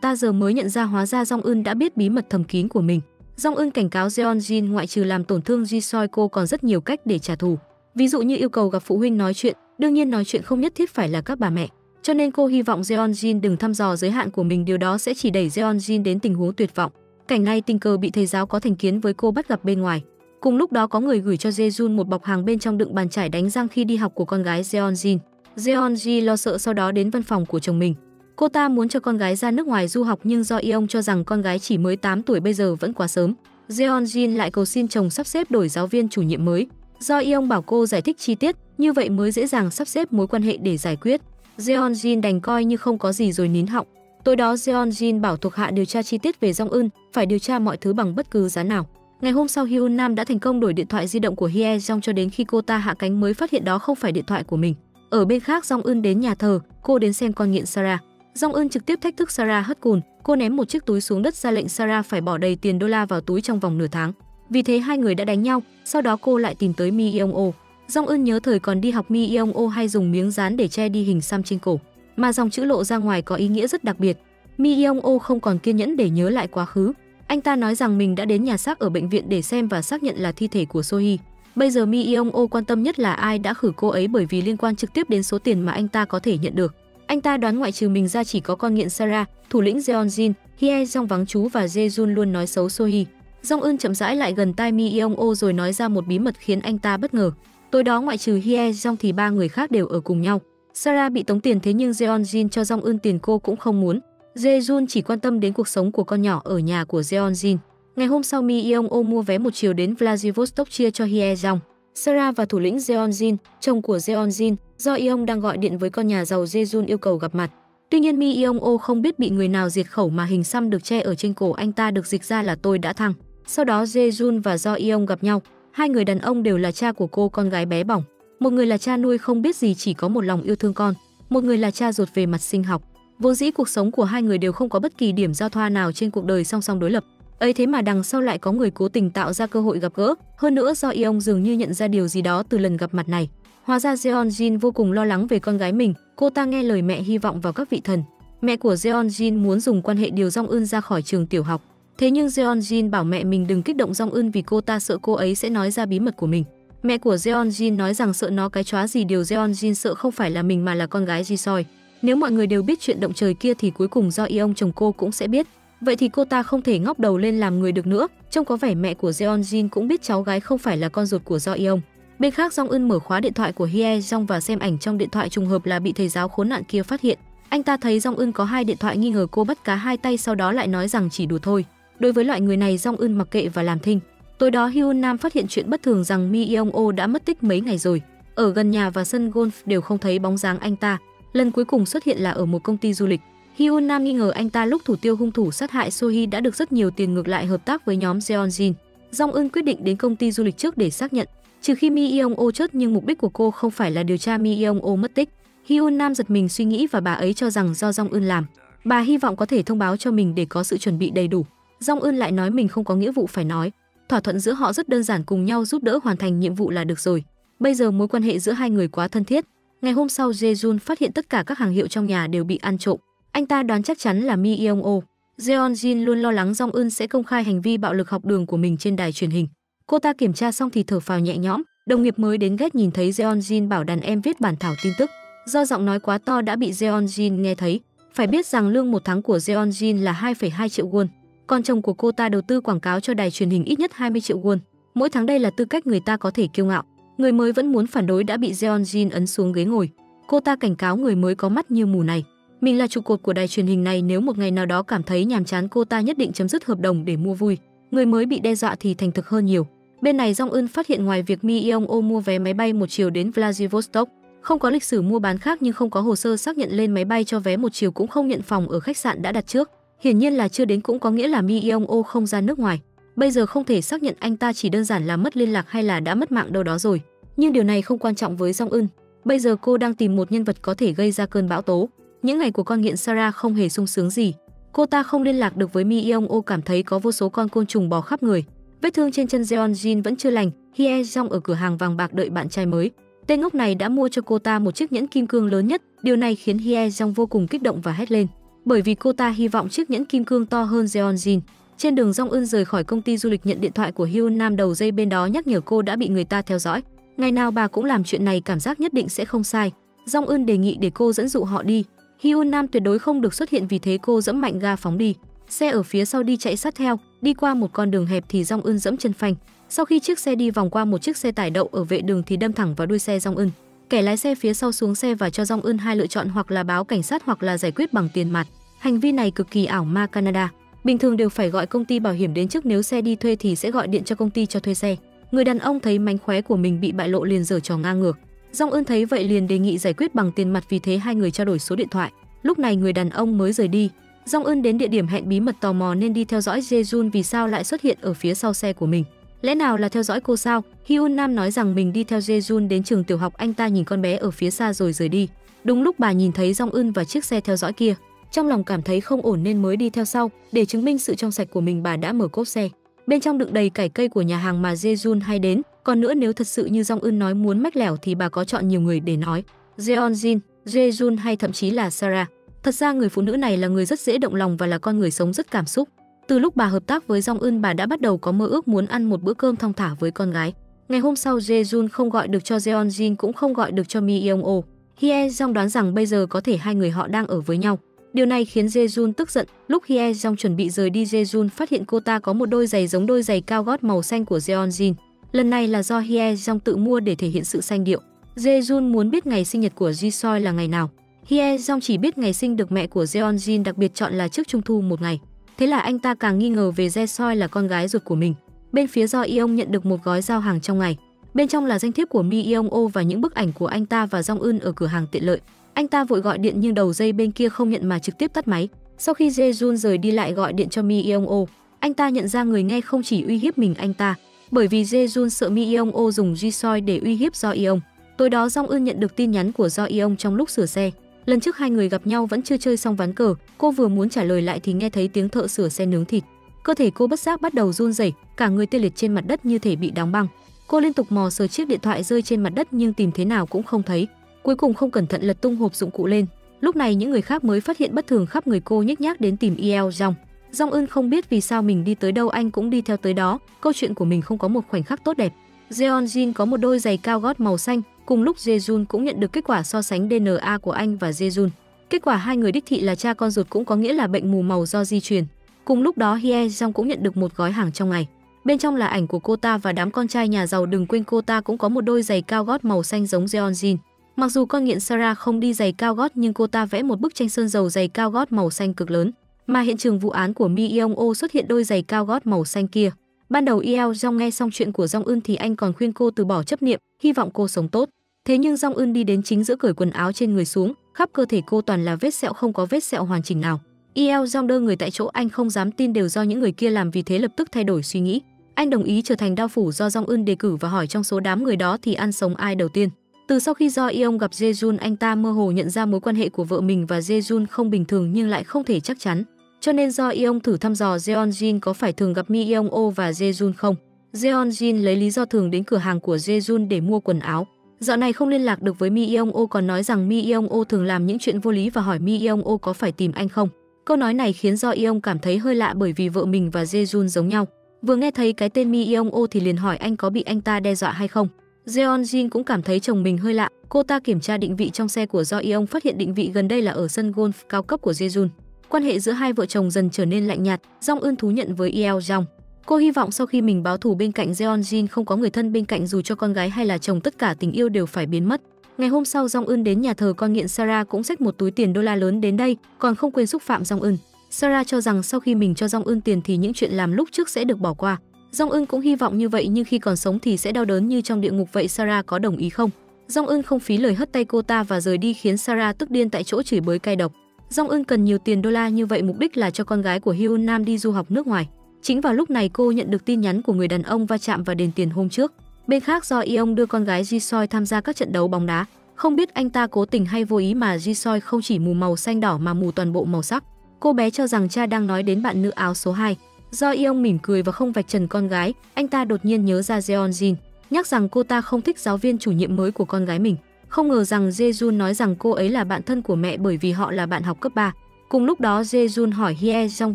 Ta giờ mới nhận ra hóa ra Jong Eun đã biết bí mật thầm kín của mình. Jong Eun cảnh cáo Jeon Jin ngoại trừ làm tổn thương Ji-soi, cô còn rất nhiều cách để trả thù. Ví dụ như yêu cầu gặp phụ huynh nói chuyện, đương nhiên nói chuyện không nhất thiết phải là các bà mẹ. Cho nên cô hy vọng Jeon Jin đừng thăm dò giới hạn của mình, điều đó sẽ chỉ đẩy Jeon Jin đến tình huống tuyệt vọng. Cảnh này tình cờ bị thầy giáo có thành kiến với cô bắt gặp bên ngoài. Cùng lúc đó có người gửi cho Jae-jun một bọc hàng bên trong đựng bàn chải đánh răng khi đi học của con gái Jeon Jin. Jeon Ji lo sợ sau đó đến văn phòng của chồng mình. Cô ta muốn cho con gái ra nước ngoài du học nhưng do Yeong cho rằng con gái chỉ mới 8 tuổi bây giờ vẫn quá sớm. Jeon Jin lại cầu xin chồng sắp xếp đổi giáo viên chủ nhiệm mới. Do Yeong bảo cô giải thích chi tiết, như vậy mới dễ dàng sắp xếp mối quan hệ để giải quyết. Jeon Jin đành coi như không có gì rồi nín họng. Tối đó Jeon Jin bảo thuộc hạ điều tra chi tiết về Jong Eun, phải điều tra mọi thứ bằng bất cứ giá nào. Ngày hôm sau Hyun Nam đã thành công đổi điện thoại di động của Hye Jong cho đến khi cô ta hạ cánh mới phát hiện đó không phải điện thoại của mình. Ở bên khác, Jong Eun đến nhà thờ, cô đến xem con nghiện Sarah. Jong Eun trực tiếp thách thức Sarah hất cùn, cô ném một chiếc túi xuống đất ra lệnh Sarah phải bỏ đầy tiền đô la vào túi trong vòng nửa tháng. Vì thế hai người đã đánh nhau, sau đó cô lại tìm tới Mi Yeong Oh. Jong Eun nhớ thời còn đi học Mi Yeong Oh hay dùng miếng dán để che đi hình xăm trên cổ, mà dòng chữ lộ ra ngoài có ý nghĩa rất đặc biệt. Mi Yeong Oh không còn kiên nhẫn để nhớ lại quá khứ. Anh ta nói rằng mình đã đến nhà xác ở bệnh viện để xem và xác nhận là thi thể của So-hee. Bây giờ Mi Yeong Oh quan tâm nhất là ai đã khử cô ấy, bởi vì liên quan trực tiếp đến số tiền mà anh ta có thể nhận được. Anh ta đoán ngoại trừ mình ra chỉ có con nghiện Sarah, thủ lĩnh Jeon Jin, Hye Jong vắng chú và Jae-jun luôn nói xấu So-hee. Jong Eun chậm rãi lại gần tai Mi Yeong Oh rồi nói ra một bí mật khiến anh ta bất ngờ. Tối đó ngoại trừ Hye Jong thì ba người khác đều ở cùng nhau. Sarah bị tống tiền, thế nhưng Jeon Jin cho Jong Eun tiền cô cũng không muốn. Jae-jun chỉ quan tâm đến cuộc sống của con nhỏ ở nhà của Jeon Jin. Ngày hôm sau Mi Yeong Oh mua vé một chiều đến Vladivostok chia cho Hye Jong. Sarah và thủ lĩnh Jeon Jin, chồng của Jeon Jin, do Yeong đang gọi điện với con nhà giàu Jae-jun yêu cầu gặp mặt. Tuy nhiên Mi Yeong Oh không biết bị người nào diệt khẩu mà hình xăm được che ở trên cổ anh ta được dịch ra là tôi đã thăng. Sau đó Jae-jun và Do Yeong gặp nhau. Hai người đàn ông đều là cha của cô con gái bé bỏng. Một người là cha nuôi không biết gì, chỉ có một lòng yêu thương con. Một người là cha ruột về mặt sinh học. Vốn dĩ cuộc sống của hai người đều không có bất kỳ điểm giao thoa nào trên cuộc đời song song đối lập. Ấy thế mà đằng sau lại có người cố tình tạo ra cơ hội gặp gỡ. Hơn nữa Do Yeong dường như nhận ra điều gì đó từ lần gặp mặt này. Hóa ra Jeon Jin vô cùng lo lắng về con gái mình. Cô ta nghe lời mẹ hy vọng vào các vị thần. Mẹ của Jeon Jin muốn dùng quan hệ điều Jong Eun ra khỏi trường tiểu học. Thế nhưng Jeon Jin bảo mẹ mình đừng kích động Jong Eun vì cô ta sợ cô ấy sẽ nói ra bí mật của mình. Mẹ của Jeon Jin nói rằng sợ nó cái chóa gì, điều Jeon Jin sợ không phải là mình mà là con gái Ji-soi. Nếu mọi người đều biết chuyện động trời kia thì cuối cùng Do Yeong chồng cô cũng sẽ biết. Vậy thì cô ta không thể ngóc đầu lên làm người được nữa. Trông có vẻ mẹ của Jeon Jin cũng biết cháu gái không phải là con ruột của Do Yeong. Bên khác, Jong Eun mở khóa điện thoại của Hye Jong và xem ảnh trong điện thoại, trùng hợp là bị thầy giáo khốn nạn kia phát hiện. Anh ta thấy Jong Eun có hai điện thoại, nghi ngờ cô bắt cá hai tay, sau đó lại nói rằng chỉ đùa thôi. Đối với loại người này, Jong Eun mặc kệ và làm thinh. Tối đó Hyun Nam phát hiện chuyện bất thường rằng Mi Yeong Oh đã mất tích mấy ngày rồi. ở gần nhà và sân golf đều không thấy bóng dáng anh ta. Lần cuối cùng xuất hiện là ở một công ty du lịch. Hyun Nam nghi ngờ anh ta lúc thủ tiêu hung thủ sát hại Sohee đã được rất nhiều tiền ngược lại hợp tác với nhóm Jeonjin. Jong Eun quyết định đến công ty du lịch trước để xác nhận, trừ khi Mi Yeong Oh chết, nhưng mục đích của cô không phải là điều tra Mi Yeong Oh mất tích. Hyun Nam giật mình suy nghĩ và bà ấy cho rằng do Jong Eun làm. Bà hy vọng có thể thông báo cho mình để có sự chuẩn bị đầy đủ. Jong Eun lại nói mình không có nghĩa vụ phải nói. Thỏa thuận giữa họ rất đơn giản, cùng nhau giúp đỡ hoàn thành nhiệm vụ là được rồi. Bây giờ mối quan hệ giữa hai người quá thân thiết. Ngày hôm sau, Jae-jun phát hiện tất cả các hàng hiệu trong nhà đều bị ăn trộm. Anh ta đoán chắc chắn là Mi Yeong Oh. Jeon-jin luôn lo lắng Jong Eun sẽ công khai hành vi bạo lực học đường của mình trên đài truyền hình. Cô ta kiểm tra xong thì thở phào nhẹ nhõm. Đồng nghiệp mới đến ghét nhìn thấy Jeon-jin bảo đàn em viết bản thảo tin tức. Do giọng nói quá to đã bị Jeon-jin nghe thấy. Phải biết rằng lương một tháng của Jeon-jin là 2,2 triệu won. Còn chồng của cô ta đầu tư quảng cáo cho đài truyền hình ít nhất 20 triệu won. Mỗi tháng đây là tư cách người ta có thể kiêu ngạo. Người mới vẫn muốn phản đối đã bị Jeon-jin ấn xuống ghế ngồi. Cô ta cảnh cáo người mới có mắt như mù này. Mình là trụ cột của đài truyền hình này, nếu một ngày nào đó cảm thấy nhàm chán cô ta nhất định chấm dứt hợp đồng để mua vui. Người mới bị đe dọa thì thành thực hơn nhiều. Bên này Jong Eun phát hiện ngoài việc Mi Yeong Oh mua vé máy bay một chiều đến Vladivostok, không có lịch sử mua bán khác nhưng không có hồ sơ xác nhận lên máy bay cho vé một chiều, cũng không nhận phòng ở khách sạn đã đặt trước. Hiển nhiên là chưa đến, cũng có nghĩa là Mi Yeong Oh không ra nước ngoài. Bây giờ không thể xác nhận anh ta chỉ đơn giản là mất liên lạc hay là đã mất mạng đâu đó rồi. Nhưng điều này không quan trọng với Jong Eun. Bây giờ cô đang tìm một nhân vật có thể gây ra cơn bão tố. Những ngày của con nghiện Sarah không hề sung sướng gì. Cô ta không liên lạc được với Mi Yeong Oh, cảm thấy có vô số con côn trùng bò khắp người. Vết thương trên chân Jeon-jin vẫn chưa lành. Hye Jong ở cửa hàng vàng bạc đợi bạn trai mới. Tên ngốc này đã mua cho cô ta một chiếc nhẫn kim cương lớn nhất. Điều này khiến Hye Jong vô cùng kích động và hét lên, bởi vì cô ta hy vọng chiếc nhẫn kim cương to hơn Jeon-jin. Trên đường Jong Eun rời khỏi công ty du lịch nhận điện thoại của Hyun Nam, đầu dây bên đó nhắc nhở cô đã bị người ta theo dõi. Ngày nào bà cũng làm chuyện này, cảm giác nhất định sẽ không sai. Jong Eun đề nghị để cô dẫn dụ họ đi. Hyun Nam tuyệt đối không được xuất hiện, vì thế cô giẫm mạnh ga phóng đi. Xe ở phía sau đi chạy sát theo, đi qua một con đường hẹp thì Jong Eun giẫm chân phanh. Sau khi chiếc xe đi vòng qua một chiếc xe tải đậu ở vệ đường thì đâm thẳng vào đuôi xe Jong Eun. Kẻ lái xe phía sau xuống xe và cho Jong Eun hai lựa chọn, hoặc là báo cảnh sát hoặc là giải quyết bằng tiền mặt. Hành vi này cực kỳ ảo ma Canada. Bình thường đều phải gọi công ty bảo hiểm đến trước, nếu xe đi thuê thì sẽ gọi điện cho công ty cho thuê xe. Người đàn ông thấy mánh khóe của mình bị bại lộ liền giở trò ngang ngược. Jong Eun thấy vậy liền đề nghị giải quyết bằng tiền mặt, vì thế hai người trao đổi số điện thoại. Lúc này người đàn ông mới rời đi. Jong Eun đến địa điểm hẹn bí mật, tò mò nên đi theo dõi Jae-jun vì sao lại xuất hiện ở phía sau xe của mình. Lẽ nào là theo dõi cô sao? Hyun Nam nói rằng mình đi theo Jae-jun đến trường tiểu học, anh ta nhìn con bé ở phía xa rồi rời đi. Đúng lúc bà nhìn thấy Jong Eun và chiếc xe theo dõi kia, trong lòng cảm thấy không ổn nên mới đi theo sau. Để chứng minh sự trong sạch của mình, bà đã mở cốp xe. Bên trong đựng đầy cải cây của nhà hàng mà Jae-jun hay đến. Còn nữa, nếu thật sự như Jong Eun nói muốn mách lẻo thì bà có chọn nhiều người để nói. Jeon-jin, Jae-jun hay thậm chí là Sarah. Thật ra người phụ nữ này là người rất dễ động lòng và là con người sống rất cảm xúc. Từ lúc bà hợp tác với Jong Eun, bà đã bắt đầu có mơ ước muốn ăn một bữa cơm thong thả với con gái. Ngày hôm sau, Jae-jun không gọi được cho Jeon-jin, cũng không gọi được cho Mi Yeong Oh. Hye Jong đoán rằng bây giờ có thể hai người họ đang ở với nhau. Điều này khiến Jae-jun tức giận. Lúc Hye Jong chuẩn bị rời đi, Jae-jun phát hiện cô ta có một đôi giày giống đôi giày cao gót màu xanh của Jeon-jin. Lần này là do Hye Jong tự mua để thể hiện sự sanh điệu. Jae-jun muốn biết ngày sinh nhật của Ji-soi là ngày nào. Hye Jong chỉ biết ngày sinh được mẹ của Jeon-jin đặc biệt chọn là trước Trung thu một ngày. Thế là anh ta càng nghi ngờ về Ji-soi là con gái ruột của mình. Bên phía Do Yeong nhận được một gói giao hàng trong ngày. Bên trong là danh thiếp của Mi Yeong Oh và những bức ảnh của anh ta và Jong Eun ở cửa hàng tiện lợi. Anh ta vội gọi điện nhưng đầu dây bên kia không nhận mà trực tiếp tắt máy. Sau khi Jae-jun rời đi lại gọi điện cho Mi Yeong Oh, anh ta nhận ra người nghe không chỉ uy hiếp mình anh ta, bởi vì Jae-jun sợ Mi Yeong Oh dùng Ji-soi để uy hiếp Do Yeong. Tối đó Jong Eun nhận được tin nhắn của Do Yeong trong lúc sửa xe. Lần trước hai người gặp nhau vẫn chưa chơi xong ván cờ, cô vừa muốn trả lời lại thì nghe thấy tiếng thợ sửa xe nướng thịt. Cơ thể cô bất giác bắt đầu run rẩy, cả người tê liệt trên mặt đất như thể bị đóng băng. Cô liên tục mò sờ chiếc điện thoại rơi trên mặt đất nhưng tìm thế nào cũng không thấy. Cuối cùng không cẩn thận lật tung hộp dụng cụ lên. Lúc này những người khác mới phát hiện bất thường khắp người cô, nhếch nhác đến tìm Yeo Jong. Jong Eun không biết vì sao mình đi tới đâu anh cũng đi theo tới đó. Câu chuyện của mình không có một khoảnh khắc tốt đẹp. Jeon-jin có một đôi giày cao gót màu xanh. Cùng lúc Jae-jun cũng nhận được kết quả so sánh DNA của anh và Jae-jun. Kết quả hai người đích thị là cha con ruột, cũng có nghĩa là bệnh mù màu do di truyền. Cùng lúc đó Hye Jong cũng nhận được một gói hàng trong ngày. Bên trong là ảnh của cô ta và đám con trai nhà giàu. Đừng quên cô ta cũng có một đôi giày cao gót màu xanh giống Jeon-jin. Mặc dù con nghiện Sarah không đi giày cao gót nhưng cô ta vẽ một bức tranh sơn dầu giày cao gót màu xanh cực lớn. Mà hiện trường vụ án của Mi Yeong Oh xuất hiện đôi giày cao gót màu xanh kia. Ban đầu Yeo Jong nghe xong chuyện của Jong Eun thì anh còn khuyên cô từ bỏ chấp niệm, hy vọng cô sống tốt. Thế nhưng Jong Eun đi đến chính giữa cởi quần áo trên người xuống, khắp cơ thể cô toàn là vết sẹo, không có vết sẹo hoàn chỉnh nào. Yeo Jong đơ người tại chỗ, anh không dám tin đều do những người kia làm, vì thế lập tức thay đổi suy nghĩ. Anh đồng ý trở thành đao phủ do Jong Eun đề cử và hỏi trong số đám người đó thì ăn sống ai đầu tiên. Từ sau khi Do Yeon gặp Jae-jun, anh ta mơ hồ nhận ra mối quan hệ của vợ mình và Jae-jun không bình thường nhưng lại không thể chắc chắn. Cho nên Do Yeon thử thăm dò Jeon-jin có phải thường gặp Mi Yeon-o và Jae-jun không. Jeon-jin lấy lý do thường đến cửa hàng của Jae-jun để mua quần áo. Dạo này không liên lạc được với Mi Yeon-o, còn nói rằng Mi Yeon-o thường làm những chuyện vô lý và hỏi Mi Yeon-o có phải tìm anh không. Câu nói này khiến Do Yeon cảm thấy hơi lạ bởi vì vợ mình và Jae-jun giống nhau. Vừa nghe thấy cái tên Mi Yeon-o thì liền hỏi anh có bị anh ta đe dọa hay không. Jeon-jin cũng cảm thấy chồng mình hơi lạ. Cô ta kiểm tra định vị trong xe của Do Yeon, phát hiện định vị gần đây là ở sân golf cao cấp của Jae-jun. Quan hệ giữa hai vợ chồng dần trở nên lạnh nhạt. Jong Eun thú nhận với Yeo Jong. Cô hy vọng sau khi mình báo thù bên cạnh Jeon-jin không có người thân bên cạnh, dù cho con gái hay là chồng, tất cả tình yêu đều phải biến mất. Ngày hôm sau, Jong Eun đến nhà thờ con nghiện Sarah cũng xách một túi tiền đô la lớn đến đây, còn không quên xúc phạm Jong Eun. Sarah cho rằng sau khi mình cho Jong Eun tiền thì những chuyện làm lúc trước sẽ được bỏ qua. Jong Eun cũng hy vọng như vậy, nhưng khi còn sống thì sẽ đau đớn như trong địa ngục, vậy Sarah có đồng ý không? Jong Eun không phí lời hất tay cô ta và rời đi, khiến Sarah tức điên tại chỗ, chửi bới cay độc. Jong Eun cần nhiều tiền đô la như vậy, mục đích là cho con gái của Hyun Nam đi du học nước ngoài. Chính vào lúc này cô nhận được tin nhắn của người đàn ông va chạm và đền tiền hôm trước. Bên khác, Do Yeon đưa con gái Ji-soi tham gia các trận đấu bóng đá. Không biết anh ta cố tình hay vô ý mà Ji-soi không chỉ mù màu xanh đỏ mà mù toàn bộ màu sắc. Cô bé cho rằng cha đang nói đến bạn nữ áo số 2. Do Yeon mỉm cười và không vạch trần con gái, anh ta đột nhiên nhớ ra Jeon-jin, nhắc rằng cô ta không thích giáo viên chủ nhiệm mới của con gái mình. Không ngờ rằng Jae-jun nói rằng cô ấy là bạn thân của mẹ bởi vì họ là bạn học cấp 3. Cùng lúc đó, Jae-jun hỏi Hye-jong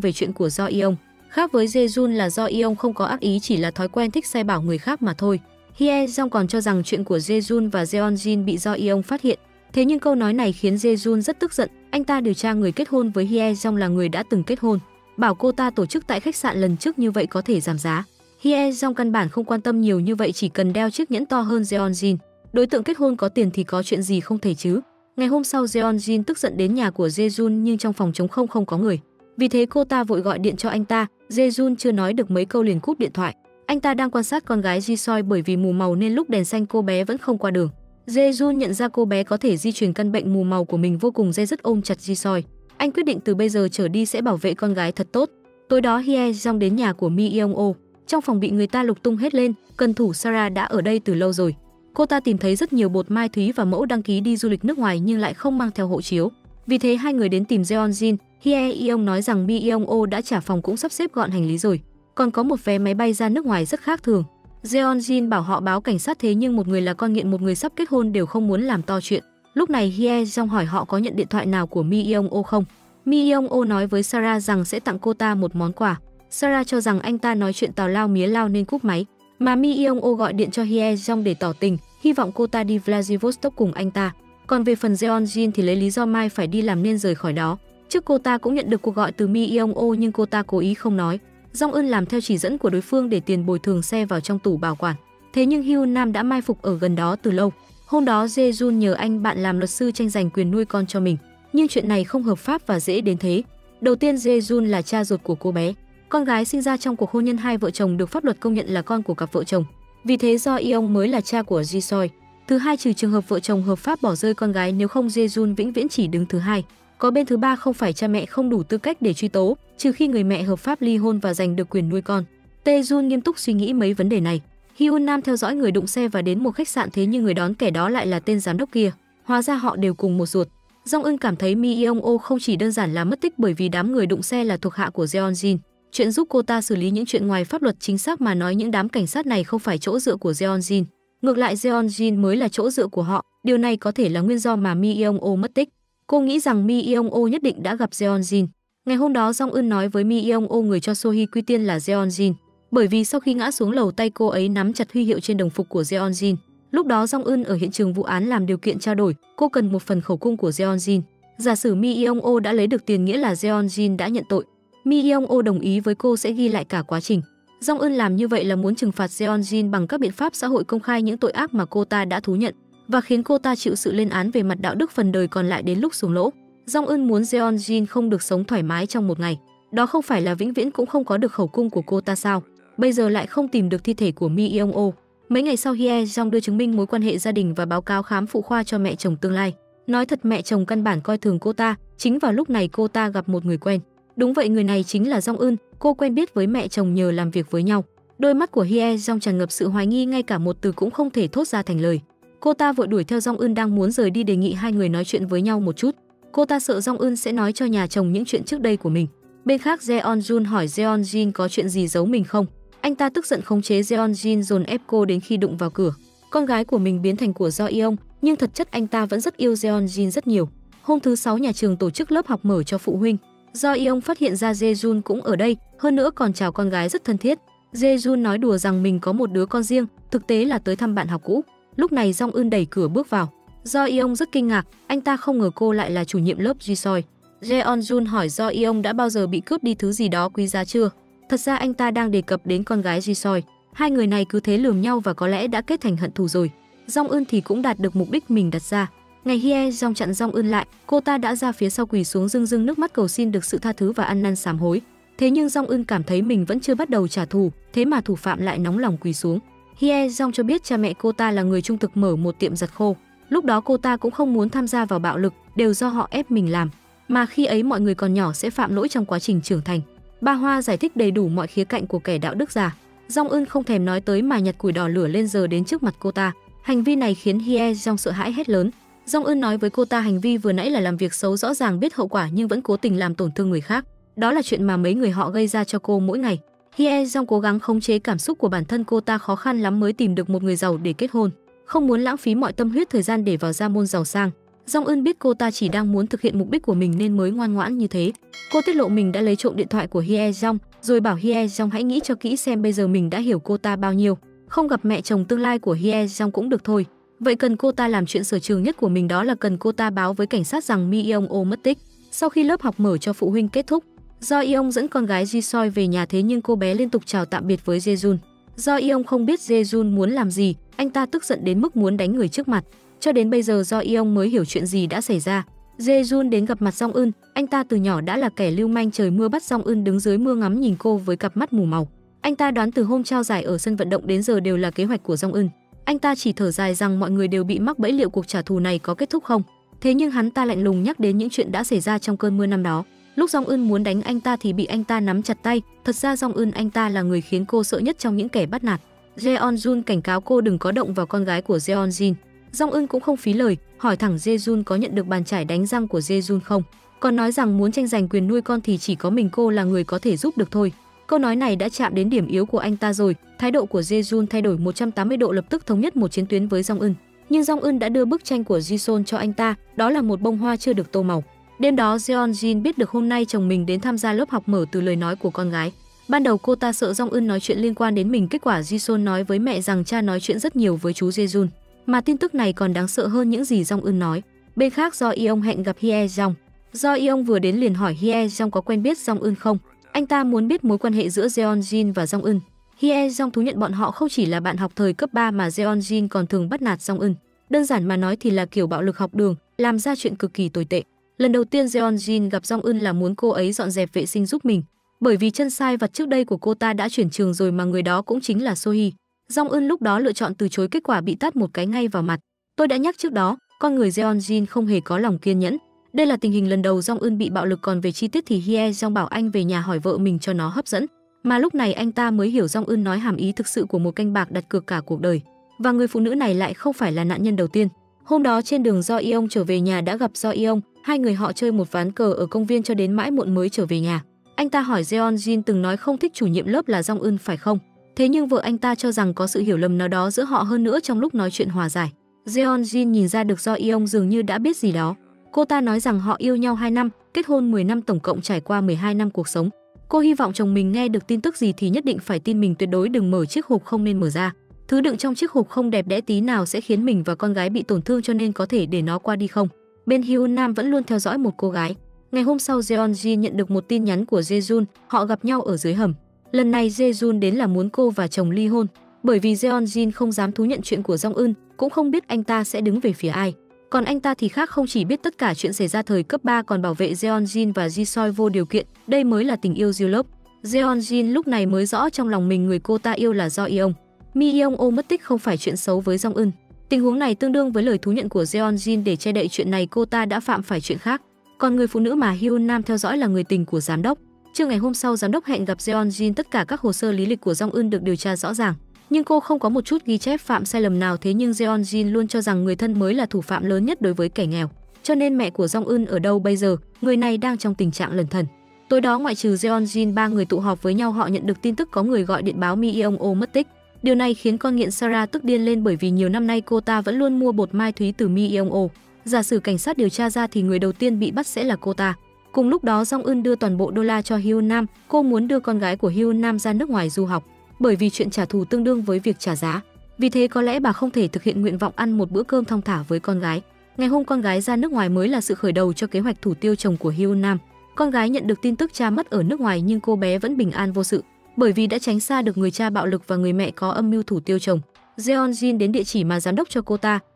về chuyện của Do Yeon. Khác với Jae-jun là Do Yeon không có ác ý, chỉ là thói quen thích sai bảo người khác mà thôi. Hye-jong còn cho rằng chuyện của Jae-jun và Jeon-jin bị Do Yeon phát hiện. Thế nhưng câu nói này khiến Jae-jun rất tức giận. Anh ta điều tra người kết hôn với Hye-jong là người đã từng kết hôn, bảo cô ta tổ chức tại khách sạn lần trước, như vậy có thể giảm giá. Hye-jong căn bản không quan tâm nhiều như vậy, chỉ cần đeo chiếc nhẫn to hơn Jeon-jin. Đối tượng kết hôn có tiền thì có chuyện gì không thể chứ. Ngày hôm sau, Jeon-jin tức giận đến nhà của Jae-jun nhưng trong phòng trống không có người. Vì thế cô ta vội gọi điện cho anh ta. Jae-jun chưa nói được mấy câu liền cúp điện thoại. Anh ta đang quan sát con gái Ji-soi, bởi vì mù màu nên lúc đèn xanh cô bé vẫn không qua đường. Jae-jun nhận ra cô bé có thể di truyền căn bệnh mù màu của mình, vô cùng dây dứt ôm chặt Ji-soi. Anh quyết định từ bây giờ trở đi sẽ bảo vệ con gái thật tốt. Tối đó, Hye-jong đến nhà của Mi Yeon-o. Trong phòng bị người ta lục tung hết lên, cần thủ Sarah đã ở đây từ lâu rồi. Cô ta tìm thấy rất nhiều bột mai thúy và mẫu đăng ký đi du lịch nước ngoài nhưng lại không mang theo hộ chiếu. Vì thế hai người đến tìm Jeon-jin. Hye-yeon nói rằng Mi Yeon-o đã trả phòng cũng sắp xếp gọn hành lý rồi, còn có một vé máy bay ra nước ngoài rất khác thường. Jeon-jin bảo họ báo cảnh sát, thế nhưng một người là con nghiện, một người sắp kết hôn đều không muốn làm to chuyện. Lúc này Hye-jong hỏi họ có nhận điện thoại nào của Mi Yeon-o không. Mi Yeon-o nói với Sarah rằng sẽ tặng cô ta một món quà. Sarah cho rằng anh ta nói chuyện tào lao mía lao nên cúp máy, mà Mi Yeon-o gọi điện cho Hye-jong để tỏ tình, hy vọng cô ta đi Vladivostok cùng anh ta. Còn về phần Jeon-jin thì lấy lý do mai phải đi làm nên rời khỏi đó. Trước cô ta cũng nhận được cuộc gọi từ Mi Yeon-o nhưng cô ta cố ý không nói. Jong Eun làm theo chỉ dẫn của đối phương để tiền bồi thường xe vào trong tủ bảo quản. Thế nhưng Hyun Nam đã mai phục ở gần đó từ lâu. Hôm đó Jae-jun nhờ anh bạn làm luật sư tranh giành quyền nuôi con cho mình, nhưng chuyện này không hợp pháp và dễ đến thế. Đầu tiên, Jae-jun là cha ruột của cô bé. Con gái sinh ra trong cuộc hôn nhân hai vợ chồng được pháp luật công nhận là con của cặp vợ chồng. Vì thế Do Yeon mới là cha của Ji-soi. Thứ hai, trừ trường hợp vợ chồng hợp pháp bỏ rơi con gái, nếu không Jae-jun vĩnh viễn chỉ đứng thứ hai. Có bên thứ ba không phải cha mẹ không đủ tư cách để truy tố, trừ khi người mẹ hợp pháp ly hôn và giành được quyền nuôi con. Tae-jun nghiêm túc suy nghĩ mấy vấn đề này. Hyun Nam theo dõi người đụng xe và đến một khách sạn, thế nhưng người đón kẻ đó lại là tên giám đốc kia. Hóa ra họ đều cùng một ruột. Jong Eun cảm thấy Mi Yeon-o không chỉ đơn giản là mất tích, bởi vì đám người đụng xe là thuộc hạ của Jeon-jin. Chuyện giúp cô ta xử lý những chuyện ngoài pháp luật, chính xác mà nói những đám cảnh sát này không phải chỗ dựa của Jeon-jin. Ngược lại, Jeon-jin mới là chỗ dựa của họ. Điều này có thể là nguyên do mà Mi Yeon-o mất tích. Cô nghĩ rằng Mi Yeon-o nhất định đã gặp Jeon-jin. Ngày hôm đó, Jong Eun nói với Mi Yeon-o người cho Sohee quy tiên là Jeon-jin, bởi vì sau khi ngã xuống lầu tay cô ấy nắm chặt huy hiệu trên đồng phục của Jeon-jin. Lúc đó Jong Eun ở hiện trường vụ án làm điều kiện trao đổi, cô cần một phần khẩu cung của Jeon-jin. Giả sử Mi Yeon-o đã lấy được tiền, nghĩa là Jeon-jin đã nhận tội. Mi Yeon-o đồng ý với cô sẽ ghi lại cả quá trình. Jong Eun làm như vậy là muốn trừng phạt Jeon-jin bằng các biện pháp xã hội, công khai những tội ác mà cô ta đã thú nhận và khiến cô ta chịu sự lên án về mặt đạo đức phần đời còn lại đến lúc xuống lỗ. Jong Eun muốn Jeon-jin không được sống thoải mái trong một ngày. Đó không phải là vĩnh viễn cũng không có được khẩu cung của cô ta sao? Bây giờ lại không tìm được thi thể của Mi Yeon-o. Mấy ngày sau Hye Jong đưa chứng minh mối quan hệ gia đình và báo cáo khám phụ khoa cho mẹ chồng tương lai. Nói thật mẹ chồng căn bản coi thường cô ta, chính vào lúc này cô ta gặp một người quen. Đúng vậy, người này chính là Jong Eun, cô quen biết với mẹ chồng nhờ làm việc với nhau. Đôi mắt của Hye Jong tràn ngập sự hoài nghi, ngay cả một từ cũng không thể thốt ra thành lời. Cô ta vội đuổi theo Jong Eun đang muốn rời đi, đề nghị hai người nói chuyện với nhau một chút. Cô ta sợ Jong Eun sẽ nói cho nhà chồng những chuyện trước đây của mình. Bên khác Jeon Jun hỏi Jeon Jin có chuyện gì giấu mình không. Anh ta tức giận khống chế Jeon Jin dồn ép cô đến khi đụng vào cửa. Con gái của mình biến thành của Do Yeong, nhưng thật chất anh ta vẫn rất yêu Jeon Jin rất nhiều. Hôm thứ 6 nhà trường tổ chức lớp học mở cho phụ huynh. Do Yeong phát hiện ra Jae-jun cũng ở đây, hơn nữa còn chào con gái rất thân thiết. Jae-jun nói đùa rằng mình có một đứa con riêng, thực tế là tới thăm bạn học cũ. Lúc này Jong Eun đẩy cửa bước vào. Do Yeong rất kinh ngạc, anh ta không ngờ cô lại là chủ nhiệm lớp Ji-soi. Jeon Jun hỏi Do Yeong đã bao giờ bị cướp đi thứ gì đó quý giá chưa. Thật ra anh ta đang đề cập đến con gái Ji-soi. Hai người này cứ thế lườm nhau và có lẽ đã kết thành hận thù rồi. Jong Eun thì cũng đạt được mục đích mình đặt ra. Ngày Hye Jong chặn Jong Eun lại, cô ta đã ra phía sau quỳ xuống rưng rưng nước mắt cầu xin được sự tha thứ và ăn năn sám hối. Thế nhưng Jong Eun cảm thấy mình vẫn chưa bắt đầu trả thù, thế mà thủ phạm lại nóng lòng quỳ xuống. Hye Jong cho biết cha mẹ cô ta là người trung thực mở một tiệm giặt khô. Lúc đó cô ta cũng không muốn tham gia vào bạo lực, đều do họ ép mình làm. Mà khi ấy mọi người còn nhỏ sẽ phạm lỗi trong quá trình trưởng thành. Ba Hoa giải thích đầy đủ mọi khía cạnh của kẻ đạo đức giả. Jong Eun không thèm nói tới mà nhặt củi đỏ lửa lên giờ đến trước mặt cô ta. Hành vi này khiến Hye Jong sợ hãi hét lớn. Jong Eun nói với cô ta hành vi vừa nãy là làm việc xấu, rõ ràng biết hậu quả nhưng vẫn cố tình làm tổn thương người khác. Đó là chuyện mà mấy người họ gây ra cho cô mỗi ngày. Hye Jong cố gắng khống chế cảm xúc của bản thân, cô ta khó khăn lắm mới tìm được một người giàu để kết hôn, không muốn lãng phí mọi tâm huyết thời gian để vào gia môn giàu sang. Jong Eun biết cô ta chỉ đang muốn thực hiện mục đích của mình nên mới ngoan ngoãn như thế. Cô tiết lộ mình đã lấy trộm điện thoại của Hye Jong, rồi bảo Hye Jong hãy nghĩ cho kỹ xem bây giờ mình đã hiểu cô ta bao nhiêu. Không gặp mẹ chồng tương lai của Hye Jong cũng được thôi. Vậy cần cô ta làm chuyện sở trường nhất của mình, đó là cần cô ta báo với cảnh sát rằng Mi Yeong Oh mất tích. Sau khi lớp học mở cho phụ huynh kết thúc, Do Yeong dẫn con gái Ji-soi về nhà, thế nhưng cô bé liên tục chào tạm biệt với Jae-jun. Do Yeong không biết Jae-jun muốn làm gì, anh ta tức giận đến mức muốn đánh người trước mặt. Cho đến bây giờ Do Yeong mới hiểu chuyện gì đã xảy ra. Jae-jun đến gặp mặt Jong Eun, anh ta từ nhỏ đã là kẻ lưu manh, trời mưa bắt Jong Eun đứng dưới mưa ngắm nhìn cô với cặp mắt mù màu. Anh ta đoán từ hôm trao giải ở sân vận động đến giờ đều là kế hoạch của Jong Eun. Anh ta chỉ thở dài rằng mọi người đều bị mắc bẫy, liệu cuộc trả thù này có kết thúc không? Thế nhưng hắn ta lạnh lùng nhắc đến những chuyện đã xảy ra trong cơn mưa năm đó. Lúc Jong Eun muốn đánh anh ta thì bị anh ta nắm chặt tay. Thật ra Jong Eun anh ta là người khiến cô sợ nhất trong những kẻ bắt nạt. Jeon Jun cảnh cáo cô đừng có động vào con gái của Jeon Jin. Jong Eun cũng không phí lời, hỏi thẳng Jae-jun có nhận được bàn chải đánh răng của Jae-jun không. Còn nói rằng muốn tranh giành quyền nuôi con thì chỉ có mình cô là người có thể giúp được thôi. Câu nói này đã chạm đến điểm yếu của anh ta rồi. Thái độ của Jae-jun thay đổi 180 độ, lập tức thống nhất một chiến tuyến với Jong Eun. Nhưng Jong Eun đã đưa bức tranh của Ji-sol cho anh ta, đó là một bông hoa chưa được tô màu. Đêm đó Jeon Jin biết được hôm nay chồng mình đến tham gia lớp học mở từ lời nói của con gái. Ban đầu cô ta sợ Jong Eun nói chuyện liên quan đến mình, kết quả Ji-sol nói với mẹ rằng cha nói chuyện rất nhiều với chú Jae-jun. Mà tin tức này còn đáng sợ hơn những gì Jong Eun nói. Bên khác Do Yeong hẹn gặp Hye Jong. Do Yeong vừa đến liền hỏi Hye Jong có quen biết Jong Eun không. Anh ta muốn biết mối quan hệ giữa Jeon Jin và Jong Eun. Hye Jong thú nhận bọn họ không chỉ là bạn học thời cấp 3 mà Jeon Jin còn thường bắt nạt Jong Eun. Đơn giản mà nói thì là kiểu bạo lực học đường, làm ra chuyện cực kỳ tồi tệ. Lần đầu tiên Jeon Jin gặp Jong Eun là muốn cô ấy dọn dẹp vệ sinh giúp mình, bởi vì chân sai vặt trước đây của cô ta đã chuyển trường rồi mà người đó cũng chính là So-hee. Jong Eun lúc đó lựa chọn từ chối, kết quả bị tát một cái ngay vào mặt. Tôi đã nhắc trước đó, con người Jeon Jin không hề có lòng kiên nhẫn. Đây là tình hình lần đầu Jong Eun bị bạo lực, còn về chi tiết thì Hye Jong bảo anh về nhà hỏi vợ mình cho nó hấp dẫn. Mà lúc này anh ta mới hiểu Jong Eun nói hàm ý thực sự của một canh bạc đặt cược cả cuộc đời. Và người phụ nữ này lại không phải là nạn nhân đầu tiên. Hôm đó trên đường Do Yeong trở về nhà đã gặp Do Yeong, hai người họ chơi một ván cờ ở công viên cho đến mãi muộn mới trở về nhà. Anh ta hỏi Jeon Jin từng nói không thích chủ nhiệm lớp là Jong Eun phải không? Thế nhưng vợ anh ta cho rằng có sự hiểu lầm nào đó giữa họ, hơn nữa trong lúc nói chuyện hòa giải, Jeon Jin nhìn ra được Do Yeong dường như đã biết gì đó. Cô ta nói rằng họ yêu nhau 2 năm, kết hôn 10 năm, tổng cộng trải qua 12 năm cuộc sống. Cô hy vọng chồng mình nghe được tin tức gì thì nhất định phải tin mình, tuyệt đối đừng mở chiếc hộp không nên mở ra. Thứ đựng trong chiếc hộp không đẹp đẽ tí nào sẽ khiến mình và con gái bị tổn thương, cho nên có thể để nó qua đi không? Bên Hyun Nam vẫn luôn theo dõi một cô gái. Ngày hôm sau Jeon Jin nhận được một tin nhắn của Jae-jun, họ gặp nhau ở dưới hầm. Lần này Jae-jun đến là muốn cô và chồng ly hôn, bởi vì Jeon Jin không dám thú nhận chuyện của Jong Eun, cũng không biết anh ta sẽ đứng về phía ai. Còn anh ta thì khác, không chỉ biết tất cả chuyện xảy ra thời cấp 3 còn bảo vệ Jeon Jin và Ji-soi vô điều kiện, đây mới là tình yêu real love. Jeon Jin lúc này mới rõ trong lòng mình người cô ta yêu là Do Yeong. Mi Yeong-oh mất tích không phải chuyện xấu với Jong Eun. Tình huống này tương đương với lời thú nhận của Jeon Jin để che đậy chuyện này cô ta đã phạm phải chuyện khác. Còn người phụ nữ mà Hyun Nam theo dõi là người tình của giám đốc. Trưa ngày hôm sau, giám đốc hẹn gặp Jeon Jin, tất cả các hồ sơ lý lịch của Jong Eun được điều tra rõ ràng. Nhưng cô không có một chút ghi chép phạm sai lầm nào, thế nhưng Jeon Jin luôn cho rằng người thân mới là thủ phạm lớn nhất đối với kẻ nghèo. Cho nên mẹ của Jong Eun ở đâu bây giờ? Người này đang trong tình trạng lẩn thần. Tối đó ngoại trừ Jeon Jin, ba người tụ họp với nhau, họ nhận được tin tức có người gọi điện báo Mi Yeong-oh mất tích. Điều này khiến con nghiện Sarah tức điên lên bởi vì nhiều năm nay cô ta vẫn luôn mua bột mai thúy từ Mi Yeong-oh. Giả sử cảnh sát điều tra ra thì người đầu tiên bị bắt sẽ là cô ta. Cùng lúc đó, Jong Eun đưa toàn bộ đô la cho Hyun Nam, cô muốn đưa con gái của Hyun Nam ra nước ngoài du học, bởi vì chuyện trả thù tương đương với việc trả giá. Vì thế có lẽ bà không thể thực hiện nguyện vọng ăn một bữa cơm thong thả với con gái. Ngày hôm con gái ra nước ngoài mới là sự khởi đầu cho kế hoạch thủ tiêu chồng của Hyun Nam. Con gái nhận được tin tức cha mất ở nước ngoài nhưng cô bé vẫn bình an vô sự, bởi vì đã tránh xa được người cha bạo lực và người mẹ có âm mưu thủ tiêu chồng. Jeon Jin đến địa chỉ mà giám đốc cho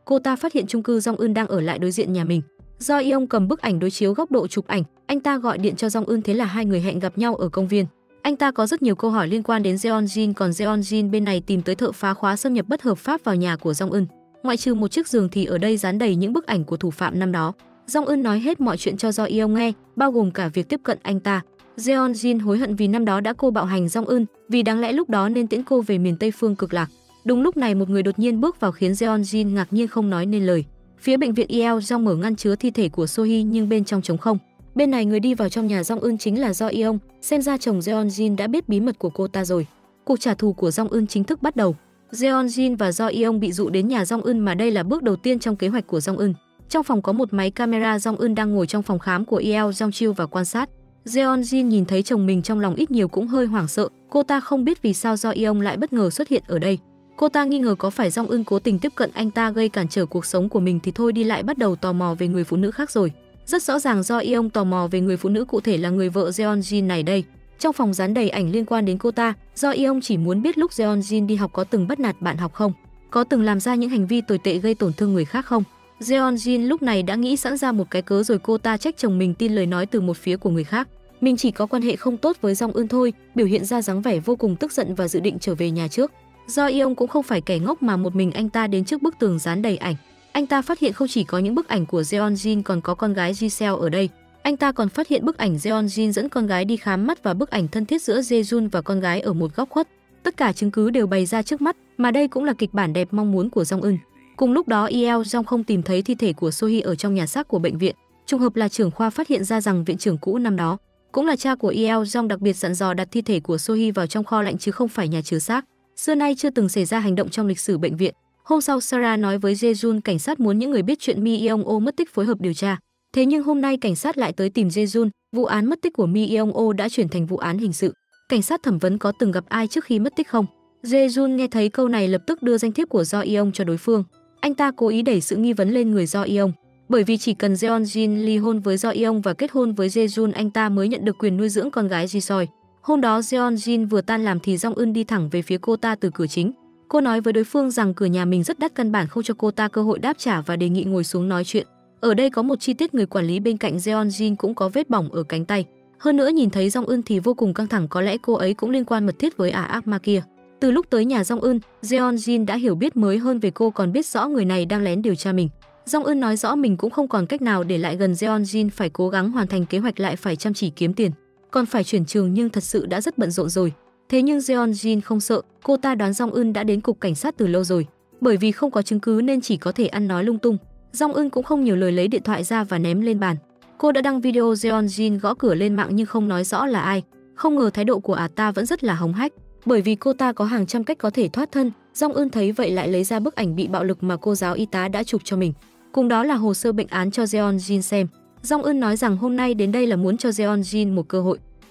cô ta phát hiện chung cư Jong Eun đang ở lại đối diện nhà mình. Do Yeong cầm bức ảnh đối chiếu góc độ chụp ảnh, anh ta gọi điện cho Jong Eun, thế là hai người hẹn gặp nhau ở công viên. Anh ta có rất nhiều câu hỏi liên quan đến Jeon Jin, còn Jeon Jin bên này tìm tới thợ phá khóa xâm nhập bất hợp pháp vào nhà của Jong Eun. Ngoại trừ một chiếc giường thì ở đây dán đầy những bức ảnh của thủ phạm năm đó. Jong Eun nói hết mọi chuyện cho Do Yeong nghe, bao gồm cả việc tiếp cận anh ta. Jeon Jin hối hận vì năm đó đã cô bạo hành Jong Eun, vì đáng lẽ lúc đó nên tiễn cô về miền Tây phương cực lạc. Đúng lúc này một người đột nhiên bước vào khiến Jeon Jin ngạc nhiên không nói nên lời. Phía bệnh viện Yeojong mở ngăn chứa thi thể của Sohee nhưng bên trong trống không. Bên này người đi vào trong nhà Jong Eun chính là Do Yeong, xem ra chồng Jeon Jin đã biết bí mật của cô ta rồi. Cuộc trả thù của Jong Eun chính thức bắt đầu. Jeon Jin và Do Yeong bị dụ đến nhà Jong Eun mà đây là bước đầu tiên trong kế hoạch của Jong Eun. Trong phòng có một máy camera, Jong Eun đang ngồi trong phòng khám của Yeojong chill và quan sát. Jeon Jin nhìn thấy chồng mình trong lòng ít nhiều cũng hơi hoảng sợ, cô ta không biết vì sao Do Yeong lại bất ngờ xuất hiện ở đây. Cô ta nghi ngờ có phải Jong Eun cố tình tiếp cận anh ta gây cản trở cuộc sống của mình thì thôi đi lại bắt đầu tò mò về người phụ nữ khác rồi. Rất rõ ràng Do Yeong tò mò về người phụ nữ cụ thể là người vợ Jeon Jin này đây. Trong phòng dán đầy ảnh liên quan đến cô ta, Do Yeong chỉ muốn biết lúc Jeon Jin đi học có từng bắt nạt bạn học không, có từng làm ra những hành vi tồi tệ gây tổn thương người khác không. Jeon Jin lúc này đã nghĩ sẵn ra một cái cớ rồi, cô ta trách chồng mình tin lời nói từ một phía của người khác. Mình chỉ có quan hệ không tốt với Jong Eun thôi, biểu hiện ra dáng vẻ vô cùng tức giận và dự định trở về nhà trước. Do Yeong cũng không phải kẻ ngốc mà một mình anh ta đến trước bức tường dán đầy ảnh. Anh ta phát hiện không chỉ có những bức ảnh của Jeon Jin còn có con gái Giselle ở đây. Anh ta còn phát hiện bức ảnh Jeon Jin dẫn con gái đi khám mắt và bức ảnh thân thiết giữa Jae-jun và con gái ở một góc khuất. Tất cả chứng cứ đều bày ra trước mắt, mà đây cũng là kịch bản đẹp mong muốn của Jong Eun. Cùng lúc đó, Yeojong không tìm thấy thi thể của Sohee ở trong nhà xác của bệnh viện. Trùng hợp là trưởng khoa phát hiện ra rằng viện trưởng cũ năm đó cũng là cha của Yeojong, đặc biệt dặn dò đặt thi thể của Sohee vào trong kho lạnh chứ không phải nhà chứa xác. Xưa nay chưa từng xảy ra hành động trong lịch sử bệnh viện. Hôm sau, Sarah nói với Jae-jun cảnh sát muốn những người biết chuyện Mi Yeong-oh mất tích phối hợp điều tra. Thế nhưng hôm nay cảnh sát lại tới tìm Jae-jun, vụ án mất tích của Mi Yeong-oh đã chuyển thành vụ án hình sự. Cảnh sát thẩm vấn có từng gặp ai trước khi mất tích không? Jae-jun nghe thấy câu này lập tức đưa danh thiếp của Do Yeong cho đối phương. Anh ta cố ý đẩy sự nghi vấn lên người Do Yeong, bởi vì chỉ cần Jeon Jin ly hôn với Do Yeong và kết hôn với Jae-jun, anh ta mới nhận được quyền nuôi dưỡng con gái Ji-soi. Hôm đó Jeon Jin vừa tan làm thì Jong Eun đi thẳng về phía cô ta từ cửa chính. Cô nói với đối phương rằng cửa nhà mình rất đắt, căn bản không cho cô ta cơ hội đáp trả và đề nghị ngồi xuống nói chuyện. Ở đây có một chi tiết, người quản lý bên cạnh Jeon Jin cũng có vết bỏng ở cánh tay. Hơn nữa nhìn thấy Jong Eun thì vô cùng căng thẳng, có lẽ cô ấy cũng liên quan mật thiết với ác ma kia. Từ lúc tới nhà Jong Eun, Jeon Jin đã hiểu biết mới hơn về cô, còn biết rõ người này đang lén điều tra mình. Jong Eun nói rõ mình cũng không còn cách nào để lại gần Jeon Jin, phải cố gắng hoàn thành kế hoạch, lại phải chăm chỉ kiếm tiền, còn phải chuyển trường nhưng thật sự đã rất bận rộn rồi. Thế nhưng Jeon Jin không sợ, cô ta đoán Jong Eun đã đến cục cảnh sát từ lâu rồi. Bởi vì không có chứng cứ nên chỉ có thể ăn nói lung tung. Jong Eun cũng không nhiều lời, lấy điện thoại ra và ném lên bàn. Cô đã đăng video Jeon Jin gõ cửa lên mạng nhưng không nói rõ là ai. Không ngờ thái độ của ta vẫn rất là hống hách, bởi vì cô ta có hàng trăm cách có thể thoát thân. Jong Eun thấy vậy lại lấy ra bức ảnh bị bạo lực mà cô giáo y tá đã chụp cho mình. Cùng đó là hồ sơ bệnh án cho Jeon Jin xem. Jong Eun nói rằng hôm nay đến đây là muốn cho Jeon Jin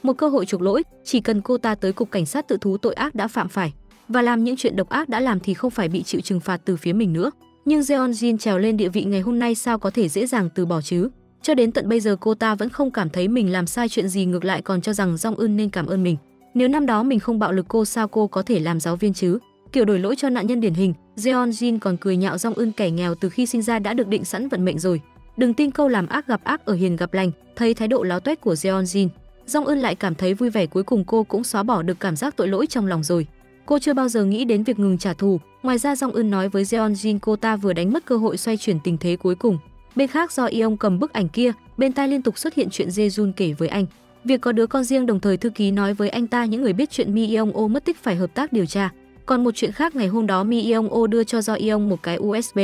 một cơ hội chuộc lỗi, chỉ cần cô ta tới cục cảnh sát tự thú tội ác đã phạm phải và làm những chuyện độc ác đã làm thì không phải bị chịu trừng phạt từ phía mình nữa. Nhưng Jeon Jin trèo lên địa vị ngày hôm nay sao có thể dễ dàng từ bỏ chứ? Cho đến tận bây giờ cô ta vẫn không cảm thấy mình làm sai chuyện gì, ngược lại còn cho rằng Jong Eun nên cảm ơn mình. Nếu năm đó mình không bạo lực cô sao cô có thể làm giáo viên chứ? Kiểu đổi lỗi cho nạn nhân điển hình. Jeon Jin còn cười nhạo Jong Eun kẻ nghèo từ khi sinh ra đã được định sẵn vận mệnh rồi. Đừng tin câu làm ác gặp ác, ở hiền gặp lành. Thấy thái độ láo tuét của Jeon Jin, Jong Eun lại cảm thấy vui vẻ, cuối cùng cô cũng xóa bỏ được cảm giác tội lỗi trong lòng rồi. Cô chưa bao giờ nghĩ đến việc ngừng trả thù. Ngoài ra Jong Eun nói với Jeonjin cô ta vừa đánh mất cơ hội xoay chuyển tình thế cuối cùng. Bên khác do Yeong cầm bức ảnh kia, bên tai liên tục xuất hiện chuyện Jae-jun kể với anh. Việc có đứa con riêng, đồng thời thư ký nói với anh ta những người biết chuyện Mi Yeong-o mất tích phải hợp tác điều tra. Còn một chuyện khác, ngày hôm đó Mi Yeong-o đưa cho Do Yeong một cái USB.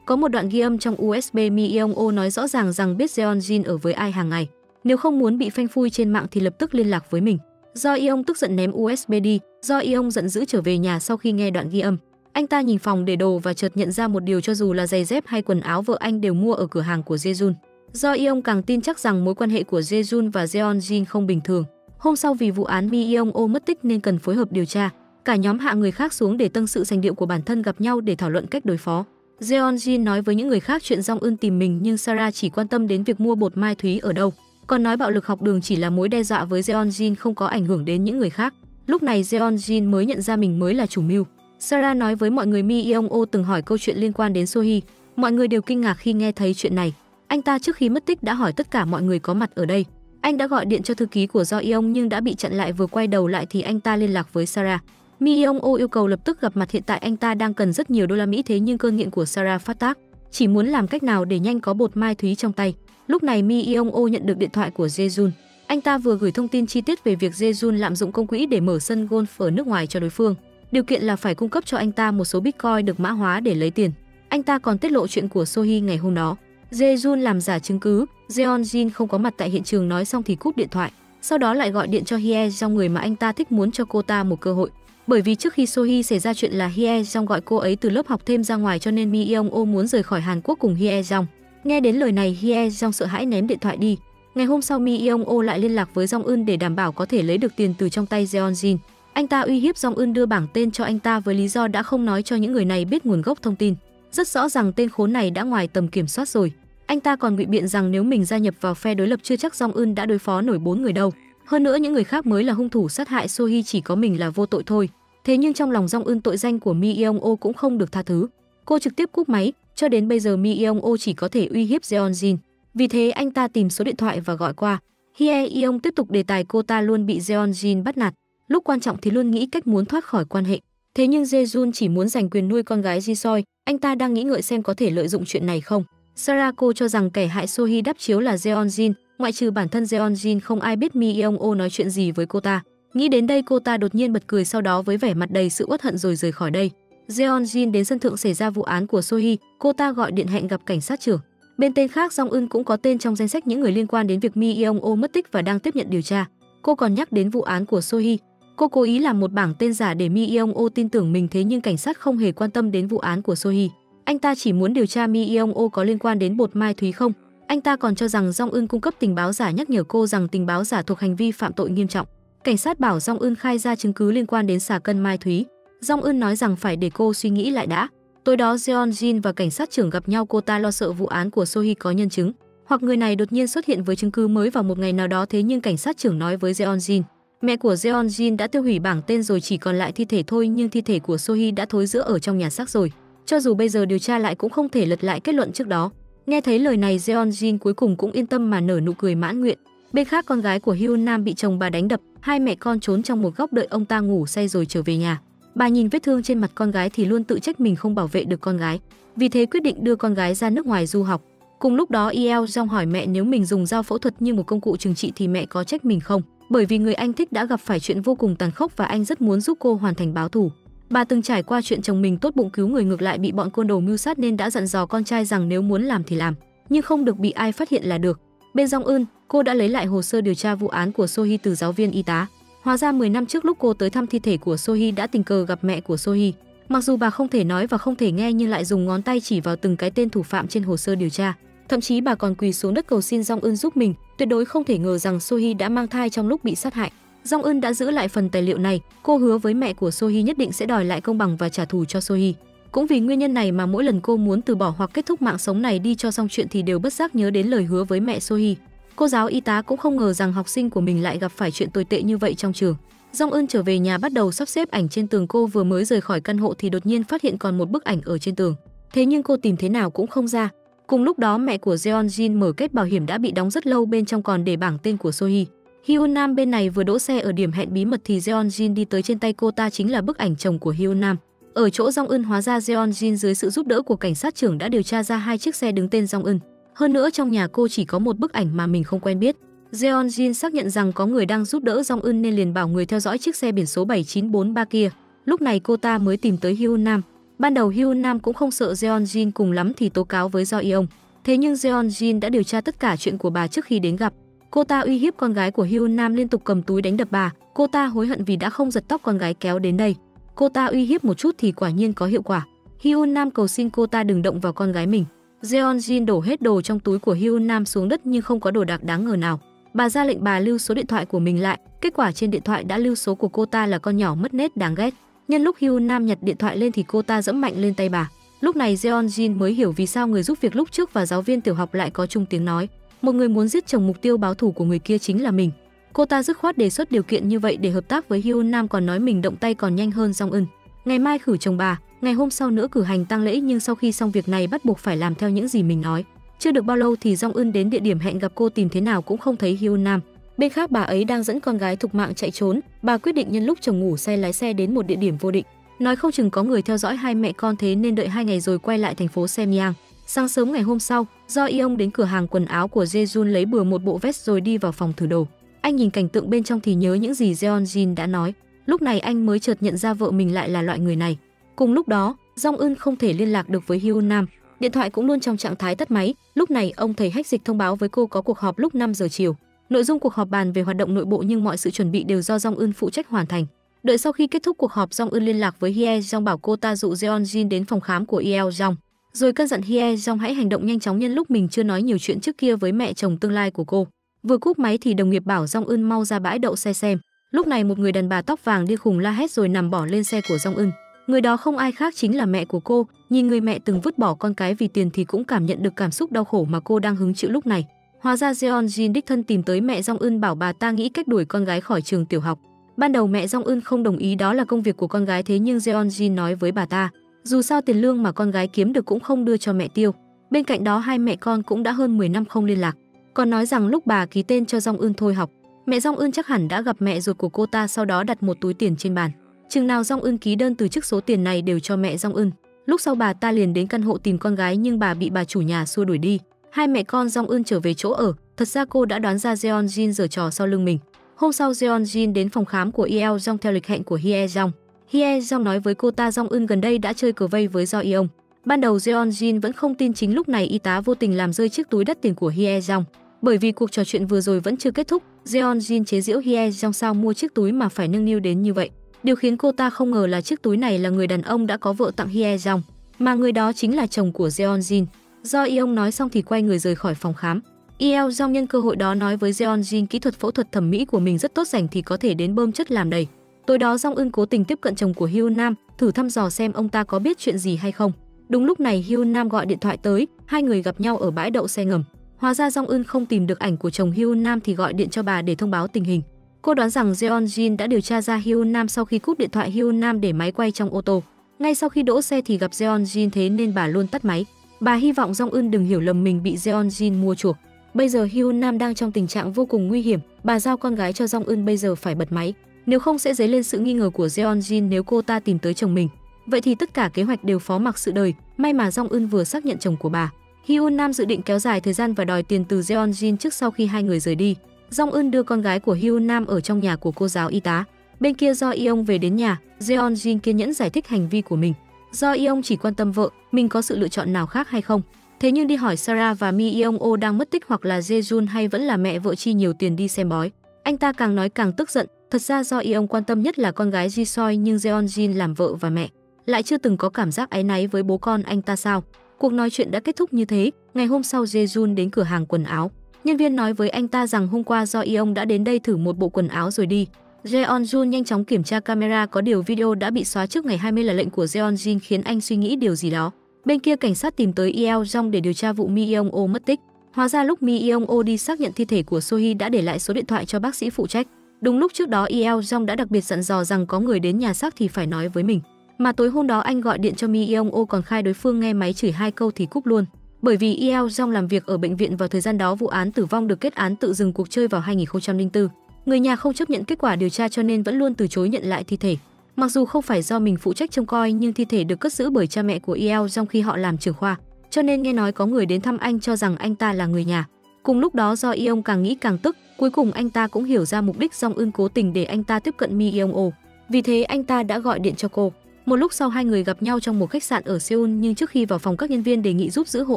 Có một đoạn ghi âm trong USB Mi Yeong-o nói rõ ràng rằng biết Jeonjin ở với ai hàng ngày. Nếu không muốn bị phanh phui trên mạng thì lập tức liên lạc với mình. Do Yeong tức giận ném USB đi. Do Yeong giận dữ trở về nhà sau khi nghe đoạn ghi âm. Anh ta nhìn phòng để đồ và chợt nhận ra một điều, cho dù là giày dép hay quần áo vợ anh đều mua ở cửa hàng của Jae-jun. Do Yeong càng tin chắc rằng mối quan hệ của Jae-jun và Jeonjin không bình thường. Hôm sau vì vụ án Mi Yeong-o mất tích nên cần phối hợp điều tra. Cả nhóm hạ người khác xuống để tâm sự sành điệu của bản thân gặp nhau để thảo luận cách đối phó. Jeonjin nói với những người khác chuyện Jong Eun tìm mình, nhưng Sarah chỉ quan tâm đến việc mua bột mai thúy ở đâu. Còn nói bạo lực học đường chỉ là mối đe dọa với Jeonjin, không có ảnh hưởng đến những người khác. Lúc này Jeonjin mới nhận ra mình mới là chủ mưu. Sarah nói với mọi người Mi Yeong-o từng hỏi câu chuyện liên quan đến Sohee. Mọi người đều kinh ngạc khi nghe thấy chuyện này. Anh ta trước khi mất tích đã hỏi tất cả mọi người có mặt ở đây. Anh đã gọi điện cho thư ký của Do Yeong nhưng đã bị chặn lại, vừa quay đầu lại thì anh ta liên lạc với Sarah. Mi Yeong-o yêu cầu lập tức gặp mặt, hiện tại anh ta đang cần rất nhiều đô la Mỹ, thế nhưng cơn nghiện của Sarah phát tác, chỉ muốn làm cách nào để nhanh có bột mai thúy trong tay. Lúc này Mi Yeong-o nhận được điện thoại của Jae-jun. Anh ta vừa gửi thông tin chi tiết về việc Jae-jun lạm dụng công quỹ để mở sân golf ở nước ngoài cho đối phương. Điều kiện là phải cung cấp cho anh ta một số Bitcoin được mã hóa để lấy tiền. Anh ta còn tiết lộ chuyện của Sohee ngày hôm đó. Jae-jun làm giả chứng cứ, Jeonjin không có mặt tại hiện trường, nói xong thì cúp điện thoại. Sau đó lại gọi điện cho Hye Jong, người mà anh ta thích, muốn cho cô ta một cơ hội. Bởi vì trước khi Sohee xảy ra chuyện là Hye Jong gọi cô ấy từ lớp học thêm ra ngoài, cho nên Mi Yeong-o muốn rời khỏi Hàn Quốc cùng Hye Jong. Nghe đến lời này, Hye Jong sợ hãi ném điện thoại đi. Ngày hôm sau Mi Yeong-o lại liên lạc với Jong Eun để đảm bảo có thể lấy được tiền từ trong tay Jeonjin. Anh ta uy hiếp Jong Eun đưa bảng tên cho anh ta với lý do đã không nói cho những người này biết nguồn gốc thông tin. Rất rõ ràng tên khốn này đã ngoài tầm kiểm soát rồi. Anh ta còn ngụy biện rằng nếu mình gia nhập vào phe đối lập chưa chắc Jong Eun đã đối phó nổi 4 người đâu. Hơn nữa những người khác mới là hung thủ sát hại Sohee, chỉ có mình là vô tội thôi. Thế nhưng trong lòng Jong Eun, tội danh của Mi Yeong-o cũng không được tha thứ. Cô trực tiếp cúp máy, cho đến bây giờ Mi Yeong-o chỉ có thể uy hiếp Jeonjin. Vì thế anh ta tìm số điện thoại và gọi qua. Hye Yeong tiếp tục đề tài cô ta luôn bị Jeonjin bắt nạt. Lúc quan trọng thì luôn nghĩ cách muốn thoát khỏi quan hệ. Thế nhưng Jae-jun chỉ muốn giành quyền nuôi con gái Ji-soi, anh ta đang nghĩ ngợi xem có thể lợi dụng chuyện này không. Sarah cô cho rằng kẻ hại Sohee đắp chiếu là Jeonjin, ngoại trừ bản thân Jeonjin không ai biết Mi Yeong-o nói chuyện gì với cô ta. Nghĩ đến đây cô ta đột nhiên bật cười, sau đó với vẻ mặt đầy sự uất hận rồi rời khỏi đây. Jeonjin đến sân thượng xảy ra vụ án của Sohee, cô ta gọi điện hẹn gặp cảnh sát trưởng. Bên tên khác, Jong Eun cũng có tên trong danh sách những người liên quan đến việc Mi Yeong-o mất tích và đang tiếp nhận điều tra. Cô còn nhắc đến vụ án của Sohee. Cô cố ý làm một bảng tên giả để Mi Yeong-o tin tưởng mình, thế nhưng cảnh sát không hề quan tâm đến vụ án của Sohee. Anh ta chỉ muốn điều tra Mi Yeong-o có liên quan đến bột mai thúy không. Anh ta còn cho rằng Jong Eun cung cấp tình báo giả, nhắc nhở cô rằng tình báo giả thuộc hành vi phạm tội nghiêm trọng. Cảnh sát bảo Jong Eun khai ra chứng cứ liên quan đến xà cân mai thúy. Jong Eun nói rằng phải để cô suy nghĩ lại đã. Tối đó Jeonjin và cảnh sát trưởng gặp nhau, cô ta lo sợ vụ án của Sohee có nhân chứng, hoặc người này đột nhiên xuất hiện với chứng cứ mới vào một ngày nào đó. Thế nhưng cảnh sát trưởng nói với Jeonjin, mẹ của Jeonjin đã tiêu hủy bảng tên rồi, chỉ còn lại thi thể thôi, nhưng thi thể của Sohee đã thối rữa ở trong nhà xác rồi. Cho dù bây giờ điều tra lại cũng không thể lật lại kết luận trước đó. Nghe thấy lời này, Jeonjin cuối cùng cũng yên tâm mà nở nụ cười mãn nguyện. Bên khác, con gái của Hyun Nam bị chồng bà đánh đập, hai mẹ con trốn trong một góc đợi ông ta ngủ say rồi trở về nhà. Bà nhìn vết thương trên mặt con gái thì luôn tự trách mình không bảo vệ được con gái, vì thế quyết định đưa con gái ra nước ngoài du học. Cùng lúc đó, Yeo Jong hỏi mẹ nếu mình dùng dao phẫu thuật như một công cụ trừng trị thì mẹ có trách mình không, bởi vì người anh thích đã gặp phải chuyện vô cùng tàn khốc và anh rất muốn giúp cô hoàn thành báo thù. Bà từng trải qua chuyện chồng mình tốt bụng cứu người ngược lại bị bọn côn đồ mưu sát nên đã dặn dò con trai rằng nếu muốn làm thì làm, nhưng không được bị ai phát hiện là được. Bên Jong Eun, cô đã lấy lại hồ sơ điều tra vụ án của Sohee từ giáo viên y tá. Hóa ra 10 năm trước lúc cô tới thăm thi thể của Sohee đã tình cờ gặp mẹ của Sohee. Mặc dù bà không thể nói và không thể nghe nhưng lại dùng ngón tay chỉ vào từng cái tên thủ phạm trên hồ sơ điều tra. Thậm chí bà còn quỳ xuống đất cầu xin Jong Eun giúp mình, tuyệt đối không thể ngờ rằng Sohee đã mang thai trong lúc bị sát hại. Jong Eun đã giữ lại phần tài liệu này, cô hứa với mẹ của Sohee nhất định sẽ đòi lại công bằng và trả thù cho Sohee. Cũng vì nguyên nhân này mà mỗi lần cô muốn từ bỏ hoặc kết thúc mạng sống này đi cho xong chuyện thì đều bất giác nhớ đến lời hứa với mẹ Sohee. Cô giáo y tá cũng không ngờ rằng học sinh của mình lại gặp phải chuyện tồi tệ như vậy trong trường. Jong Eun trở về nhà bắt đầu sắp xếp ảnh trên tường. Cô vừa mới rời khỏi căn hộ thì đột nhiên phát hiện còn một bức ảnh ở trên tường. Thế nhưng cô tìm thế nào cũng không ra. Cùng lúc đó, mẹ của Jeonjin mở kết bảo hiểm đã bị đóng rất lâu, bên trong còn để bảng tên của Sohee. Hyun Nam bên này vừa đỗ xe ở điểm hẹn bí mật thì Jeon Jin đi tới, trên tay cô ta chính là bức ảnh chồng của Hyun Nam. Ở chỗ Jong Eun, hóa ra Jeon Jin dưới sự giúp đỡ của cảnh sát trưởng đã điều tra ra 2 chiếc xe đứng tên Jong Eun. Hơn nữa trong nhà cô chỉ có một bức ảnh mà mình không quen biết. Jeon Jin xác nhận rằng có người đang giúp đỡ Jong Eun nên liền bảo người theo dõi chiếc xe biển số 7943 kia. Lúc này cô ta mới tìm tới Hyun Nam. Ban đầu Hyun Nam cũng không sợ Jeon Jin, cùng lắm thì tố cáo với Do Yeong. Thế nhưng Jeon Jin đã điều tra tất cả chuyện của bà trước khi đến gặp. Cô ta uy hiếp con gái của Hyun Nam, liên tục cầm túi đánh đập bà. Cô ta hối hận vì đã không giật tóc con gái kéo đến đây. Cô ta uy hiếp một chút thì quả nhiên có hiệu quả. Hyun Nam cầu xin cô ta đừng động vào con gái mình. Jeon Jin đổ hết đồ trong túi của Hyun Nam xuống đất nhưng không có đồ đạc đáng ngờ nào. Bà ra lệnh bà lưu số điện thoại của mình lại. Kết quả trên điện thoại đã lưu số của cô ta là con nhỏ mất nết đáng ghét. Nhân lúc Hyun Nam nhặt điện thoại lên thì cô ta giẫm mạnh lên tay bà. Lúc này Jeon Jin mới hiểu vì sao người giúp việc lúc trước và giáo viên tiểu học lại có chung tiếng nói. Một người muốn giết chồng, mục tiêu báo thù của người kia chính là mình. Cô ta dứt khoát đề xuất điều kiện như vậy để hợp tác với Hyun Nam, còn nói mình động tay còn nhanh hơn Jong Eun. Ngày mai khử chồng bà, ngày hôm sau nữa cử hành tang lễ, nhưng sau khi xong việc này bắt buộc phải làm theo những gì mình nói. Chưa được bao lâu thì Jong Eun đến địa điểm hẹn gặp cô, tìm thế nào cũng không thấy Hyun Nam. Bên khác bà ấy đang dẫn con gái thục mạng chạy trốn. Bà quyết định nhân lúc chồng ngủ say lái xe đến một địa điểm vô định, nói không chừng có người theo dõi hai mẹ con, thế nên đợi 2 ngày rồi quay lại thành phố Semyang. Sáng sớm ngày hôm sau, Do Yeong đến cửa hàng quần áo của Jae-jun lấy bừa một bộ vest rồi đi vào phòng thử đồ. Anh nhìn cảnh tượng bên trong thì nhớ những gì Jeon Jin đã nói. Lúc này anh mới chợt nhận ra vợ mình lại là loại người này. Cùng lúc đó, Jong Eun không thể liên lạc được với Hyun Nam, điện thoại cũng luôn trong trạng thái tắt máy. Lúc này ông thầy Hách Dịch thông báo với cô có cuộc họp lúc 5 giờ chiều. Nội dung cuộc họp bàn về hoạt động nội bộ nhưng mọi sự chuẩn bị đều do Jong Eun phụ trách hoàn thành. Đợi sau khi kết thúc cuộc họp, Jong Eun liên lạc với Hye Jong bảo cô ta dụ Jeon Jin đến phòng khám của Yeo Jong, rồi căn dặn Hye Jong hãy hành động nhanh chóng nhân lúc mình chưa nói nhiều chuyện trước kia với mẹ chồng tương lai của cô. Vừa cúp máy thì đồng nghiệp bảo Jong Eun mau ra bãi đậu xe xem. Lúc này một người đàn bà tóc vàng điên khùng la hét rồi nằm bỏ lên xe của Jong Eun. Người đó không ai khác chính là mẹ của cô. Nhìn người mẹ từng vứt bỏ con cái vì tiền thì cũng cảm nhận được cảm xúc đau khổ mà cô đang hứng chịu lúc này. Hóa ra Jeon Jin đích thân tìm tới mẹ Jong Eun bảo bà ta nghĩ cách đuổi con gái khỏi trường tiểu học. Ban đầu mẹ Jong Eun không đồng ý, đó là công việc của con gái, thế nhưng Jeon Jin nói với bà ta, dù sao tiền lương mà con gái kiếm được cũng không đưa cho mẹ tiêu. Bên cạnh đó hai mẹ con cũng đã hơn 10 năm không liên lạc. Còn nói rằng lúc bà ký tên cho Jong Eun thôi học, mẹ Jong Eun chắc hẳn đã gặp mẹ ruột của cô ta, sau đó đặt một túi tiền trên bàn. Chừng nào Jong Eun ký đơn từ chức số tiền này đều cho mẹ Jong Eun. Lúc sau bà ta liền đến căn hộ tìm con gái nhưng bà bị bà chủ nhà xua đuổi đi. Hai mẹ con Jong Eun trở về chỗ ở. Thật ra cô đã đoán ra Jeon Jin giở trò sau lưng mình. Hôm sau Jeon Jin đến phòng khám của Yeo Jong theo lịch hẹn của Hye Jong. Hye Jong nói với cô ta Jong Eun gần đây đã chơi cờ vây với Do Yeong. Ban đầu Jeon Jin vẫn không tin, chính lúc này y tá vô tình làm rơi chiếc túi đắt tiền của Hye Jong. Bởi vì cuộc trò chuyện vừa rồi vẫn chưa kết thúc, Jeon Jin chế giễu Hye Jong sao mua chiếc túi mà phải nâng niu đến như vậy. Điều khiến cô ta không ngờ là chiếc túi này là người đàn ông đã có vợ tặng Hye Jong, mà người đó chính là chồng của Jeon Jin. Do Yeong nói xong thì quay người rời khỏi phòng khám. Yeo Jong nhân cơ hội đó nói với Jeon Jin kỹ thuật phẫu thuật thẩm mỹ của mình rất tốt, rảnh thì có thể đến bơm chất làm đầy. Tối đó Jong Eun cố tình tiếp cận chồng của Hyun Nam, thử thăm dò xem ông ta có biết chuyện gì hay không. Đúng lúc này Hyun Nam gọi điện thoại tới, hai người gặp nhau ở bãi đậu xe ngầm. Hóa ra Jong Eun không tìm được ảnh của chồng Hyun Nam thì gọi điện cho bà để thông báo tình hình. Cô đoán rằng Jeon Jin đã điều tra ra Hyun Nam. Sau khi cúp điện thoại, Hyun Nam để máy quay trong ô tô. Ngay sau khi đỗ xe thì gặp Jeon Jin, thế nên bà luôn tắt máy. Bà hy vọng Jong Eun đừng hiểu lầm mình bị Jeon Jin mua chuộc. Bây giờ Hyun Nam đang trong tình trạng vô cùng nguy hiểm, bà giao con gái cho Jong Eun bây giờ phải bật máy, nếu không sẽ dấy lên sự nghi ngờ của Jeon Jin nếu cô ta tìm tới chồng mình. Vậy thì tất cả kế hoạch đều phó mặc sự đời. May mà Jong Eun vừa xác nhận chồng của bà. Hyun Nam dự định kéo dài thời gian và đòi tiền từ Jeon Jin trước sau khi hai người rời đi. Jong Eun đưa con gái của Hyun Nam ở trong nhà của cô giáo y tá. Bên kia Do Yeong về đến nhà, Jeon Jin kiên nhẫn giải thích hành vi của mình. Do Yeong chỉ quan tâm vợ, mình có sự lựa chọn nào khác hay không? Thế nhưng đi hỏi Sarah và Mi Yeong O đang mất tích hoặc là Jae-jun hay vẫn là mẹ vợ chi nhiều tiền đi xem bói. Anh ta càng nói càng tức giận. Thật ra Do Yeong quan tâm nhất là con gái Ji-soi, nhưng Jeon Jin làm vợ và mẹ lại chưa từng có cảm giác áy náy với bố con anh ta sao? Cuộc nói chuyện đã kết thúc như thế. Ngày hôm sau Jae-jun đến cửa hàng quần áo. Nhân viên nói với anh ta rằng hôm qua Do Yeong đã đến đây thử một bộ quần áo rồi đi. Jeon-jun nhanh chóng kiểm tra camera, có điều video đã bị xóa trước ngày 20 là lệnh của Jeon Jin khiến anh suy nghĩ điều gì đó. Bên kia cảnh sát tìm tới Yeo Jong để điều tra vụ Mi Yeong O mất tích. Hóa ra lúc Mi Yeong O đi xác nhận thi thể của Sohee đã để lại số điện thoại cho bác sĩ phụ trách. Đúng lúc trước đó Yeo Jong đã đặc biệt dặn dò rằng có người đến nhà xác thì phải nói với mình. Mà tối hôm đó anh gọi điện cho Mi Yeong O còn khai đối phương nghe máy chửi 2 câu thì cúp luôn. Bởi vì Yeo Jong làm việc ở bệnh viện vào thời gian đó vụ án tử vong được kết án tự dừng cuộc chơi vào 2004. Người nhà không chấp nhận kết quả điều tra cho nên vẫn luôn từ chối nhận lại thi thể. Mặc dù không phải do mình phụ trách trông coi nhưng thi thể được cất giữ bởi cha mẹ của Yeo trong khi họ làm trưởng khoa, cho nên nghe nói có người đến thăm anh cho rằng anh ta là người nhà. Cùng lúc đó do Yeong càng nghĩ càng tức, cuối cùng anh ta cũng hiểu ra mục đích Jong Eun cố tình để anh ta tiếp cận Mi Yeong Oh. Vì thế anh ta đã gọi điện cho cô. Một lúc sau hai người gặp nhau trong một khách sạn ở Seoul, nhưng trước khi vào phòng các nhân viên đề nghị giúp giữ hộ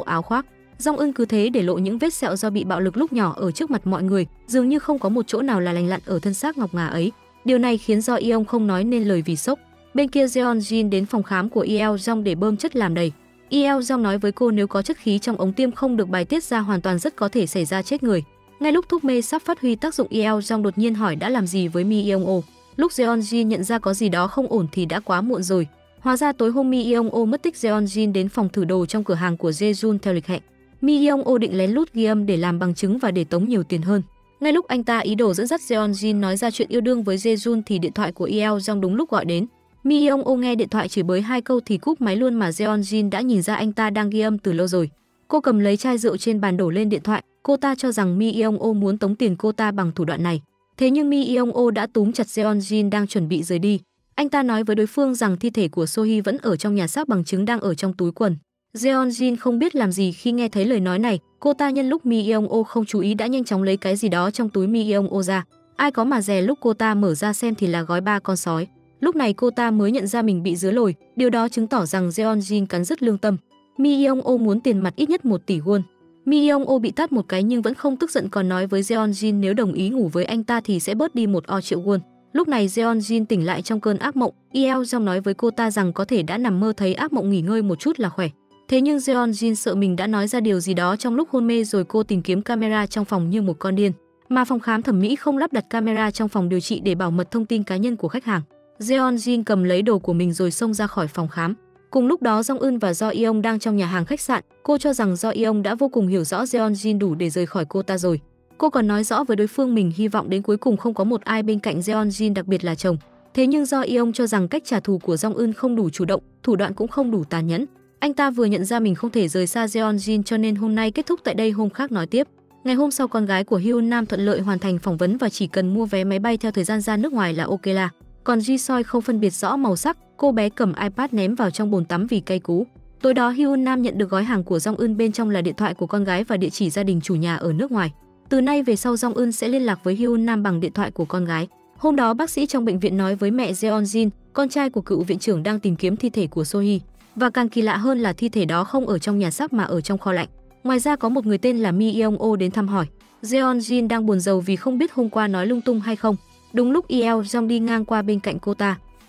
áo khoác. Jong Eun cứ thế để lộ những vết sẹo do bị bạo lực lúc nhỏ ở trước mặt mọi người, dường như không có một chỗ nào là lành lặn ở thân xác ngọc ngà ấy. Điều này khiến do Yeong không nói nên lời vì sốc. Bên kia Jeon Jin đến phòng khám của Yeo Jong để bơm chất làm đầy. Yeo Jong nói với cô nếu có chất khí trong ống tiêm không được bài tiết ra hoàn toàn rất có thể xảy ra chết người. Ngay lúc thuốc mê sắp phát huy tác dụng, Yeo Jong đột nhiên hỏi đã làm gì với Mi Yeong Oh. Lúc Jeon Jin nhận ra có gì đó không ổn thì đã quá muộn rồi. Hóa ra tối hôm Mi Yeong Oh mất tích, Jeon Jin đến phòng thử đồ trong cửa hàng của Jejun theo lịch hẹn. Mi Yeong Oh định lén lút ghi âm để làm bằng chứng và để tống nhiều tiền hơn. Ngay lúc anh ta ý đồ dẫn dắt Jeon Jin nói ra chuyện yêu đương với Jejun thì điện thoại của Yeo Jong đúng lúc gọi đến. Mi Yeong Oh nghe điện thoại chửi bới 2 câu thì cúp máy luôn, mà Jeon Jin đã nhìn ra anh ta đang ghi âm từ lâu rồi. Cô cầm lấy chai rượu trên bàn đổ lên điện thoại, cô ta cho rằng Mi Yeong Oh muốn tống tiền cô ta bằng thủ đoạn này. Thế nhưng Mi Yeong Oh đã túm chặt Jeon Jin đang chuẩn bị rời đi. Anh ta nói với đối phương rằng thi thể của Sohee vẫn ở trong nhà xác, bằng chứng đang ở trong túi quần. Jeon Jin không biết làm gì khi nghe thấy lời nói này, cô ta nhân lúc Mi Yeong Oh không chú ý đã nhanh chóng lấy cái gì đó trong túi Mi Yeong Oh ra. Ai có mà dè lúc cô ta mở ra xem thì là gói 3 con sói. Lúc này cô ta mới nhận ra mình bị dứa lồi, điều đó chứng tỏ rằng Jeon Jin cắn rứt lương tâm. Mi Yeong Oh muốn tiền mặt ít nhất 1 tỷ won. Mi Yeong Oh bị tát một cái nhưng vẫn không tức giận, còn nói với Jeon Jin nếu đồng ý ngủ với anh ta thì sẽ bớt đi 1 triệu won. Lúc này Jeon Jin tỉnh lại trong cơn ác mộng, Yeo Jong nói với cô ta rằng có thể đã nằm mơ thấy ác mộng, nghỉ ngơi một chút là khỏe. Thế nhưng Jeon Jin sợ mình đã nói ra điều gì đó trong lúc hôn mê rồi cô tìm kiếm camera trong phòng như một con điên. Mà phòng khám thẩm mỹ không lắp đặt camera trong phòng điều trị để bảo mật thông tin cá nhân của khách hàng. Jeon Jin cầm lấy đồ của mình rồi xông ra khỏi phòng khám. Cùng lúc đó Jong Eun và Do Yeong đang trong nhà hàng khách sạn. Cô cho rằng Do Yeong đã vô cùng hiểu rõ Jeon Jin đủ để rời khỏi cô ta rồi. Cô còn nói rõ với đối phương mình hy vọng đến cuối cùng không có một ai bên cạnh Jeon Jin, đặc biệt là chồng. Thế nhưng Do Yeong cho rằng cách trả thù của Jong Eun không đủ chủ động, thủ đoạn cũng không đủ tàn nhẫn. Anh ta vừa nhận ra mình không thể rời xa Jeon Jin cho nên hôm nay kết thúc tại đây, hôm khác nói tiếp. Ngày hôm sau con gái của Hyun Nam thuận lợi hoàn thành phỏng vấn và chỉ cần mua vé máy bay theo thời gian ra nước ngoài là ok là. Còn Ji Soi không phân biệt rõ màu sắc, cô bé cầm iPad ném vào trong bồn tắm vì cay cú. Tối đó Hyun Nam nhận được gói hàng của Jong Eun, bên trong là điện thoại của con gái và địa chỉ gia đình chủ nhà ở nước ngoài. Từ nay về sau Jong Eun sẽ liên lạc với Hyun Nam bằng điện thoại của con gái. Hôm đó bác sĩ trong bệnh viện nói với mẹ Jeon Jin, con trai của cựu viện trưởng đang tìm kiếm thi thể của Sohee. Và càng kỳ lạ hơn là thi thể đó không ở trong nhà xác mà ở trong kho lạnh. Ngoài ra có một người tên là Mi Yeong Oh đến thăm hỏi. Jeon Jin đang buồn rầu vì không biết hôm qua nói lung tung hay không. Đúng lúc Yeo Jong đi ngang qua bên cạnh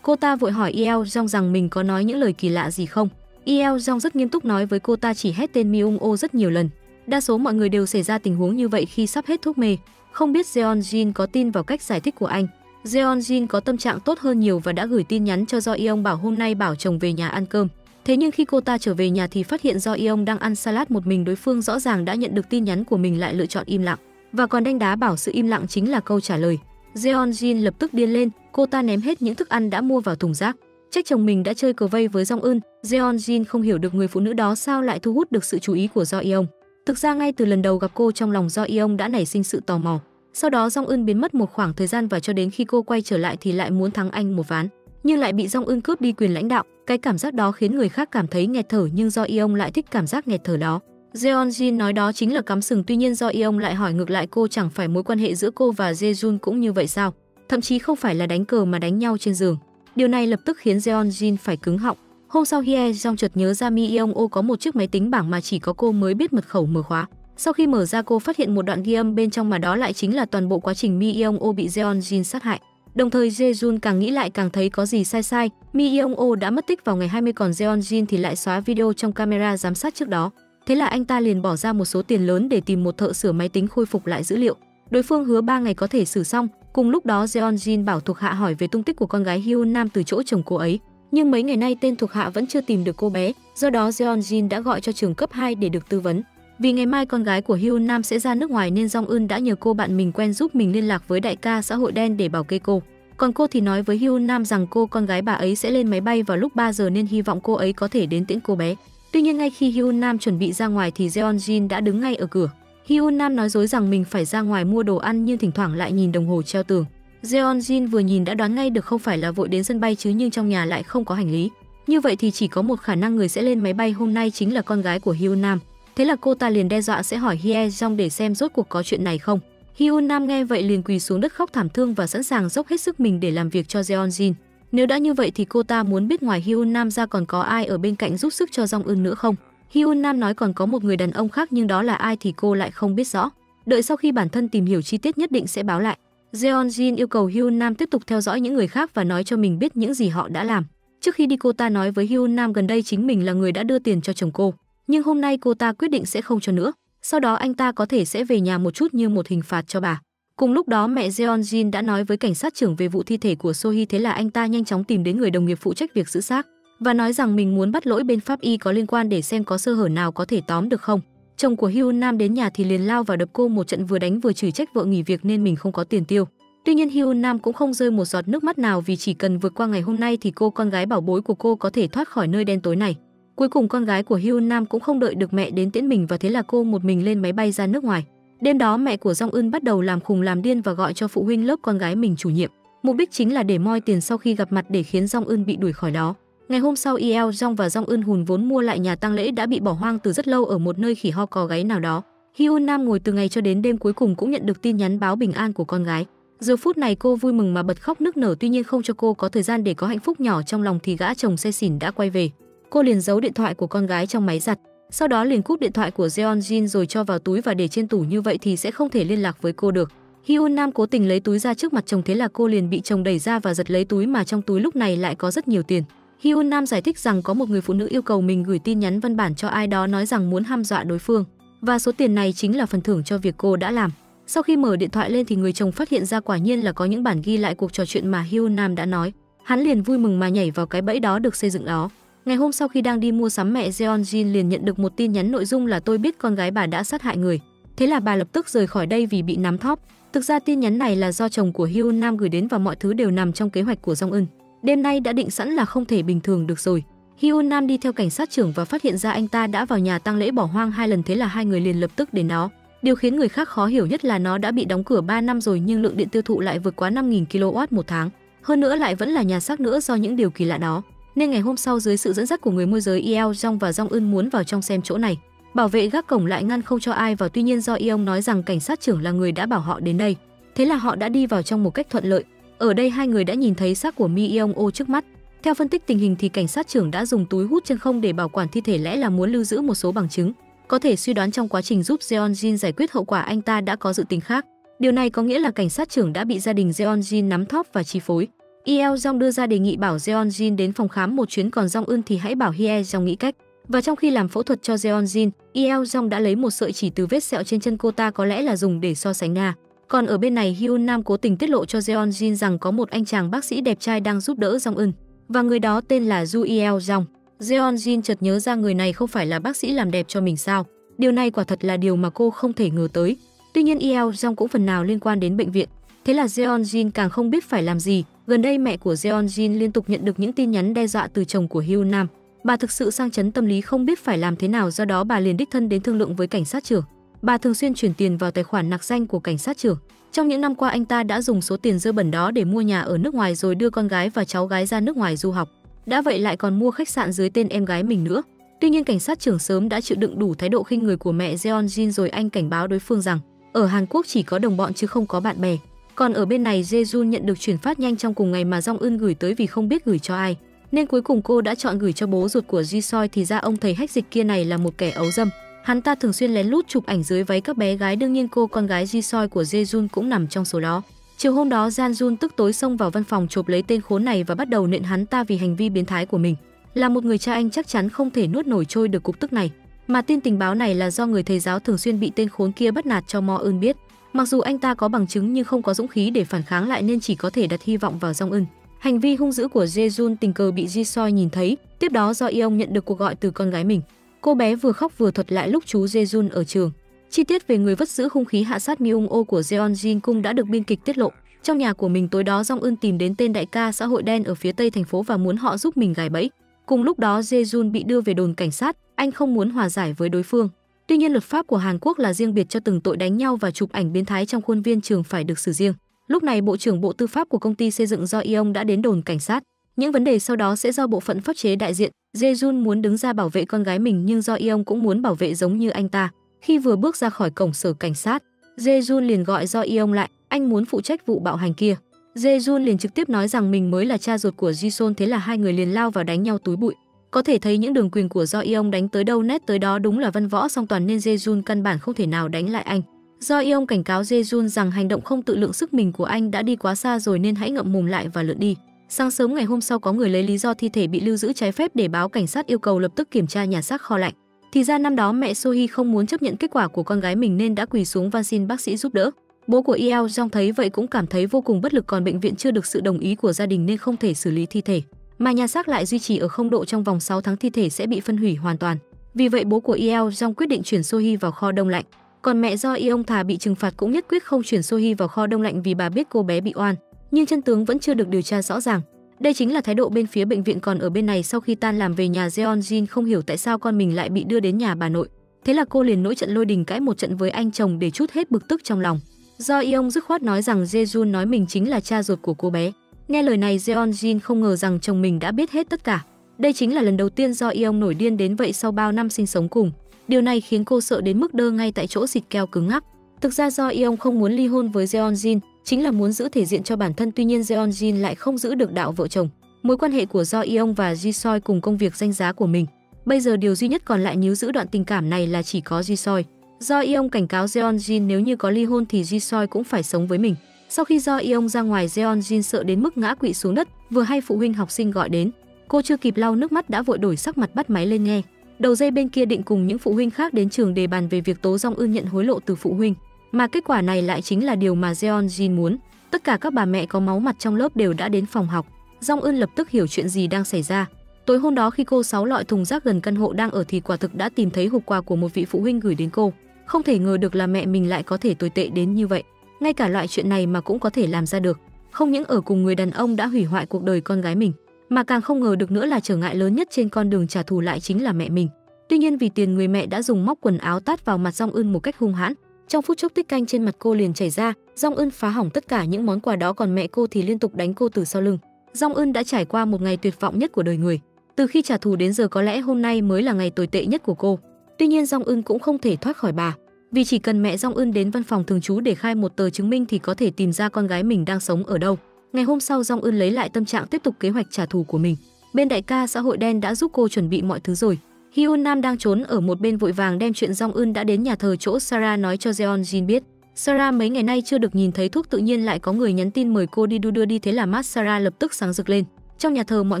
cô ta vội hỏi Yeo Jong rằng mình có nói những lời kỳ lạ gì không. Yeo Jong rất nghiêm túc nói với cô ta chỉ hét tên Mi Yeong Oh rất nhiều lần. Đa số mọi người đều xảy ra tình huống như vậy khi sắp hết thuốc mê. Không biết Jeon Jin có tin vào cách giải thích của anh. Jeon Jin có tâm trạng tốt hơn nhiều và đã gửi tin nhắn cho Do Yeong bảo hôm nay bảo chồng về nhà ăn cơm. Thế nhưng khi cô ta trở về nhà thì phát hiện Do Yeong đang ăn salad một mình, đối phương rõ ràng đã nhận được tin nhắn của mình lại lựa chọn im lặng và còn đanh đá bảo sự im lặng chính là câu trả lời. Jeon Jin lập tức điên lên, cô ta ném hết những thức ăn đã mua vào thùng rác. Trách chồng mình đã chơi cờ vây với Jong Eun. Jeon Jin không hiểu được người phụ nữ đó sao lại thu hút được sự chú ý của Do Yeong. Thực ra ngay từ lần đầu gặp cô, trong lòng Do Yeong đã nảy sinh sự tò mò. Sau đó Jong Eun biến mất một khoảng thời gian và cho đến khi cô quay trở lại thì lại muốn thắng anh một ván, nhưng lại bị Jong Eun cướp đi quyền lãnh đạo. Cái cảm giác đó khiến người khác cảm thấy nghẹt thở, nhưng Do Yeong lại thích cảm giác nghẹt thở đó. Jeon Jin nói đó chính là cắm sừng, tuy nhiên Do Yeong lại hỏi ngược lại cô chẳng phải mối quan hệ giữa cô và Jejun cũng như vậy sao? Thậm chí không phải là đánh cờ mà đánh nhau trên giường. Điều này lập tức khiến Jeon Jin phải cứng họng. Hôm sau Hye Jong chợt nhớ ra Mi Yeong Oh có một chiếc máy tính bảng mà chỉ có cô mới biết mật khẩu mở khóa. Sau khi mở ra cô phát hiện một đoạn ghi âm bên trong mà đó lại chính là toàn bộ quá trình Mi Yeong Oh bị Jeon Jin sát hại. Đồng thời Jejun càng nghĩ lại càng thấy có gì sai. Mi Yeong Oh đã mất tích vào ngày 20, còn Jeon Jin thì lại xóa video trong camera giám sát trước đó. Thế là anh ta liền bỏ ra một số tiền lớn để tìm một thợ sửa máy tính khôi phục lại dữ liệu. Đối phương hứa 3 ngày có thể sửa xong. Cùng lúc đó Jeon Jin bảo thuộc hạ hỏi về tung tích của con gái Hyun Nam từ chỗ chồng cô ấy. Nhưng mấy ngày nay tên thuộc hạ vẫn chưa tìm được cô bé, do đó Jeon Jin đã gọi cho trường cấp 2 để được tư vấn. Vì ngày mai con gái của Hyun Nam sẽ ra nước ngoài nên Jong Eun đã nhờ cô bạn mình quen giúp mình liên lạc với đại ca xã hội đen để bảo kê cô. Còn cô thì nói với Hyun Nam rằng con gái bà ấy sẽ lên máy bay vào lúc 3 giờ nên hy vọng cô ấy có thể đến tiễn cô bé. Tuy nhiên ngay khi Hyun Nam chuẩn bị ra ngoài thì Jeon Jin đã đứng ngay ở cửa. Hyun Nam nói dối rằng mình phải ra ngoài mua đồ ăn nhưng thỉnh thoảng lại nhìn đồng hồ treo tường. Jeon Jin vừa nhìn đã đoán ngay được không phải là vội đến sân bay chứ, nhưng trong nhà lại không có hành lý. Như vậy thì chỉ có một khả năng người sẽ lên máy bay hôm nay chính là con gái của Hyun Nam. Thế là cô ta liền đe dọa sẽ hỏi Hye Jong để xem rốt cuộc có chuyện này không. Hyun Nam nghe vậy liền quỳ xuống đất khóc thảm thương và sẵn sàng dốc hết sức mình để làm việc cho Jeon Jin. Nếu đã như vậy thì cô ta muốn biết ngoài Hyun Nam ra còn có ai ở bên cạnh giúp sức cho Jong Eun nữa không. Hyun Nam nói còn có một người đàn ông khác nhưng đó là ai thì cô lại không biết rõ. Đợi sau khi bản thân tìm hiểu chi tiết nhất định sẽ báo lại. Jeon Jin yêu cầu Hyun Nam tiếp tục theo dõi những người khác và nói cho mình biết những gì họ đã làm. Trước khi đi cô ta nói với Hyun Nam gần đây chính mình là người đã đưa tiền cho chồng cô, nhưng hôm nay cô ta quyết định sẽ không cho nữa. Sau đó anh ta có thể sẽ về nhà một chút như một hình phạt cho bà. Cùng lúc đó mẹ Jeon Jin đã nói với cảnh sát trưởng về vụ thi thể của So Hee, thế là anh ta nhanh chóng tìm đến người đồng nghiệp phụ trách việc giữ xác và nói rằng mình muốn bắt lỗi bên pháp y có liên quan để xem có sơ hở nào có thể tóm được không. Chồng của Hyun Nam đến nhà thì liền lao vào đập cô một trận, vừa đánh vừa chửi trách vợ nghỉ việc nên mình không có tiền tiêu. Tuy nhiên Hyun Nam cũng không rơi một giọt nước mắt nào vì chỉ cần vượt qua ngày hôm nay thì cô, con gái bảo bối của cô, có thể thoát khỏi nơi đen tối này. Cuối cùng con gái của Hyun Nam cũng không đợi được mẹ đến tiễn mình và thế là cô một mình lên máy bay ra nước ngoài. Đêm đó mẹ của Jong Eun bắt đầu làm khùng làm điên và gọi cho phụ huynh lớp con gái mình chủ nhiệm. Mục đích chính là để moi tiền sau khi gặp mặt để khiến Jong Eun bị đuổi khỏi đó. Ngày hôm sau Yeo Jong và Jong Eun hùn vốn mua lại nhà tang lễ đã bị bỏ hoang từ rất lâu ở một nơi khỉ ho cò gáy nào đó. Hyun Nam ngồi từ ngày cho đến đêm cuối cùng cũng nhận được tin nhắn báo bình an của con gái. Giờ phút này cô vui mừng mà bật khóc nức nở, tuy nhiên không cho cô có thời gian để có hạnh phúc nhỏ trong lòng thì gã chồng say xỉn đã quay về. Cô liền giấu điện thoại của con gái trong máy giặt, sau đó liền cúp điện thoại của Jeon Jin rồi cho vào túi và để trên tủ, như vậy thì sẽ không thể liên lạc với cô được. Hyun Nam cố tình lấy túi ra trước mặt chồng, thế là cô liền bị chồng đẩy ra và giật lấy túi mà trong túi lúc này lại có rất nhiều tiền. Hyun Nam giải thích rằng có một người phụ nữ yêu cầu mình gửi tin nhắn văn bản cho ai đó nói rằng muốn hăm dọa đối phương và số tiền này chính là phần thưởng cho việc cô đã làm. Sau khi mở điện thoại lên thì người chồng phát hiện ra quả nhiên là có những bản ghi lại cuộc trò chuyện mà Hyun Nam đã nói. Hắn liền vui mừng mà nhảy vào cái bẫy đó được xây dựng đó. Ngày hôm sau khi đang đi mua sắm, mẹ Jeon Jin liền nhận được một tin nhắn nội dung là tôi biết con gái bà đã sát hại người. Thế là bà lập tức rời khỏi đây vì bị nắm thóp. Thực ra tin nhắn này là do chồng của Hyun Nam gửi đến và mọi thứ đều nằm trong kế hoạch của Jong Eun. Đêm nay đã định sẵn là không thể bình thường được rồi. Hyun Nam đi theo cảnh sát trưởng và phát hiện ra anh ta đã vào nhà tang lễ bỏ hoang 2 lần, thế là hai người liền lập tức đến đó. Điều khiến người khác khó hiểu nhất là nó đã bị đóng cửa 3 năm rồi nhưng lượng điện tiêu thụ lại vượt quá 5.000 kW một tháng. Hơn nữa lại vẫn là nhà xác nữa do những điều kỳ lạ đó. Nên ngày hôm sau dưới sự dẫn dắt của người môi giới Yeo Jong và Jong Eun muốn vào trong xem chỗ này. Bảo vệ gác cổng lại ngăn không cho ai vào, tuy nhiên do Yeong nói rằng cảnh sát trưởng là người đã bảo họ đến đây. Thế là họ đã đi vào trong một cách thuận lợi. Ở đây hai người đã nhìn thấy xác của Mi Yeong O trước mắt. Theo phân tích tình hình thì cảnh sát trưởng đã dùng túi hút chân không để bảo quản thi thể, lẽ là muốn lưu giữ một số bằng chứng. Có thể suy đoán trong quá trình giúp Jeon Jin giải quyết hậu quả anh ta đã có dự tính khác. Điều này có nghĩa là cảnh sát trưởng đã bị gia đình Jeon Jin nắm thóp và chi phối. Yeo Jong đưa ra đề nghị bảo Jeon Jin đến phòng khám một chuyến, còn Jong Eun thì hãy bảo Hye Jong nghĩ cách. Và trong khi làm phẫu thuật cho Jeon Jin, Yeo Jong đã lấy một sợi chỉ từ vết sẹo trên chân cô ta, có lẽ là dùng để so sánh Nga. Còn ở bên này Hyun Nam cố tình tiết lộ cho Jeon Jin rằng có một anh chàng bác sĩ đẹp trai đang giúp đỡ Jong Eun và người đó tên là Ju Yeo Jong. Jeon Jin chợt nhớ ra người này không phải là bác sĩ làm đẹp cho mình sao? Điều này quả thật là điều mà cô không thể ngờ tới. Tuy nhiên Yeo Jong cũng phần nào liên quan đến bệnh viện. Thế là Jeon Jin càng không biết phải làm gì. Gần đây mẹ của Jeon Jin liên tục nhận được những tin nhắn đe dọa từ chồng của Hyun Nam. Bà thực sự sang chấn tâm lý không biết phải làm thế nào, do đó bà liền đích thân đến thương lượng với cảnh sát trưởng. Bà thường xuyên chuyển tiền vào tài khoản nặc danh của cảnh sát trưởng. Trong những năm qua anh ta đã dùng số tiền dơ bẩn đó để mua nhà ở nước ngoài rồi đưa con gái và cháu gái ra nước ngoài du học. Đã vậy lại còn mua khách sạn dưới tên em gái mình nữa. Tuy nhiên cảnh sát trưởng sớm đã chịu đựng đủ thái độ khinh người của mẹ Jeon Jin rồi, anh cảnh báo đối phương rằng ở Hàn Quốc chỉ có đồng bọn chứ không có bạn bè. Còn ở bên này Jae-jun nhận được chuyển phát nhanh trong cùng ngày mà Jong Eun gửi tới vì không biết gửi cho ai, nên cuối cùng cô đã chọn gửi cho bố ruột của Ji-soi. Thì ra ông thầy hách dịch kia này là một kẻ ấu dâm. Hắn ta thường xuyên lén lút chụp ảnh dưới váy các bé gái, đương nhiên cô con gái Ji-soi của Jae-jun cũng nằm trong số đó. Chiều hôm đó Jan-jun tức tối xông vào văn phòng chộp lấy tên khốn này và bắt đầu nện hắn ta vì hành vi biến thái của mình. Là một người cha anh chắc chắn không thể nuốt nổi trôi được cục tức này. Mà tin tình báo này là do người thầy giáo thường xuyên bị tên khốn kia bắt nạt cho Mo Eun biết. Mặc dù anh ta có bằng chứng nhưng không có dũng khí để phản kháng lại nên chỉ có thể đặt hy vọng vào Jong Eun. Hành vi hung dữ của Jae-jun tình cờ bị Ji-soi nhìn thấy. Tiếp đó do Yeong nhận được cuộc gọi từ con gái mình. Cô bé vừa khóc vừa thuật lại lúc chú Jae-jun ở trường. Chi tiết về người vất giữ hung khí hạ sát Myung-o của Jeon Jin Cung đã được biên kịch tiết lộ. Trong nhà của mình tối đó Jong Eun tìm đến tên đại ca xã hội đen ở phía tây thành phố và muốn họ giúp mình gài bẫy. Cùng lúc đó Jae-jun bị đưa về đồn cảnh sát, anh không muốn hòa giải với đối phương. Tuy nhiên luật pháp của Hàn Quốc là riêng biệt cho từng tội đánh nhau và chụp ảnh biến thái trong khuôn viên trường phải được xử riêng. Lúc này Bộ trưởng Bộ Tư pháp của công ty xây dựng Do Yeong đã đến đồn cảnh sát. Những vấn đề sau đó sẽ do bộ phận pháp chế đại diện. Jae-jun muốn đứng ra bảo vệ con gái mình nhưng Do Yeong cũng muốn bảo vệ giống như anh ta. Khi vừa bước ra khỏi cổng sở cảnh sát, Jae-jun liền gọi Do Yeong lại, anh muốn phụ trách vụ bạo hành kia. Jae-jun liền trực tiếp nói rằng mình mới là cha ruột của Ji-sol, thế là hai người liền lao vào đánh nhau túi bụi. Có thể thấy những đường quyền của Do Yeong đánh tới đâu nét tới đó, đúng là văn võ song toàn nên Jae-jun căn bản không thể nào đánh lại anh. Do Yeong cảnh cáo Jae-jun rằng hành động không tự lượng sức mình của anh đã đi quá xa rồi nên hãy ngậm mồm lại và lượn đi. Sáng sớm ngày hôm sau có người lấy lý do thi thể bị lưu giữ trái phép để báo cảnh sát yêu cầu lập tức kiểm tra nhà xác kho lạnh. Thì ra năm đó mẹ So-hee không muốn chấp nhận kết quả của con gái mình nên đã quỳ xuống van xin bác sĩ giúp đỡ. Bố của Yeo Jong thấy vậy cũng cảm thấy vô cùng bất lực, còn bệnh viện chưa được sự đồng ý của gia đình nên không thể xử lý thi thể. Mà nhà xác lại duy trì ở 0 độ trong vòng 6 tháng thi thể sẽ bị phân hủy hoàn toàn. Vì vậy bố của Yeo Jong quyết định chuyển So-hee vào kho đông lạnh. Còn mẹ Do Yeong thà bị trừng phạt cũng nhất quyết không chuyển So-hee vào kho đông lạnh vì bà biết cô bé bị oan. Nhưng chân tướng vẫn chưa được điều tra rõ ràng. Đây chính là thái độ bên phía bệnh viện, còn ở bên này sau khi tan làm về nhà, Jeon-jin không hiểu tại sao con mình lại bị đưa đến nhà bà nội. Thế là cô liền nổi trận lôi đình cãi một trận với anh chồng để trút hết bực tức trong lòng. Do Yeong dứt khoát nói rằng Jae-jun nói mình chính là cha ruột của cô bé. Nghe lời này, Jeon-jin không ngờ rằng chồng mình đã biết hết tất cả. Đây chính là lần đầu tiên Do Yeong nổi điên đến vậy sau bao năm sinh sống cùng. Điều này khiến cô sợ đến mức đơ ngay tại chỗ, xịt keo cứng ngắc. Thực ra Do Yeong không muốn ly hôn với Jeon-jin, chính là muốn giữ thể diện cho bản thân, tuy nhiên Jeon-jin lại không giữ được đạo vợ chồng. Mối quan hệ của Do Yeong và Ji-soi cùng công việc danh giá của mình. Bây giờ điều duy nhất còn lại níu giữ đoạn tình cảm này là chỉ có Ji-soi. Do Yeong cảnh cáo Jeon-jin nếu như có ly hôn thì Ji-soi cũng phải sống với mình. Sau khi Do Yeong ra ngoài, Jeon-jin sợ đến mức ngã quỵ xuống đất, vừa hay phụ huynh học sinh gọi đến. Cô chưa kịp lau nước mắt đã vội đổi sắc mặt bắt máy lên nghe. Đầu dây bên kia định cùng những phụ huynh khác đến trường đề bàn về việc Tố Jong-eun nhận hối lộ từ phụ huynh. Mà kết quả này lại chính là điều mà Jeon-jin muốn. Tất cả các bà mẹ có máu mặt trong lớp đều đã đến phòng học. Jong-eun lập tức hiểu chuyện gì đang xảy ra. Tối hôm đó khi cô Sáu lọi thùng rác gần căn hộ đang ở thì quả thực đã tìm thấy hộp quà của một vị phụ huynh gửi đến cô. Không thể ngờ được là mẹ mình lại có thể tồi tệ đến như vậy. Ngay cả loại chuyện này mà cũng có thể làm ra được. Không những ở cùng người đàn ông đã hủy hoại cuộc đời con gái mình, mà càng không ngờ được nữa là trở ngại lớn nhất trên con đường trả thù lại chính là mẹ mình. Tuy nhiên vì tiền, người mẹ đã dùng móc quần áo tát vào mặt Jong-eun một cách hung hãn. Trong phút chốc tích canh trên mặt cô liền chảy ra. Jong-eun phá hỏng tất cả những món quà đó, còn mẹ cô thì liên tục đánh cô từ sau lưng. Jong-eun đã trải qua một ngày tuyệt vọng nhất của đời người. Từ khi trả thù đến giờ có lẽ hôm nay mới là ngày tồi tệ nhất của cô. Tuy nhiên Jong-eun cũng không thể thoát khỏi bà, vì chỉ cần mẹ Jong-eun đến văn phòng thường trú để khai một tờ chứng minh thì có thể tìm ra con gái mình đang sống ở đâu. Ngày hôm sau, Jong-eun lấy lại tâm trạng tiếp tục kế hoạch trả thù của mình. Bên đại ca xã hội đen đã giúp cô chuẩn bị mọi thứ rồi. Hyun Nam đang trốn ở một bên vội vàng đem chuyện Jong-eun đã đến nhà thờ chỗ Sarah nói cho Jeon-jin biết. Sarah mấy ngày nay chưa được nhìn thấy thuốc, tự nhiên lại có người nhắn tin mời cô đi đưa đi, thế là mắt Sarah lập tức sáng rực lên. Trong nhà thờ mọi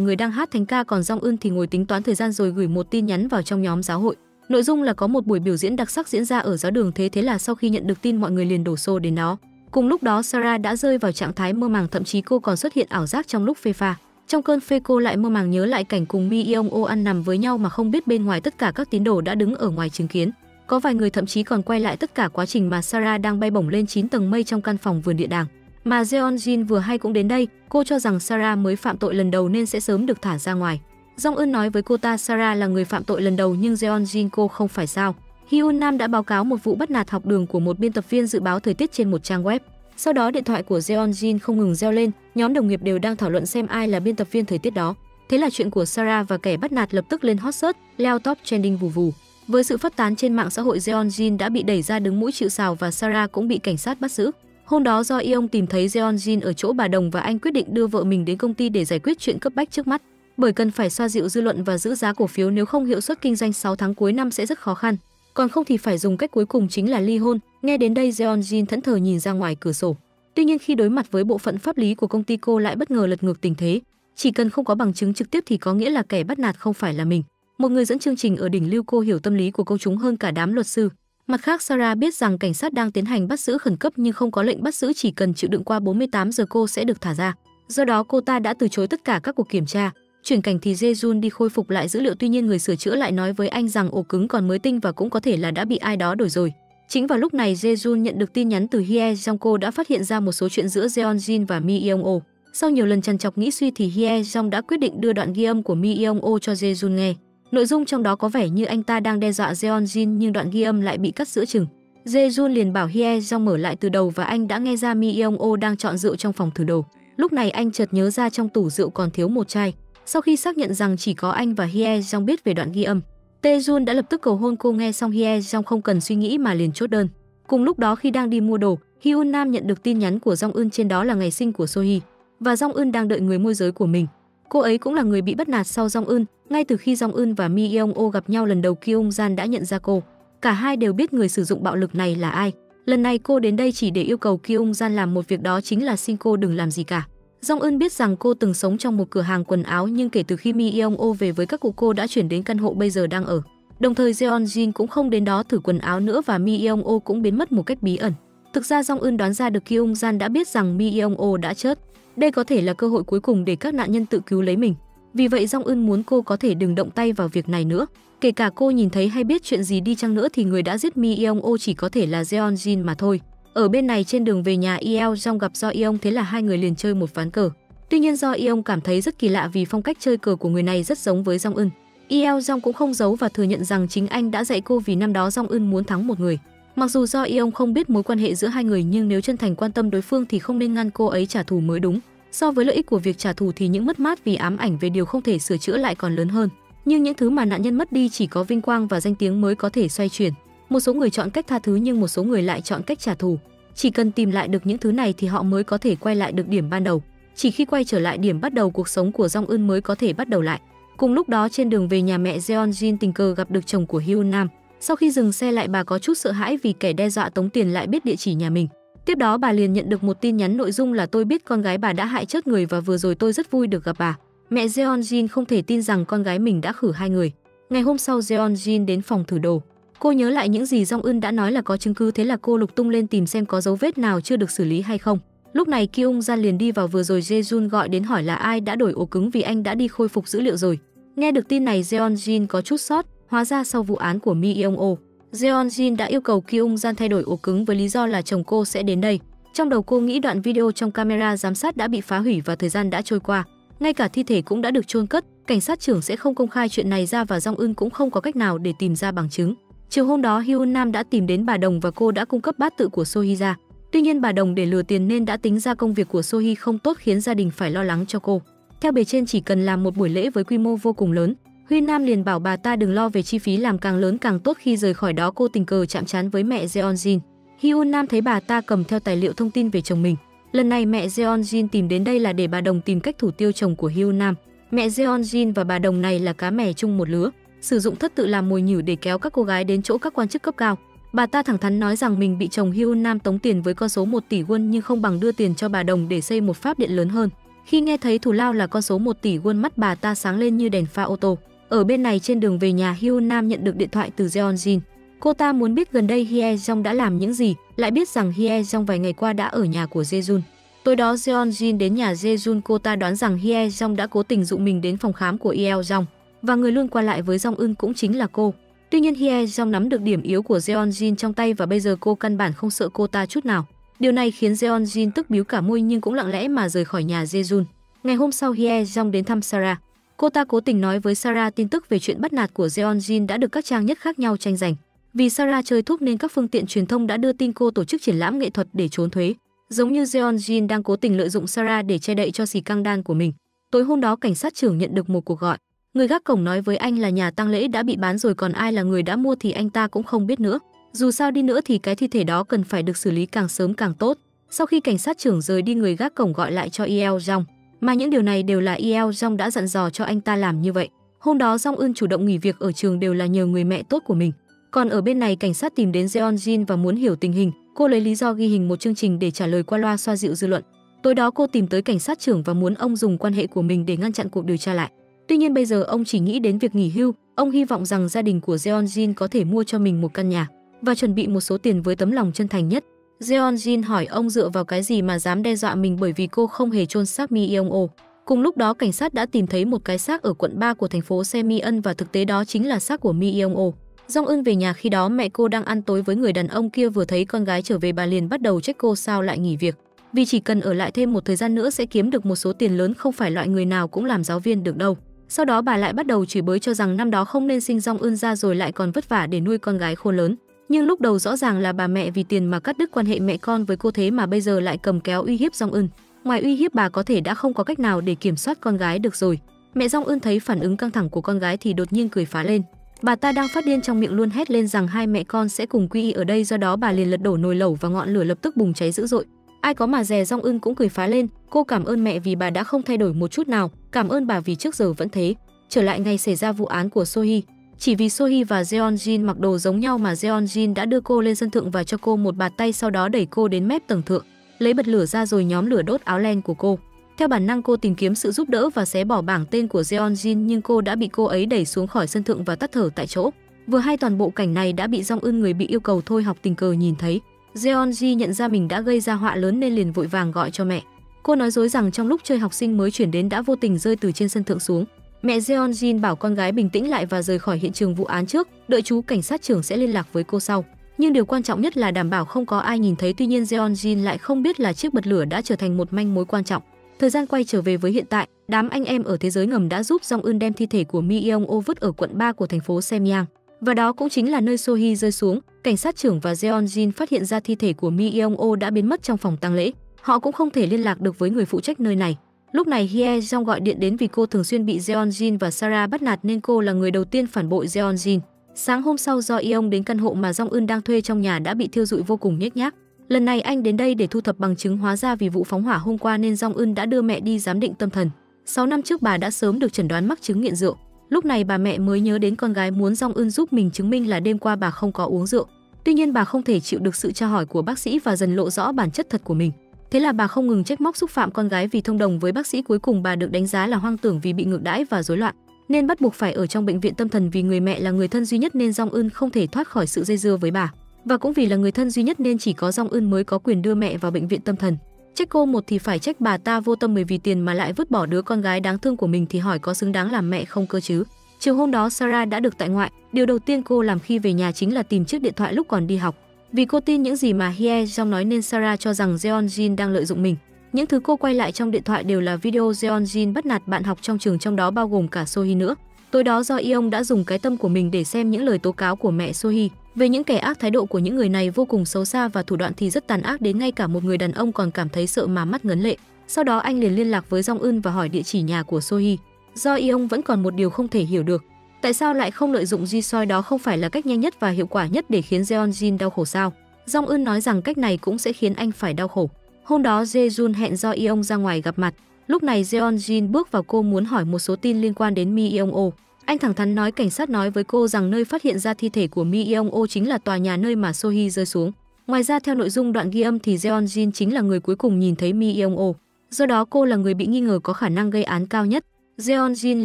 người đang hát thánh ca, còn Jong-eun thì ngồi tính toán thời gian rồi gửi một tin nhắn vào trong nhóm giáo hội. Nội dung là có một buổi biểu diễn đặc sắc diễn ra ở giáo đường, thế là sau khi nhận được tin mọi người liền đổ xô đến đó. Cùng lúc đó Sarah đã rơi vào trạng thái mơ màng, thậm chí cô còn xuất hiện ảo giác trong lúc phê pha. Trong cơn phê cô lại mơ màng nhớ lại cảnh cùng Mi Yeong-o ăn nằm với nhau mà không biết bên ngoài tất cả các tín đồ đã đứng ở ngoài chứng kiến. Có vài người thậm chí còn quay lại tất cả quá trình mà Sarah đang bay bổng lên 9 tầng mây trong căn phòng vườn địa đàng. Mà Jeon-jin vừa hay cũng đến đây, cô cho rằng Sarah mới phạm tội lần đầu nên sẽ sớm được thả ra ngoài. Jong-eun nói với cô ta Sarah là người phạm tội lần đầu nhưng Jeon-jin cô không phải sao. Hyun Nam đã báo cáo một vụ bắt nạt học đường của một biên tập viên dự báo thời tiết trên một trang web. Sau đó điện thoại của Jeon-jin không ngừng reo lên, nhóm đồng nghiệp đều đang thảo luận xem ai là biên tập viên thời tiết đó. Thế là chuyện của Sarah và kẻ bắt nạt lập tức lên hot search, leo top trending vù vù. Với sự phát tán trên mạng xã hội, Jeon-jin đã bị đẩy ra đứng mũi chịu sào và Sarah cũng bị cảnh sát bắt giữ. Hôm đó Do Yeong tìm thấy Jeon-jin ở chỗ bà Đồng và anh quyết định đưa vợ mình đến công ty để giải quyết chuyện cấp bách trước mắt. Bởi cần phải xoa dịu dư luận và giữ giá cổ phiếu, nếu không hiệu suất kinh doanh 6 tháng cuối năm sẽ rất khó khăn. Còn không thì phải dùng cách cuối cùng chính là ly hôn. Nghe đến đây Jeon-jin thẫn thờ nhìn ra ngoài cửa sổ. Tuy nhiên khi đối mặt với bộ phận pháp lý của công ty, cô lại bất ngờ lật ngược tình thế. Chỉ cần không có bằng chứng trực tiếp thì có nghĩa là kẻ bắt nạt không phải là mình. Một người dẫn chương trình ở đỉnh lưu, cô hiểu tâm lý của công chúng hơn cả đám luật sư. Mặt khác, Sarah biết rằng cảnh sát đang tiến hành bắt giữ khẩn cấp nhưng không có lệnh bắt giữ, chỉ cần chịu đựng qua 48 giờ cô sẽ được thả ra. Do đó cô ta đã từ chối tất cả các cuộc kiểm tra. Chuyển cảnh thì Jae-jun đi khôi phục lại dữ liệu, tuy nhiên người sửa chữa lại nói với anh rằng ổ cứng còn mới tinh và cũng có thể là đã bị ai đó đổi rồi. Chính vào lúc này Jae-jun nhận được tin nhắn từ Hye Jong, cô đã phát hiện ra một số chuyện giữa Jeon-jin và Mi Yeong-o. Sau nhiều lần trằn trọc nghĩ suy thì Hye Jong đã quyết định đưa đoạn ghi âm của Mi Yeong-o cho Jae-jun nghe. Nội dung trong đó có vẻ như anh ta đang đe dọa Jeonjin nhưng đoạn ghi âm lại bị cắt giữa chừng. Jae-jun liền bảo Hye Jong mở lại từ đầu và anh đã nghe ra Mi Young-oh đang chọn rượu trong phòng thử đồ. Lúc này anh chợt nhớ ra trong tủ rượu còn thiếu một chai. Sau khi xác nhận rằng chỉ có anh và Hye Jong biết về đoạn ghi âm, Tae-jun đã lập tức cầu hôn cô. Nghe xong Hye Jong không cần suy nghĩ mà liền chốt đơn. Cùng lúc đó khi đang đi mua đồ, Hyun Nam nhận được tin nhắn của Jong Eun, trên đó là ngày sinh của Sohee và Jong Eun đang đợi người môi giới của mình. Cô ấy cũng là người bị bắt nạt sau Jong Eun. Ngay từ khi Jong Eun và Mi Young-oh gặp nhau lần đầu, Kyung Jan đã nhận ra cô. Cả hai đều biết người sử dụng bạo lực này là ai. Lần này cô đến đây chỉ để yêu cầu Kyung Jan làm một việc, đó chính là xin cô đừng làm gì cả. Jong Eun biết rằng cô từng sống trong một cửa hàng quần áo, nhưng kể từ khi Mi Young-oh về với các cụ, cô đã chuyển đến căn hộ bây giờ đang ở. Đồng thời Jeonjin cũng không đến đó thử quần áo nữa và Mi Young-oh cũng biến mất một cách bí ẩn. Thực ra Jong Eun đoán ra được Kyung Jan đã biết rằng Mi Young-oh đã chết. Đây có thể là cơ hội cuối cùng để các nạn nhân tự cứu lấy mình. Vì vậy Jong Eun muốn cô có thể đừng động tay vào việc này nữa. Kể cả cô nhìn thấy hay biết chuyện gì đi chăng nữa thì người đã giết Mi Young-oh chỉ có thể là Jeonjin mà thôi. Ở bên này, trên đường về nhà, Yeo Jong gặp Do Yeong, thế là hai người liền chơi một ván cờ. Tuy nhiên Do Yeong cảm thấy rất kỳ lạ vì phong cách chơi cờ của người này rất giống với Jong Eun. Yeo Jong cũng không giấu và thừa nhận rằng chính anh đã dạy cô vì năm đó Jong Eun muốn thắng một người. Mặc dù Do Yeong không biết mối quan hệ giữa hai người, nhưng nếu chân thành quan tâm đối phương thì không nên ngăn cô ấy trả thù mới đúng. So với lợi ích của việc trả thù thì những mất mát vì ám ảnh về điều không thể sửa chữa lại còn lớn hơn. Nhưng những thứ mà nạn nhân mất đi chỉ có vinh quang và danh tiếng mới có thể xoay chuyển. Một số người chọn cách tha thứ nhưng một số người lại chọn cách trả thù. Chỉ cần tìm lại được những thứ này thì họ mới có thể quay lại được điểm ban đầu. Chỉ khi quay trở lại điểm bắt đầu, cuộc sống của Jong Eun mới có thể bắt đầu lại. Cùng lúc đó, trên đường về nhà, mẹ Jeonjin tình cờ gặp được chồng của Hyun Nam. Sau khi dừng xe lại, bà có chút sợ hãi vì kẻ đe dọa tống tiền lại biết địa chỉ nhà mình. Tiếp đó bà liền nhận được một tin nhắn, nội dung là: tôi biết con gái bà đã hại chết người và vừa rồi tôi rất vui được gặp bà. Mẹ Jeonjin không thể tin rằng con gái mình đã khử hai người. Ngày hôm sau, Jeonjin đến phòng thử đồ. Cô nhớ lại những gì Jong Eun đã nói là có chứng cứ, thế là cô lục tung lên tìm xem có dấu vết nào chưa được xử lý hay không. Lúc này Kyung Jan liền đi vào, vừa rồi Jae-jun gọi đến hỏi là ai đã đổi ổ cứng vì anh đã đi khôi phục dữ liệu rồi. Nghe được tin này, Jeonjin có chút sót, hóa ra sau vụ án của Mi Young-oh, Jeonjin đã yêu cầu Kyung Jan thay đổi ổ cứng với lý do là chồng cô sẽ đến đây. Trong đầu cô nghĩ đoạn video trong camera giám sát đã bị phá hủy và thời gian đã trôi qua. Ngay cả thi thể cũng đã được chôn cất, cảnh sát trưởng sẽ không công khai chuyện này ra và Jong Eun cũng không có cách nào để tìm ra bằng chứng. Chiều hôm đó, Hyun Nam đã tìm đến bà Đồng và cô đã cung cấp bát tự của Sohee ra. Tuy nhiên bà Đồng để lừa tiền nên đã tính ra công việc của Sohee không tốt, khiến gia đình phải lo lắng cho cô. Theo bề trên, chỉ cần làm một buổi lễ với quy mô vô cùng lớn. Hyun Nam liền bảo bà ta đừng lo về chi phí, làm càng lớn càng tốt. Khi rời khỏi đó, cô tình cờ chạm trán với mẹ Jeonjin. Hyun Nam thấy bà ta cầm theo tài liệu thông tin về chồng mình. Lần này mẹ Jeonjin tìm đến đây là để bà Đồng tìm cách thủ tiêu chồng của Hyun Nam. Mẹ Jeonjin và bà Đồng này là cá mè chung một lứa, sử dụng thất tự làm mồi nhử để kéo các cô gái đến chỗ các quan chức cấp cao. Bà ta thẳng thắn nói rằng mình bị chồng Hyun Nam tống tiền với con số 1 tỷ won, nhưng không bằng đưa tiền cho bà Đồng để xây một pháp điện lớn hơn. Khi nghe thấy thù lao là con số 1 tỷ won, mắt bà ta sáng lên như đèn pha ô tô. Ở bên này, trên đường về nhà, Hyun Nam nhận được điện thoại từ Jeonjin. Cô ta muốn biết gần đây Hye Jong đã làm những gì, lại biết rằng Hye Jong vài ngày qua đã ở nhà của Jae-jun. Tối đó Jeonjin đến nhà Jae-jun, cô ta đoán rằng Hye Jong đã cố tình dụ mình đến phòng khám của Yeo Jong và người luôn qua lại với Jong Eun cũng chính là cô. Tuy nhiên Hye Jong nắm được điểm yếu của Jeonjin trong tay và bây giờ cô căn bản không sợ cô ta chút nào. Điều này khiến Jeonjin tức bíu cả môi nhưng cũng lặng lẽ mà rời khỏi nhà Jae-jun. Ngày hôm sau, Hye Jong đến thăm Sarah. Cô ta cố tình nói với Sarah tin tức về chuyện bắt nạt của Jeonjin đã được các trang nhất khác nhau tranh giành. Vì Sarah chơi thuốc nên các phương tiện truyền thông đã đưa tin cô tổ chức triển lãm nghệ thuật để trốn thuế. Giống như Jeonjin đang cố tình lợi dụng Sarah để che đậy cho xì căng đan của mình. Tối hôm đó, cảnh sát trưởng nhận được một cuộc gọi. Người gác cổng nói với anh là nhà tang lễ đã bị bán rồi, còn ai là người đã mua thì anh ta cũng không biết nữa. Dù sao đi nữa thì cái thi thể đó cần phải được xử lý càng sớm càng tốt. Sau khi cảnh sát trưởng rời đi, người gác cổng gọi lại cho Yeo Jong, mà những điều này đều là Yeo Jong đã dặn dò cho anh ta làm như vậy. Hôm đó Jong Eun chủ động nghỉ việc ở trường đều là nhờ người mẹ tốt của mình. Còn ở bên này, cảnh sát tìm đến Jeonjin và muốn hiểu tình hình. Cô lấy lý do ghi hình một chương trình để trả lời qua loa xoa dịu dư luận. Tối đó cô tìm tới cảnh sát trưởng và muốn ông dùng quan hệ của mình để ngăn chặn cuộc điều tra lại. Tuy nhiên bây giờ ông chỉ nghĩ đến việc nghỉ hưu. Ông hy vọng rằng gia đình của Jeonjin có thể mua cho mình một căn nhà và chuẩn bị một số tiền với tấm lòng chân thành nhất. Jeonjin hỏi ông dựa vào cái gì mà dám đe dọa mình, bởi vì cô không hề chôn xác Mi Young-oh. Cùng lúc đó, cảnh sát đã tìm thấy một cái xác ở quận 3 của thành phố Semeon và thực tế đó chính là xác của Mi Young-oh. Jong Eun về nhà, khi đó mẹ cô đang ăn tối với người đàn ông kia, vừa thấy con gái trở về bà liền bắt đầu trách cô sao lại nghỉ việc, vì chỉ cần ở lại thêm một thời gian nữa sẽ kiếm được một số tiền lớn, không phải loại người nào cũng làm giáo viên được đâu. Sau đó bà lại bắt đầu chửi bới cho rằng năm đó không nên sinh Jong Eun ra rồi lại còn vất vả để nuôi con gái khôn lớn. Nhưng lúc đầu rõ ràng là bà mẹ vì tiền mà cắt đứt quan hệ mẹ con với cô, thế mà bây giờ lại cầm kéo uy hiếp Jong Eun. Ngoài uy hiếp, bà có thể đã không có cách nào để kiểm soát con gái được rồi. Mẹ Jong Eun thấy phản ứng căng thẳng của con gái thì đột nhiên cười phá lên. Bà ta đang phát điên trong miệng luôn hét lên rằng hai mẹ con sẽ cùng quy y ở đây, do đó bà liền lật đổ nồi lẩu và ngọn lửa lập tức bùng cháy dữ dội. Ai có mà dè, Jong Eun cũng cười phá lên. Cô cảm ơn mẹ vì bà đã không thay đổi một chút nào, cảm ơn bà vì trước giờ vẫn thế. Trở lại ngày xảy ra vụ án của Sohee, chỉ vì Sohee và Jeonjin mặc đồ giống nhau mà Jeonjin đã đưa cô lên sân thượng và cho cô một bạt tay, sau đó đẩy cô đến mép tầng thượng, lấy bật lửa ra rồi nhóm lửa đốt áo len của cô. Theo bản năng cô tìm kiếm sự giúp đỡ và xé bỏ bảng tên của Jeonjin, nhưng cô đã bị cô ấy đẩy xuống khỏi sân thượng và tắt thở tại chỗ. Vừa hay toàn bộ cảnh này đã bị Jong Eun, người bị yêu cầu thôi học, tình cờ nhìn thấy. Jeonji nhận ra mình đã gây ra họa lớn nên liền vội vàng gọi cho mẹ. Cô nói dối rằng trong lúc chơi học sinh mới chuyển đến đã vô tình rơi từ trên sân thượng xuống. Mẹ Jeonjin bảo con gái bình tĩnh lại và rời khỏi hiện trường vụ án trước, đợi chú cảnh sát trưởng sẽ liên lạc với cô sau. Nhưng điều quan trọng nhất là đảm bảo không có ai nhìn thấy. Tuy nhiên Jeonjin lại không biết là chiếc bật lửa đã trở thành một manh mối quan trọng. Thời gian quay trở về với hiện tại, đám anh em ở thế giới ngầm đã giúp Jong Eun đem thi thể của Mi Yeong-o vứt ở quận 3 của thành phố Semyang. Và đó cũng chính là nơi Sohee rơi xuống. Cảnh sát trưởng và Jeonjin phát hiện ra thi thể của Mi Yeong-o đã biến mất trong phòng tang lễ. Họ cũng không thể liên lạc được với người phụ trách nơi này. Lúc này Hye Jong gọi điện đến vì cô thường xuyên bị Jeonjin và Sarah bắt nạt nên cô là người đầu tiên phản bội Jeonjin. Sáng hôm sau, Do Yeong đến căn hộ mà Jong Eun đang thuê trong nhà đã bị thiêu rụi vô cùng nhếch nhác. Lần này anh đến đây để thu thập bằng chứng, hóa ra vì vụ phóng hỏa hôm qua nên Jong Eun đã đưa mẹ đi giám định tâm thần. 6 năm trước bà đã sớm được chẩn đoán mắc chứng nghiện rượu. Lúc này bà mẹ mới nhớ đến con gái, muốn Jong Eun giúp mình chứng minh là đêm qua bà không có uống rượu. Tuy nhiên bà không thể chịu được sự tra hỏi của bác sĩ và dần lộ rõ bản chất thật của mình. Thế là bà không ngừng trách móc xúc phạm con gái vì thông đồng với bác sĩ. Cuối cùng bà được đánh giá là hoang tưởng vì bị ngược đãi và rối loạn, nên bắt buộc phải ở trong bệnh viện tâm thần. Vì người mẹ là người thân duy nhất nên Jong Eun không thể thoát khỏi sự dây dưa với bà. Và cũng vì là người thân duy nhất nên chỉ có Jong Eun mới có quyền đưa mẹ vào bệnh viện tâm thần. Trách cô một thì phải trách bà ta vô tâm, bởi vì tiền mà lại vứt bỏ đứa con gái đáng thương của mình thì hỏi có xứng đáng làm mẹ không cơ chứ. Chiều hôm đó Sarah đã được tại ngoại. Điều đầu tiên cô làm khi về nhà chính là tìm chiếc điện thoại lúc còn đi học. Vì cô tin những gì mà Hye Jong nói nên Sarah cho rằng Jeonjin đang lợi dụng mình. Những thứ cô quay lại trong điện thoại đều là video Jeonjin bắt nạt bạn học trong trường, trong đó bao gồm cả Sohee nữa. Tối đó Do Yeong đã dùng cái tâm của mình để xem những lời tố cáo của mẹ Sohee về những kẻ ác. Thái độ của những người này vô cùng xấu xa và thủ đoạn thì rất tàn ác, đến ngay cả một người đàn ông còn cảm thấy sợ mà mắt ngấn lệ. Sau đó anh liền liên lạc với Jong Eun và hỏi địa chỉ nhà của Sohee. Do Yeong vẫn còn một điều không thể hiểu được, tại sao lại không lợi dụng Jisoo, đó không phải là cách nhanh nhất và hiệu quả nhất để khiến Jeonjin đau khổ sao? Jong Eun nói rằng cách này cũng sẽ khiến anh phải đau khổ. Hôm đó Jae-jun hẹn Do Yeong ra ngoài gặp mặt. Lúc này Jeonjin bước vào, cô muốn hỏi một số tin liên quan đến Mi Yeong-o. Anh thẳng thắn nói cảnh sát nói với cô rằng nơi phát hiện ra thi thể của Mi Yeong-o chính là tòa nhà nơi mà Sohee rơi xuống. Ngoài ra theo nội dung đoạn ghi âm thì Jeonjin chính là người cuối cùng nhìn thấy Mi Yeong-o. Do đó cô là người bị nghi ngờ có khả năng gây án cao nhất. Jeonjin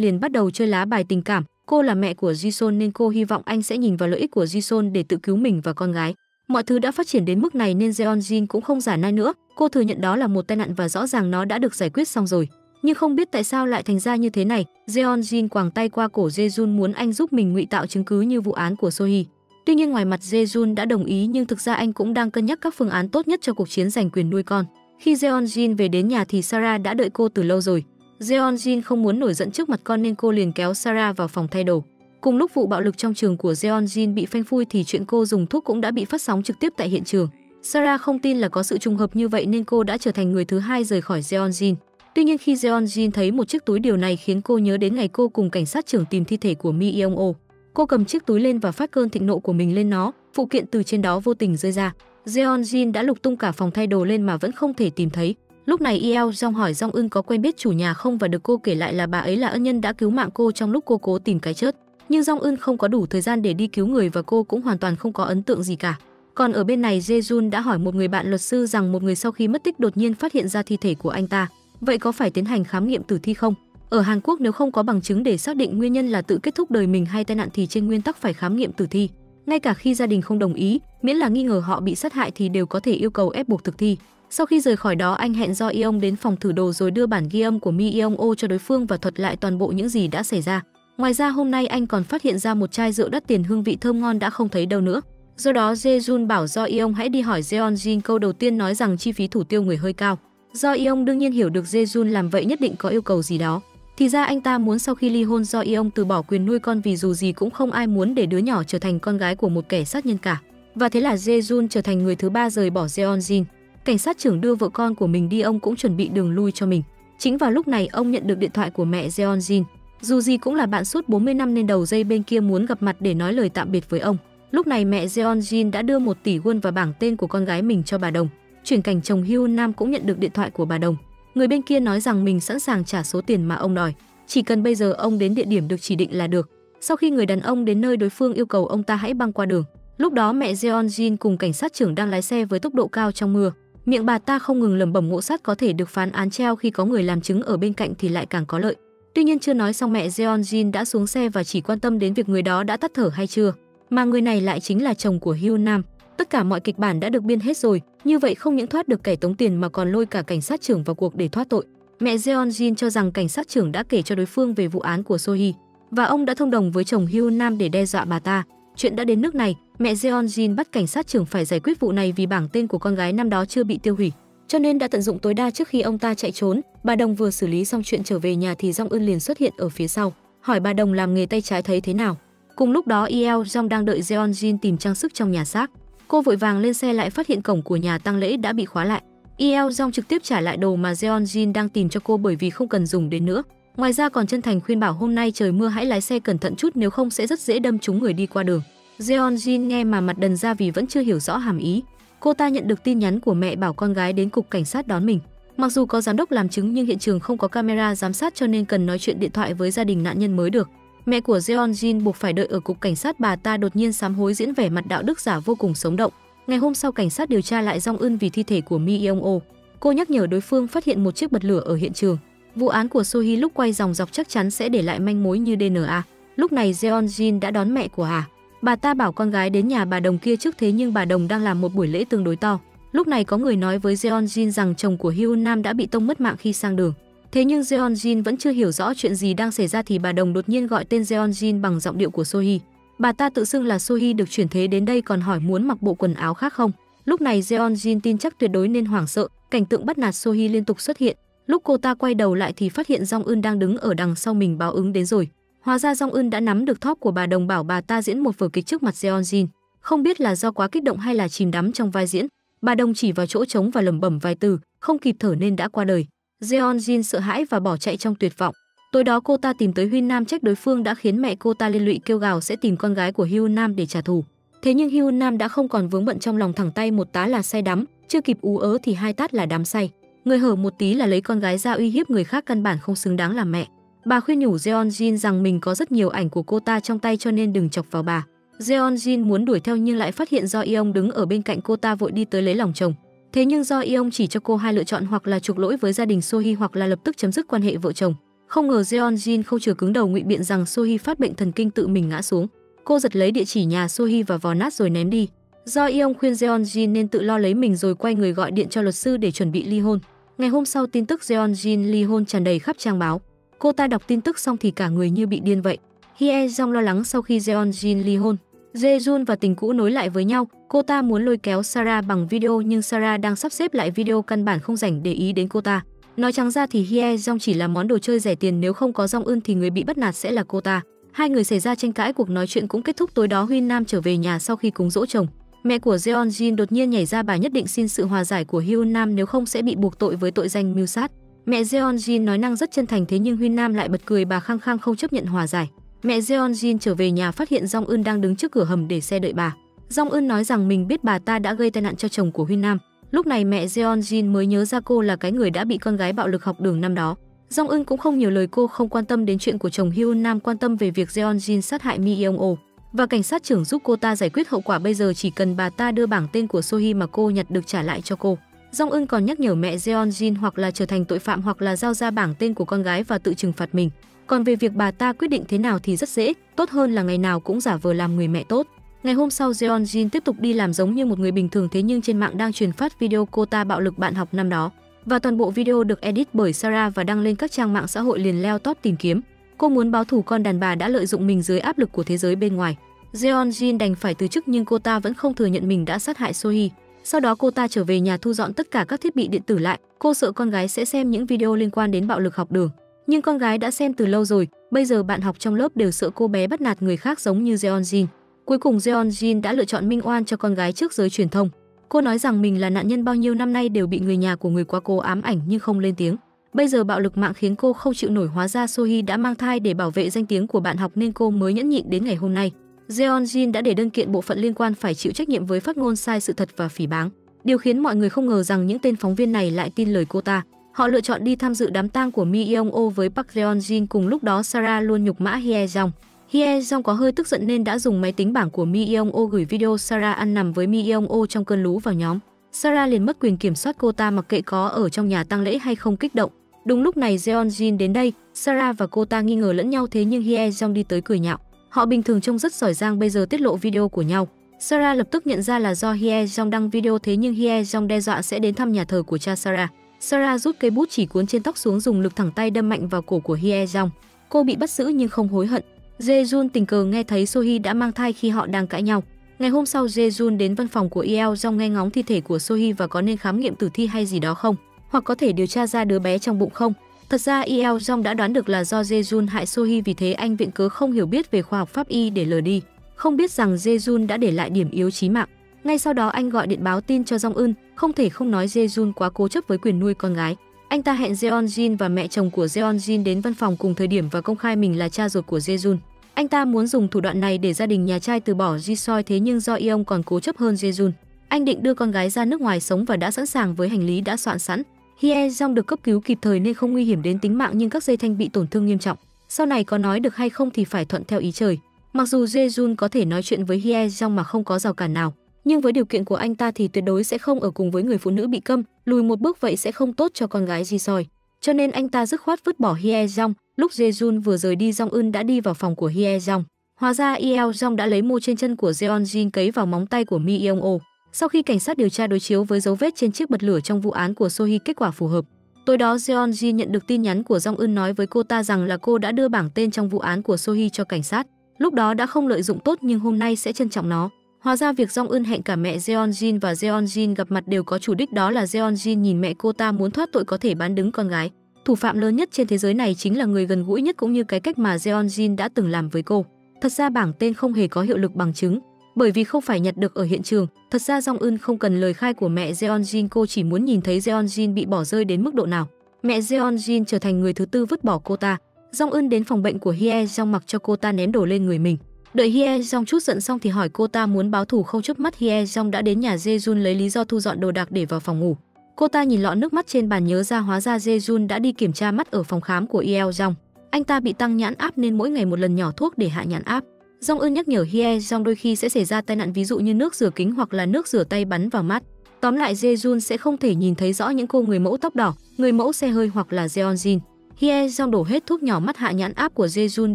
liền bắt đầu chơi lá bài tình cảm. Cô là mẹ của Jisoo nên cô hy vọng anh sẽ nhìn vào lợi ích của Jisoo để tự cứu mình và con gái. Mọi thứ đã phát triển đến mức này nên Jeonjin cũng không giả nai nữa. Cô thừa nhận đó là một tai nạn và rõ ràng nó đã được giải quyết xong rồi. Nhưng không biết tại sao lại thành ra như thế này. Jeonjin quàng tay qua cổ Jae-jun muốn anh giúp mình ngụy tạo chứng cứ như vụ án của Sohee. Tuy nhiên ngoài mặt Jae-jun đã đồng ý, nhưng thực ra anh cũng đang cân nhắc các phương án tốt nhất cho cuộc chiến giành quyền nuôi con. Khi Jeonjin về đến nhà thì Sarah đã đợi cô từ lâu rồi. Jeonjin không muốn nổi giận trước mặt con nên cô liền kéo Sarah vào phòng thay đồ. Cùng lúc vụ bạo lực trong trường của Jeonjin bị phanh phui thì chuyện cô dùng thuốc cũng đã bị phát sóng trực tiếp tại hiện trường. Sarah không tin là có sự trùng hợp như vậy nên cô đã trở thành người thứ hai rời khỏi Jeonjin. Tuy nhiên khi Jeonjin thấy một chiếc túi, điều này khiến cô nhớ đến ngày cô cùng cảnh sát trưởng tìm thi thể của Mi Yeong-o. Cô cầm chiếc túi lên và phát cơn thịnh nộ của mình lên nó, phụ kiện từ trên đó vô tình rơi ra. Jeonjin đã lục tung cả phòng thay đồ lên mà vẫn không thể tìm thấy. Lúc này Yeo Jong hỏi Jong Eun có quen biết chủ nhà không và được cô kể lại là bà ấy là ân nhân đã cứu mạng cô trong lúc cô cố tìm cái chết. Nhưng Jong Eun không có đủ thời gian để đi cứu người và cô cũng hoàn toàn không có ấn tượng gì cả. Còn ở bên này Jae-jun đã hỏi một người bạn luật sư rằng một người sau khi mất tích đột nhiên phát hiện ra thi thể của anh ta. Vậy có phải tiến hành khám nghiệm tử thi không? Ở Hàn Quốc nếu không có bằng chứng để xác định nguyên nhân là tự kết thúc đời mình hay tai nạn thì trên nguyên tắc phải khám nghiệm tử thi. Ngay cả khi gia đình không đồng ý, miễn là nghi ngờ họ bị sát hại thì đều có thể yêu cầu ép buộc thực thi. Sau khi rời khỏi đó, anh hẹn Do Yeong đến phòng thử đồ rồi đưa bản ghi âm của Mi Yeong-o cho đối phương và thuật lại toàn bộ những gì đã xảy ra. Ngoài ra hôm nay anh còn phát hiện ra một chai rượu đắt tiền hương vị thơm ngon đã không thấy đâu nữa. Do đó Jae-jun bảo Do Yeong hãy đi hỏi Jeonjin, câu đầu tiên nói rằng chi phí thủ tiêu người hơi cao. Do Yeong đương nhiên hiểu được Jae-jun làm vậy nhất định có yêu cầu gì đó. Thì ra anh ta muốn sau khi ly hôn do Yeong từ bỏ quyền nuôi con vì dù gì cũng không ai muốn để đứa nhỏ trở thành con gái của một kẻ sát nhân cả. Và thế là Jae-jun trở thành người thứ ba rời bỏ Jeon-jin. Cảnh sát trưởng đưa vợ con của mình đi, ông cũng chuẩn bị đường lui cho mình. Chính vào lúc này ông nhận được điện thoại của mẹ Jeon-jin. Dù gì cũng là bạn suốt 40 năm nên đầu dây bên kia muốn gặp mặt để nói lời tạm biệt với ông. Lúc này mẹ Jeon-jin đã đưa 1 tỷ won và bảng tên của con gái mình cho bà Đồng. Chuyển cảnh chồng Hyun Nam cũng nhận được điện thoại của bà Đồng. Người bên kia nói rằng mình sẵn sàng trả số tiền mà ông đòi, chỉ cần bây giờ ông đến địa điểm được chỉ định là được. Sau khi người đàn ông đến nơi, đối phương yêu cầu ông ta hãy băng qua đường. Lúc đó mẹ Jeon-jin cùng cảnh sát trưởng đang lái xe với tốc độ cao trong mưa. Miệng bà ta không ngừng lẩm bẩm ngộ sát có thể được phán án treo, khi có người làm chứng ở bên cạnh thì lại càng có lợi. Tuy nhiên chưa nói xong mẹ Jeon-jin đã xuống xe và chỉ quan tâm đến việc người đó đã tắt thở hay chưa. Mà người này lại chính là chồng của Hyun Nam. Tất cả mọi kịch bản đã được biên hết rồi, như vậy không những thoát được kẻ tống tiền mà còn lôi cả cảnh sát trưởng vào cuộc để thoát tội. Mẹ Jeon-jin cho rằng cảnh sát trưởng đã kể cho đối phương về vụ án của Sohee và ông đã thông đồng với chồng Hyun Nam để đe dọa bà ta. Chuyện đã đến nước này, mẹ Jeon-jin bắt cảnh sát trưởng phải giải quyết vụ này vì bảng tên của con gái năm đó chưa bị tiêu hủy, cho nên đã tận dụng tối đa trước khi ông ta chạy trốn. Bà Đồng vừa xử lý xong chuyện trở về nhà thì Jong Eun liền xuất hiện ở phía sau, hỏi bà Đồng làm nghề tay trái thấy thế nào. Cùng lúc đó Yeo Jong đang đợi Jeon-jin tìm trang sức trong nhà xác. Cô vội vàng lên xe lại phát hiện cổng của nhà tang lễ đã bị khóa lại. Yeo Jong trực tiếp trả lại đồ mà Jeon-jin đang tìm cho cô bởi vì không cần dùng đến nữa. Ngoài ra còn chân thành khuyên bảo hôm nay trời mưa hãy lái xe cẩn thận chút, nếu không sẽ rất dễ đâm trúng người đi qua đường. Jeon-jin nghe mà mặt đần ra vì vẫn chưa hiểu rõ hàm ý. Cô ta nhận được tin nhắn của mẹ bảo con gái đến cục cảnh sát đón mình. Mặc dù có giám đốc làm chứng nhưng hiện trường không có camera giám sát cho nên cần nói chuyện điện thoại với gia đình nạn nhân mới được. Mẹ của Jeon-jin buộc phải đợi ở cục cảnh sát, bà ta đột nhiên sám hối diễn vẻ mặt đạo đức giả vô cùng sống động. Ngày hôm sau cảnh sát điều tra lại Jong Eun vì thi thể của Mi Yeong-o. Cô nhắc nhở đối phương phát hiện một chiếc bật lửa ở hiện trường. Vụ án của Sohee lúc quay dòng dọc chắc chắn sẽ để lại manh mối như DNA. Lúc này Jeon-jin đã đón mẹ của Hà. Bà ta bảo con gái đến nhà bà Đồng kia trước, thế nhưng bà Đồng đang làm một buổi lễ tương đối to. Lúc này có người nói với Jeon-jin rằng chồng của Hyun Nam đã bị tông mất mạng khi sang đường. Thế nhưng Jeon-jin vẫn chưa hiểu rõ chuyện gì đang xảy ra thì bà Đồng đột nhiên gọi tên Jeon-jin bằng giọng điệu của Sohee. Bà ta tự xưng là Sohee được chuyển thế đến đây, còn hỏi muốn mặc bộ quần áo khác không. Lúc này Jeon-jin tin chắc tuyệt đối nên hoảng sợ, cảnh tượng bắt nạt Sohee liên tục xuất hiện. Lúc cô ta quay đầu lại thì phát hiện Jong Eun đang đứng ở đằng sau mình, báo ứng đến rồi. Hóa ra Jong Eun đã nắm được thóp của bà Đồng, bảo bà ta diễn một vở kịch trước mặt Jeon-jin. Không biết là do quá kích động hay là chìm đắm trong vai diễn, bà Đồng chỉ vào chỗ trống và lẩm bẩm vài từ, không kịp thở nên đã qua đời. Jeon-jin sợ hãi và bỏ chạy trong tuyệt vọng. Tối đó cô ta tìm tới Hyun Nam trách đối phương đã khiến mẹ cô ta liên lụy, kêu gào sẽ tìm con gái của Hyun Nam để trả thù. Thế nhưng Hyun Nam đã không còn vướng bận trong lòng, thẳng tay một tá là say đắm, chưa kịp ú ớ thì 2 tát là đắm say. Người hở một tí là lấy con gái ra uy hiếp người khác, căn bản không xứng đáng làm mẹ. Bà khuyên nhủ Jeon-jin rằng mình có rất nhiều ảnh của cô ta trong tay cho nên đừng chọc vào bà. Jeon-jin muốn đuổi theo nhưng lại phát hiện do Yeong đứng ở bên cạnh cô ta, vội đi tới lấy lòng chồng. Thế nhưng do Yeong chỉ cho cô 2 lựa chọn, hoặc là chuộc lỗi với gia đình Sohee hoặc là lập tức chấm dứt quan hệ vợ chồng. Không ngờ Jeon-jin không chừa cứng đầu ngụy biện rằng Sohee phát bệnh thần kinh tự mình ngã xuống. Cô giật lấy địa chỉ nhà Sohee và vò nát rồi ném đi. Do Yeong khuyên Jeon-jin nên tự lo lấy mình rồi quay người gọi điện cho luật sư để chuẩn bị ly hôn. Ngày hôm sau tin tức Jeon-jin ly hôn tràn đầy khắp trang báo. Cô ta đọc tin tức xong thì cả người như bị điên vậy. Hye Jong lo lắng sau khi Jeon-jin ly hôn, Jae-jun và tình cũ nối lại với nhau. Cô ta muốn lôi kéo Sarah bằng video nhưng Sarah đang sắp xếp lại video, căn bản không rảnh để ý đến cô ta. Nói trắng ra thì Hye Jong chỉ là món đồ chơi rẻ tiền, nếu không có Jong Eun thì người bị bắt nạt sẽ là cô ta. Hai người xảy ra tranh cãi, cuộc nói chuyện cũng kết thúc. Tối đó Hyun Nam trở về nhà sau khi cúng dỗ chồng. Mẹ của Jeon-jin đột nhiên nhảy ra, bà nhất định xin sự hòa giải của Hyun Nam, nếu không sẽ bị buộc tội với tội danh mưu sát. Mẹ Jeon-jin nói năng rất chân thành, thế nhưng Hyun Nam lại bật cười, bà khăng khăng không chấp nhận hòa giải. Mẹ Jeon-jin trở về nhà phát hiện Jong Eun đang đứng trước cửa hầm để xe đợi bà. Jong Eun nói rằng mình biết bà ta đã gây tai nạn cho chồng của Hyun Nam. Lúc này mẹ Jeon-jin mới nhớ ra cô là cái người đã bị con gái bạo lực học đường năm đó. Jong Eun cũng không nhiều lời, cô không quan tâm đến chuyện của chồng Hyun Nam, quan tâm về việc Jeon-jin sát hại Mi Yeong-o. Và cảnh sát trưởng giúp cô ta giải quyết hậu quả, bây giờ chỉ cần bà ta đưa bảng tên của Sohee mà cô nhặt được trả lại cho cô. Jong Eun còn nhắc nhở mẹ Jeon-jin hoặc là trở thành tội phạm hoặc là giao ra bảng tên của con gái và tự trừng phạt mình. Còn về việc bà ta quyết định thế nào thì rất dễ, tốt hơn là ngày nào cũng giả vờ làm người mẹ tốt. Ngày hôm sau Jeon-jin tiếp tục đi làm giống như một người bình thường, thế nhưng trên mạng đang truyền phát video cô ta bạo lực bạn học năm đó. Và toàn bộ video được edit bởi Sarah và đăng lên các trang mạng xã hội liền leo top tìm kiếm. Cô muốn báo thù con đàn bà đã lợi dụng mình dưới áp lực của thế giới bên ngoài. Jeon-jin đành phải từ chức nhưng cô ta vẫn không thừa nhận mình đã sát hại Sohee. Sau đó cô ta trở về nhà thu dọn tất cả các thiết bị điện tử lại. Cô sợ con gái sẽ xem những video liên quan đến bạo lực học đường. Nhưng con gái đã xem từ lâu rồi, bây giờ bạn học trong lớp đều sợ cô bé bắt nạt người khác giống như Jeonjin. Cuối cùng Jeonjin đã lựa chọn minh oan cho con gái trước giới truyền thông. Cô nói rằng mình là nạn nhân bao nhiêu năm nay đều bị người nhà của người quá cố ám ảnh nhưng không lên tiếng. Bây giờ bạo lực mạng khiến cô không chịu nổi, hóa ra Sohee đã mang thai để bảo vệ danh tiếng của bạn học nên cô mới nhẫn nhịn đến ngày hôm nay. Jeonjin đã để đơn kiện bộ phận liên quan phải chịu trách nhiệm với phát ngôn sai sự thật và phỉ báng. Điều khiến mọi người không ngờ rằng những tên phóng viên này lại tin lời cô ta. Họ lựa chọn đi tham dự đám tang của Mi Yeong-o với Park Jeonjin, cùng lúc đó Sarah luôn nhục mã Hye Jong. Hye Jong có hơi tức giận nên đã dùng máy tính bảng của Mi Yeong-o gửi video Sarah ăn nằm với Mi Yeong-o trong cơn lũ vào nhóm. Sarah liền mất quyền kiểm soát cô ta mặc kệ có ở trong nhà tang lễ hay không, kích động. Đúng lúc này Jeonjin đến đây, Sarah và cô ta nghi ngờ lẫn nhau, thế nhưng Hye Jong đi tới cười nhạo. Họ bình thường trông rất giỏi giang, bây giờ tiết lộ video của nhau. Sarah lập tức nhận ra là do Hye Jong đăng video, thế nhưng Hye Jong đe dọa sẽ đến thăm nhà thờ của cha Sarah. Sarah rút cây bút chỉ cuốn trên tóc xuống, dùng lực thẳng tay đâm mạnh vào cổ của Hye Jong. Cô bị bắt giữ nhưng không hối hận. Jae-jun tình cờ nghe thấy Sohee đã mang thai khi họ đang cãi nhau. Ngày hôm sau Jae-jun đến văn phòng của Yeo Jong nghe ngóng thi thể của Sohee và có nên khám nghiệm tử thi hay gì đó không, hoặc có thể điều tra ra đứa bé trong bụng không. Thật ra Yeo Jong đã đoán được là do Jae-jun hại Sohee, vì thế anh viện cớ không hiểu biết về khoa học pháp y để lờ đi, không biết rằng Jae-jun đã để lại điểm yếu chí mạng. Ngay sau đó anh gọi điện báo tin cho Jong Eun. Không thể không nói Jae-jun quá cố chấp với quyền nuôi con gái. Anh ta hẹn Jeonjin và mẹ chồng của Jeonjin đến văn phòng cùng thời điểm và công khai mình là cha ruột của Jae-jun. Anh ta muốn dùng thủ đoạn này để gia đình nhà trai từ bỏ Ji-soi, thế nhưng do Yeong còn cố chấp hơn Jae-jun. Anh định đưa con gái ra nước ngoài sống và đã sẵn sàng với hành lý đã soạn sẵn. Hye Jong được cấp cứu kịp thời nên không nguy hiểm đến tính mạng, nhưng các dây thanh bị tổn thương nghiêm trọng. Sau này có nói được hay không thì phải thuận theo ý trời. Mặc dù Jae-jun có thể nói chuyện với Hye Jong mà không có rào cản nào, nhưng với điều kiện của anh ta thì tuyệt đối sẽ không ở cùng với người phụ nữ bị câm, lùi một bước vậy sẽ không tốt cho con gái Ji-soi. Cho nên anh ta dứt khoát vứt bỏ Hye Jong. Lúc Jae-jun vừa rời đi, Jong Eun đã đi vào phòng của Hye Jong. Hóa ra Yeo Jong đã lấy mô trên chân của Jeonjin cấy vào móng tay của Mi Yeong-o. Sau khi cảnh sát điều tra đối chiếu với dấu vết trên chiếc bật lửa trong vụ án của Sohee, kết quả phù hợp. Tối đó Jeonjin nhận được tin nhắn của Jong Eun nói với cô ta rằng là cô đã đưa bảng tên trong vụ án của Sohee cho cảnh sát. Lúc đó đã không lợi dụng tốt nhưng hôm nay sẽ trân trọng nó. Hóa ra việc Jong Eun hẹn cả mẹ Jeonjin và Jeonjin gặp mặt đều có chủ đích, đó là Jeonjin nhìn mẹ cô ta muốn thoát tội có thể bán đứng con gái. Thủ phạm lớn nhất trên thế giới này chính là người gần gũi nhất, cũng như cái cách mà Jeonjin đã từng làm với cô. Thật ra bảng tên không hề có hiệu lực bằng chứng, bởi vì không phải nhặt được ở hiện trường. Thật ra Jong Eun không cần lời khai của mẹ Jeonjin, cô chỉ muốn nhìn thấy Jeonjin bị bỏ rơi đến mức độ nào. Mẹ Jeonjin trở thành người thứ tư vứt bỏ cô ta. Jong Eun đến phòng bệnh của Hye Jong mặc cho cô ta ném đổ lên người mình. Đợi Hye Jong chút giận xong thì hỏi cô ta muốn báo thù không, chớp mắt Hye Jong đã đến nhà Jae-jun lấy lý do thu dọn đồ đạc để vào phòng ngủ. Cô ta nhìn lọ nước mắt trên bàn nhớ ra hóa ra Jae-jun đã đi kiểm tra mắt ở phòng khám của Yeo Jong. Anh ta bị tăng nhãn áp nên mỗi ngày một lần nhỏ thuốc để hạ nhãn áp. Jong Eun nhắc nhở Hye Jong đôi khi sẽ xảy ra tai nạn, ví dụ như nước rửa kính hoặc là nước rửa tay bắn vào mắt. Tóm lại Jae-jun sẽ không thể nhìn thấy rõ những cô người mẫu tóc đỏ, người mẫu xe hơi hoặc là Jeonjin. Hye Jong đổ hết thuốc nhỏ mắt hạ nhãn áp của Jae-jun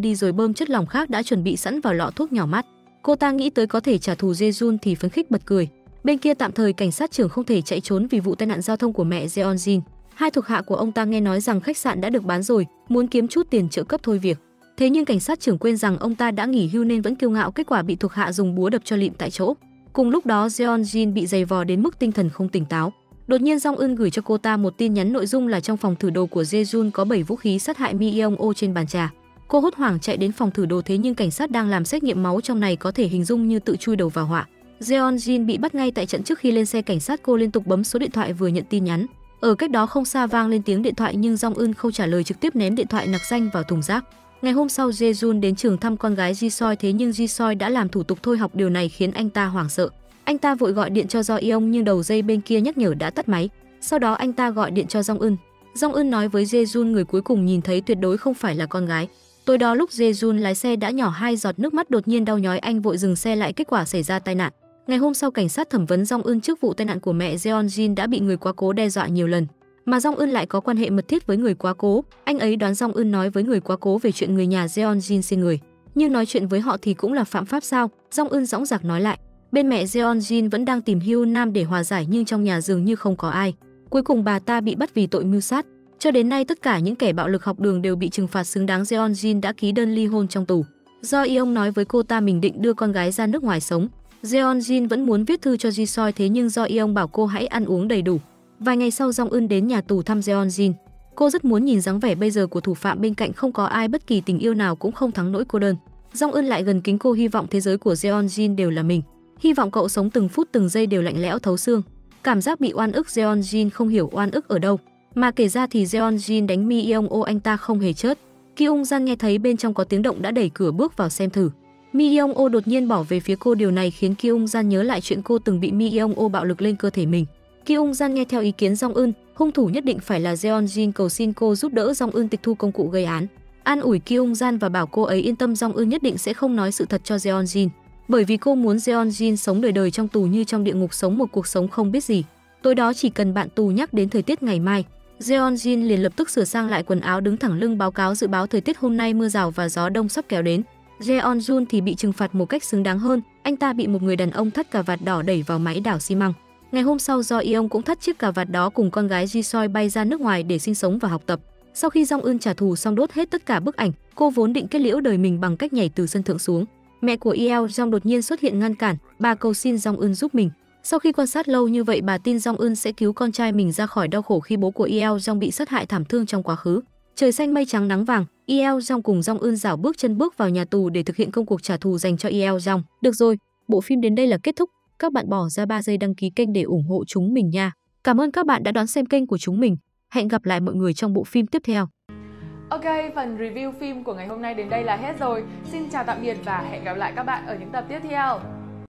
đi rồi bơm chất lỏng khác đã chuẩn bị sẵn vào lọ thuốc nhỏ mắt. Cô ta nghĩ tới có thể trả thù Jae-jun thì phấn khích bật cười. Bên kia tạm thời cảnh sát trưởng không thể chạy trốn vì vụ tai nạn giao thông của mẹ Jeonjin. Hai thuộc hạ của ông ta nghe nói rằng khách sạn đã được bán rồi, muốn kiếm chút tiền trợ cấp thôi việc. Thế nhưng cảnh sát trưởng quên rằng ông ta đã nghỉ hưu nên vẫn kiêu ngạo, kết quả bị thuộc hạ dùng búa đập cho lịm tại chỗ. Cùng lúc đó Jeonjin bị giày vò đến mức tinh thần không tỉnh táo. Đột nhiên Jong Eun gửi cho cô ta một tin nhắn, nội dung là trong phòng thử đồ của Jae-jun có 7 vũ khí sát hại Mi Yeong-o trên bàn trà. Cô hốt hoảng chạy đến phòng thử đồ, thế nhưng cảnh sát đang làm xét nghiệm máu trong này có thể hình dung như tự chui đầu vào họa. Jeonjin bị bắt ngay tại trận. Trước khi lên xe cảnh sát, cô liên tục bấm số điện thoại vừa nhận tin nhắn. Ở cách đó không xa vang lên tiếng điện thoại nhưng Jong Eun không trả lời, trực tiếp ném điện thoại nặc danh vào thùng rác. Ngày hôm sau Jae-jun đến trường thăm con gái Ji-soi, thế nhưng Ji-soi đã làm thủ tục thôi học, điều này khiến anh ta hoảng sợ. Anh ta vội gọi điện cho Do Yeong nhưng đầu dây bên kia nhắc nhở đã tắt máy. Sau đó anh ta gọi điện cho Jong Eun. Jong Eun nói với Jae-jun người cuối cùng nhìn thấy tuyệt đối không phải là con gái. Tối đó lúc Jae-jun lái xe đã nhỏ 2 giọt nước mắt, đột nhiên đau nhói, anh vội dừng xe lại, kết quả xảy ra tai nạn. Ngày hôm sau cảnh sát thẩm vấn Jong Eun trước vụ tai nạn của mẹ Jeonjin đã bị người quá cố đe dọa nhiều lần. Mà Jong Eun lại có quan hệ mật thiết với người quá cố. Anh ấy đoán Jong Eun nói với người quá cố về chuyện người nhà Jeonjin xin người. Nhưng nói chuyện với họ thì cũng là phạm pháp sao? Jong Eun dõng dạc nói lại. Bên mẹ Jeonjin vẫn đang tìm Hyun Nam để hòa giải nhưng trong nhà dường như không có ai. Cuối cùng bà ta bị bắt vì tội mưu sát. Cho đến nay tất cả những kẻ bạo lực học đường đều bị trừng phạt xứng đáng. Jeonjin đã ký đơn ly hôn trong tù. Do Yeong nói với cô ta mình định đưa con gái ra nước ngoài sống. Jeonjin vẫn muốn viết thư cho Ji-soi, thế nhưng Do Yeong bảo cô hãy ăn uống đầy đủ. Vài ngày sau Jong Eun đến nhà tù thăm Jeonjin. Cô rất muốn nhìn dáng vẻ bây giờ của thủ phạm, bên cạnh không có ai, bất kỳ tình yêu nào cũng không thắng nỗi cô đơn. Jong Eun lại gần kính cô, hy vọng thế giới của Jeonjin đều là mình. Hy vọng cậu sống từng phút từng giây đều lạnh lẽo thấu xương. Cảm giác bị oan ức, Jeonjin không hiểu oan ức ở đâu. Mà kể ra thì Jeonjin đánh Mi Yeong Oh anh ta không hề chớt. Ki Ung Jan nghe thấy bên trong có tiếng động đã đẩy cửa bước vào xem thử. Mi Yeong Oh đột nhiên bỏ về phía cô, điều này khiến Ki Ung Jan nhớ lại chuyện cô từng bị Mi Yeong Oh bạo lực lên cơ thể mình. Ki Ung Jan nghe theo ý kiến Jong Eun, hung thủ nhất định phải là Jeonjin, cầu xin cô giúp đỡ Jong Eun tịch thu công cụ gây án. An ủi Ki Ung Jan và bảo cô ấy yên tâm, Jong Eun nhất định sẽ không nói sự thật cho Jeonjin, bởi vì cô muốn Jeonjin sống đời đời trong tù như trong địa ngục, sống một cuộc sống không biết gì. Tối đó chỉ cần bạn tù nhắc đến thời tiết ngày mai, Jeonjin liền lập tức sửa sang lại quần áo, đứng thẳng lưng báo cáo dự báo thời tiết hôm nay mưa rào và gió đông sắp kéo đến. Jeonjun thì bị trừng phạt một cách xứng đáng hơn, anh ta bị một người đàn ông thắt cà vạt đỏ đẩy vào máy đảo xi măng. Ngày hôm sau, Do Yeon cũng thắt chiếc cà vạt đó cùng con gái Ji Soi bay ra nước ngoài để sinh sống và học tập. Sau khi Jong Eun trả thù xong đốt hết tất cả bức ảnh, cô vốn định kết liễu đời mình bằng cách nhảy từ sân thượng xuống. Mẹ của Yeo Jong đột nhiên xuất hiện ngăn cản, bà cầu xin Jong Eun giúp mình. Sau khi quan sát lâu như vậy, bà tin Jong Eun sẽ cứu con trai mình ra khỏi đau khổ khi bố của Yeo Jong bị sát hại thảm thương trong quá khứ. Trời xanh mây trắng nắng vàng, Yeo Jong cùng Jong Eun rảo bước chân bước vào nhà tù để thực hiện công cuộc trả thù dành cho Yeo Jong. Được rồi, bộ phim đến đây là kết thúc. Các bạn bỏ ra 3 giây đăng ký kênh để ủng hộ chúng mình nha. Cảm ơn các bạn đã đón xem kênh của chúng mình. Hẹn gặp lại mọi người trong bộ phim tiếp theo. Ok, phần review phim của ngày hôm nay đến đây là hết rồi. Xin chào tạm biệt và hẹn gặp lại các bạn ở những tập tiếp theo.